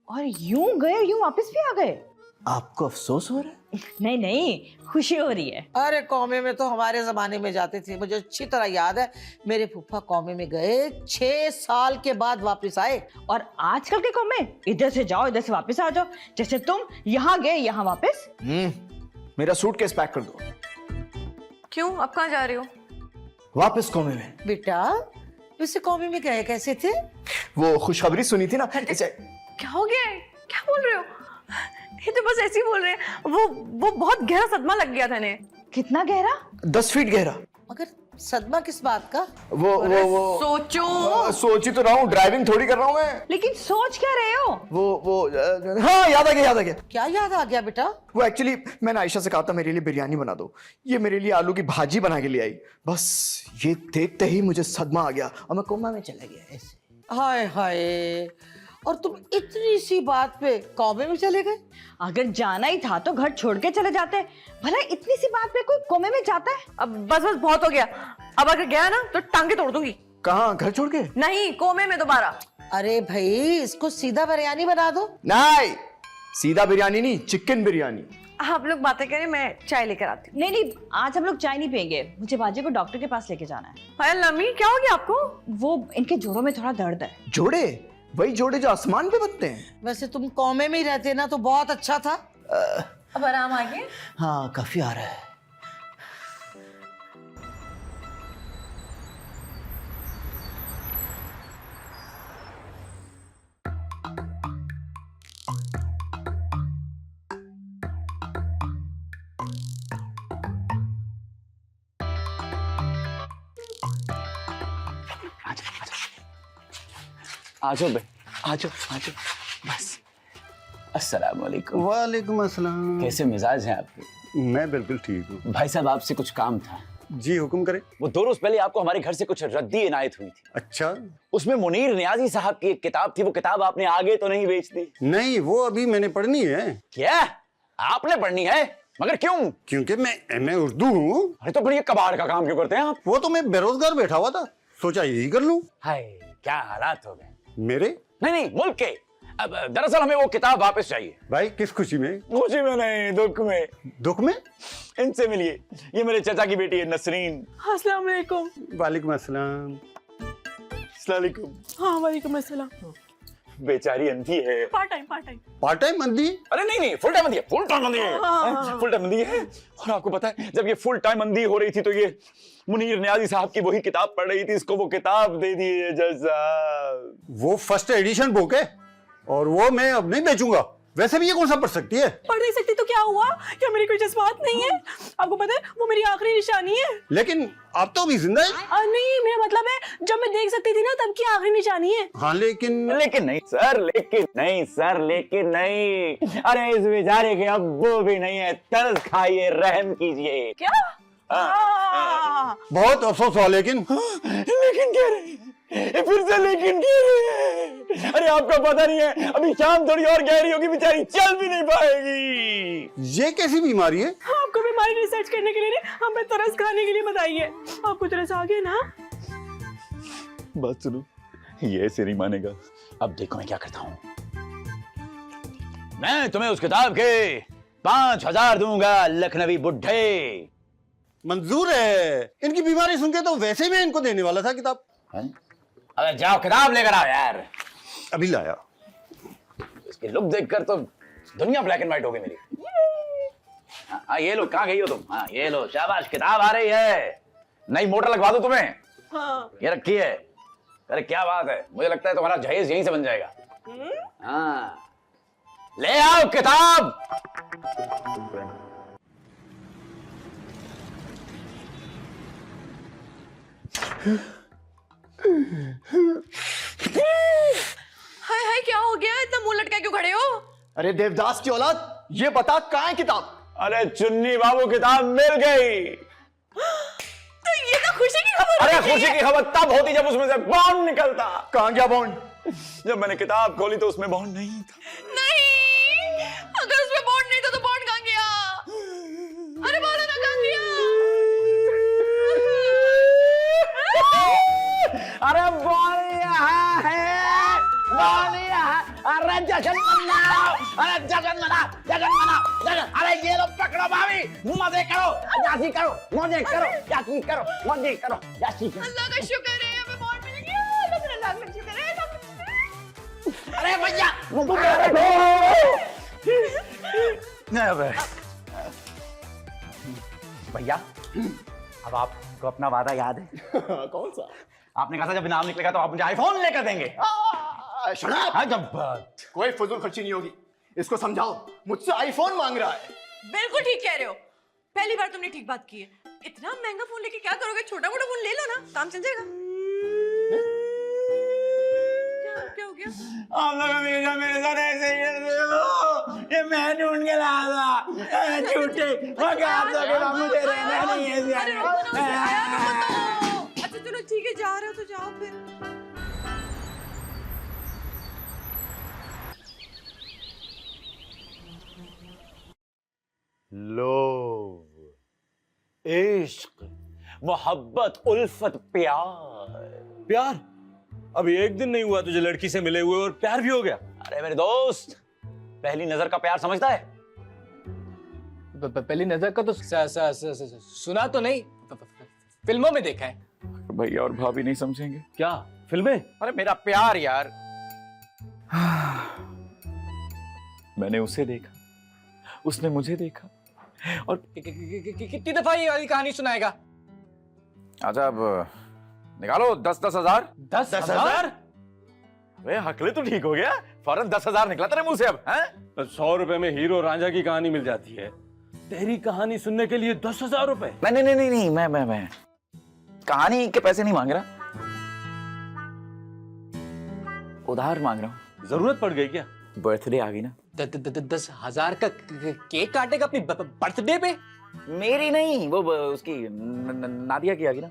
Speaker 14: और यूं गए यूं वापस भी आ गए?
Speaker 4: आपको अफसोस हो रहा है?
Speaker 14: नहीं नहीं, खुशी हो रही है।
Speaker 2: अरे कौमे में तो हमारे जमाने में जाते थे, मुझे अच्छी तरह याद है। मेरे फूफा कौमे में गए, 6 साल के बाद वापस आए।
Speaker 14: और आजकल के कौमे इधर से जाओ इधर से वापस आ जाओ, जैसे तुम यहाँ गए यहाँ वापस।
Speaker 4: मेरा सूटकेस पैक कर दो।
Speaker 8: क्यों, अब कहाँ जा रहे हो?
Speaker 4: वापस कोमे में।
Speaker 2: बेटा, वैसे कौमे में गए कैसे थे?
Speaker 4: वो खुशखबरी सुनी थी ना।
Speaker 8: क्या हो गया है? क्या बोल रहे हो? ये तो बस ऐसे ही बोल रहे हैं। वो बहुत गहरा सदमा लग गया था इन्हें।
Speaker 14: कितना गहरा?
Speaker 4: 10 फीट गहरा।
Speaker 2: मगर सदमा किस बात का?
Speaker 4: वो
Speaker 8: सोचो।
Speaker 4: सोच ही तो रहा हूँ, ड्राइविंग थोड़ी कर रहा हूँ मैं।
Speaker 14: लेकिन सोच क्या रहे हो?
Speaker 4: हाँ, याद आ गया।
Speaker 2: क्या याद आ गया बेटा?
Speaker 4: वो एक्चुअली मैंने आयशा से कहा था मेरे लिए बिरयानी बना दो, ये मेरे लिए आलू की भाजी बना के ले आई। बस ये देखते ही मुझे सदमा आ गया और मैं कोमा में चला गया ऐसे।
Speaker 2: हाय हाय, और तुम इतनी सी बात पे कोमे में चले गए?
Speaker 14: अगर जाना ही था तो घर छोड़ के चले जाते। भला इतनी सी बात पे कोई कोमे में जाता है?
Speaker 8: अब बस बहुत हो गया। अब अगर गया ना तो टांगे तोड़ दूंगी।
Speaker 4: कहाँ, घर छोड़ के?
Speaker 8: नहीं, कोमे में दोबारा।
Speaker 2: अरे भाई, इसको सीधा बिरयानी बना दो।
Speaker 4: नहीं, सीधा बिरयानी नहीं, चिकन बिरयानी।
Speaker 8: आप लोग बातें करें, मैं चाय लेकर आती हूँ।
Speaker 14: नहीं, आज हम लोग चाय नहीं पियेंगे, मुझे बाजी को डॉक्टर के पास लेके जाना है।
Speaker 8: हाय लम्मी, क्या हो गया आपको?
Speaker 14: वो इनके जोड़ों में थोड़ा दर्द है।
Speaker 4: जोड़े? वही जोड़े जो आसमान पे बनते हैं।
Speaker 2: वैसे तुम कौमे में ही रहते ना तो बहुत अच्छा था।
Speaker 8: अब आराम आ गया?
Speaker 4: हाँ, काफी आ रहा है।
Speaker 7: आजो बे, आजो आजो, बस। अस्सलाम वालेकुम।
Speaker 12: वालेकुम अस्सलाम।
Speaker 7: कैसे मिजाज हैं आपके?
Speaker 12: मैं बिल्कुल ठीक हूँ।
Speaker 7: भाई साहब, आपसे कुछ काम था।
Speaker 12: जी हुक्म करें।
Speaker 7: वो 2 रोज पहले आपको हमारे घर से कुछ रद्दी इनायत हुई थी।
Speaker 12: अच्छा,
Speaker 7: उसमें मुनीर नियाजी साहब की एक किताब थी। वो किताब आपने आगे तो नहीं बेच दी?
Speaker 12: नहीं, वो अभी मैंने पढ़नी है।
Speaker 7: क्या आपने पढ़नी है? मगर क्यों?
Speaker 12: क्योंकि मैं उर्दू हूँ।
Speaker 7: अरे तो फिर ये कबाड़ का काम क्यों करते हैं आप?
Speaker 12: वो तो मैं बेरोजगार बैठा हुआ था, सोचा यही कर लूं।
Speaker 7: हाय, क्या हालात हो गए
Speaker 12: मेरे?
Speaker 7: नहीं, मुल्क के। अब दरअसल हमें वो किताब वापस चाहिए।
Speaker 12: भाई, किस खुशी में?
Speaker 7: खुशी में नहीं, दुख में।
Speaker 12: दुख में?
Speaker 7: इनसे मिलिए, ये मेरे चाचा की बेटी है नसरीन।
Speaker 8: अस्सलाम वालेकुम।
Speaker 12: वालेकुम अस्सलाम।
Speaker 7: अस्सलाम वालेकुम।
Speaker 8: हाँ, वालेकुम अस्सलाम।
Speaker 7: बेचारी अंधी है।
Speaker 8: Part time.
Speaker 12: पार्ट टाइम अंधी?
Speaker 7: अरे नहीं, फुल टाइम अंधी है। फुल टाइम अंधी है।
Speaker 8: हाँ।
Speaker 7: फुल टाइम अंधी है। और आपको पता है, जब ये फुल टाइम अंधी हो रही थी तो ये मुनीर नियाजी साहब की वही किताब पढ़ रही थी। इसको वो किताब दे दी है जज साहब।
Speaker 12: वो फर्स्ट एडिशन बुक है और वो मैं अब नहीं बेचूंगा। वैसे भी ये कौन सा पढ़ सकती है?
Speaker 8: पढ़ नहीं सकती तो क्या हुआ? क्या मेरी कोई जज्बात नहीं है? आपको पता है, वो मेरी आखिरी निशानी है।
Speaker 12: लेकिन आप तो अभी जिंदा है।
Speaker 8: नहीं, मेरा मतलब है जब मैं देख सकती थी ना तब की आखिरी निशानी है।
Speaker 12: हाँ, लेकिन
Speaker 7: नहीं सर, लेकिन नहीं। अरे इस बेचारे के अब्बू भी नहीं है, तरस खाइए, रहम कीजिए।
Speaker 8: क्या?
Speaker 12: बहुत अफसोस हुआ। लेकिन
Speaker 7: कह रहे फिर से लेकिन कह रहे। अरे आपको पता नहीं है, अभी शाम थोड़ी और गहरी होगी, बेचारी चल भी नहीं पाएगी।
Speaker 12: ये कैसी बीमारी है?
Speaker 8: आपको बीमारी रिसर्च करने के लिए नहीं, हमें तरस खाने के लिए बताइए। आपको तरस आ गया ना?
Speaker 7: बात सुनो, ये ऐसे नहीं मानेगा। अब देखो मैं क्या करता हूँ। मैं तुम्हें उस किताब के 5000 दूंगा, लखनवी बुढ़े।
Speaker 12: मंजूर है। इनकी बीमारी सुन के तो वैसे मैं इनको देने वाला था किताब।
Speaker 7: अरे जाओ किताब लेकर आओ यार।
Speaker 12: अभी लाया।
Speaker 7: इसकी लुक देखकर तो दुनिया ब्लैक एंड व्हाइट हो गई मेरी। हाँ, ये लो, कहाँ गई हो तुम? हाँ, ये लो, शाबाश, किताब आ रही है। नई मोटर लगवा दो तुम्हें।
Speaker 8: हाँ।
Speaker 7: ये रखी है। अरे क्या बात है, मुझे लगता है तुम्हारा जहेज यहीं से बन जाएगा। हाँ, ले आओ किताब।
Speaker 8: हाय हाय, क्या हो गया? इतना मुंह लटका क्यों खड़े हो?
Speaker 4: अरे देवदास की औलाद, ये बता कहाँ है किताब?
Speaker 7: अरे चुन्नी बाबू, किताब मिल गई।
Speaker 8: तो ये तो
Speaker 7: अरे खुशी की खबर तब होती जब उसमें से बॉन्ड निकलता।
Speaker 4: कहाँ गया बॉन्ड?
Speaker 7: जब मैंने किताब खोली तो उसमें बॉन्ड नहीं था।
Speaker 8: नहीं, अगर उसमें बॉन्ड नहीं था तो बॉन्ड कहाँ गया? अरे बोलो ना, कहाँ गया?
Speaker 7: अरे बॉन्ड यहाँ है, बॉन्ड यहाँ। अरे जश्न मनाओ, अरे जश्न मनाओ, जश्न मनाओ, जश्न। अरे ये लो पकड़ो भाभी, मजे करो, यासी करो, मजे करो, यासी करो, मजे करो, यासी करो।
Speaker 8: अल्लाह का शुक्र है हमें बॉन्ड मिल गया। अल्लाह का शुक्र है।
Speaker 7: अरे भैया भैया, अब आपको अपना वादा याद है?
Speaker 4: कौन सा?
Speaker 7: आपने कहा था जब इनाम निकलेगा तो आप मुझे आईफोन लेकर देंगे।
Speaker 4: कोई फजूल खर्ची नहीं होगी, इसको समझाओ, मुझसे आईफोन मांग रहा है।
Speaker 8: बिल्कुल ठीक कह रहे हो, पहली बार तुमने ठीक बात की है। इतना महंगा फोन लेके क्या करोगे? छोटा मोटा फोन ले लो ना, काम चल जाएगा। क्या हो गया?
Speaker 7: आप लोग हमेशा मेरे साथ ऐसे ही करते हो। ये मैं ढूंढ के लाया था, झूठे मगर आप लोग मुझे रहना नहीं है।
Speaker 8: अरे रुको ना, यार रुको तो। अच्छा चलो ठीक है, जा रहे हो तो जाओ फिर।
Speaker 7: लोभ, इश्क, मोहब्बत, उल्फत, प्यार।
Speaker 12: प्यार? अभी एक दिन नहीं हुआ तुझे लड़की से मिले हुए और प्यार भी हो गया?
Speaker 7: अरे मेरे दोस्त, पहली नजर का प्यार समझता है?
Speaker 5: पहली नजर का तो सुना तो नहीं, फिल्मों में देखा है।
Speaker 7: भैया और भाभी नहीं समझेंगे।
Speaker 12: क्या फिल्में?
Speaker 7: अरे मेरा प्यार यार। मैंने उसे देखा, उसने मुझे देखा, और
Speaker 5: कितनी दफा ये वाली कहानी सुनाएगा?
Speaker 11: अच्छा अब निकालो 10-10 हजार।
Speaker 5: 10,000?
Speaker 7: अबे हकले तो ठीक हो गया, फौरन 10,000 निकला तेरे मुंह से अब। हैं?
Speaker 12: 100 रुपए में हीरो रांझा की कहानी मिल जाती है, तेरी कहानी सुनने के लिए 10,000 रुपए?
Speaker 11: नहीं, मैं कहानी के पैसे नहीं मांग रहा, उधार मांग रहा हूँ।
Speaker 12: जरूरत पड़ गई क्या?
Speaker 11: बर्थडे आ गई ना।
Speaker 5: 10,000 का केक काटेगा अपनी बर्थडे पे?
Speaker 11: मेरी नहीं, वो उसकी नादिया की आ गई ना।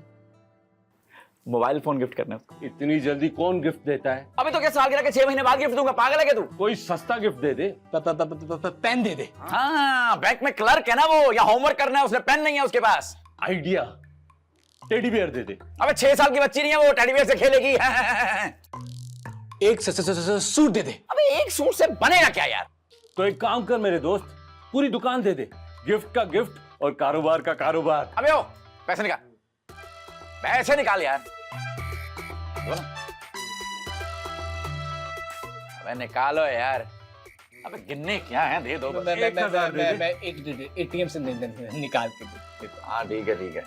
Speaker 11: मोबाइल फोन गिफ्ट करना।
Speaker 12: इतनी जल्दी कौन गिफ्ट देता है?
Speaker 11: अबे तो क्या सालगिरह के 6 महीने बाद गिफ्ट दूंगा, पागल है क्या तू?
Speaker 12: कोई सस्ता गिफ्ट दे दे।
Speaker 5: पेन दे दे।
Speaker 11: हाँ, बैंक में क्लर्क है ना वो, या होमवर्क करना है उसने, पेन नहीं है उसके पास।
Speaker 12: आइडिया, टेडी बियर दे दे।
Speaker 11: अबे 6 साल की बच्ची नहीं है वो, टेडी बियर से खेलेगी।
Speaker 5: एक सूट दे दे।
Speaker 11: अबे एक सूट से बनेगा क्या यार?
Speaker 12: तो एक काम कर मेरे दोस्त, पूरी दुकान दे दे, गिफ्ट का गिफ्ट और कारोबार का कारोबार।
Speaker 11: अबे ओ, पैसे निकाल, पैसे निकाल यार। अबे निकालो यार। अबे गिनने क्या है, दे दो।
Speaker 5: मैं ATM से निकाल के दे।
Speaker 11: हाँ ठीक है।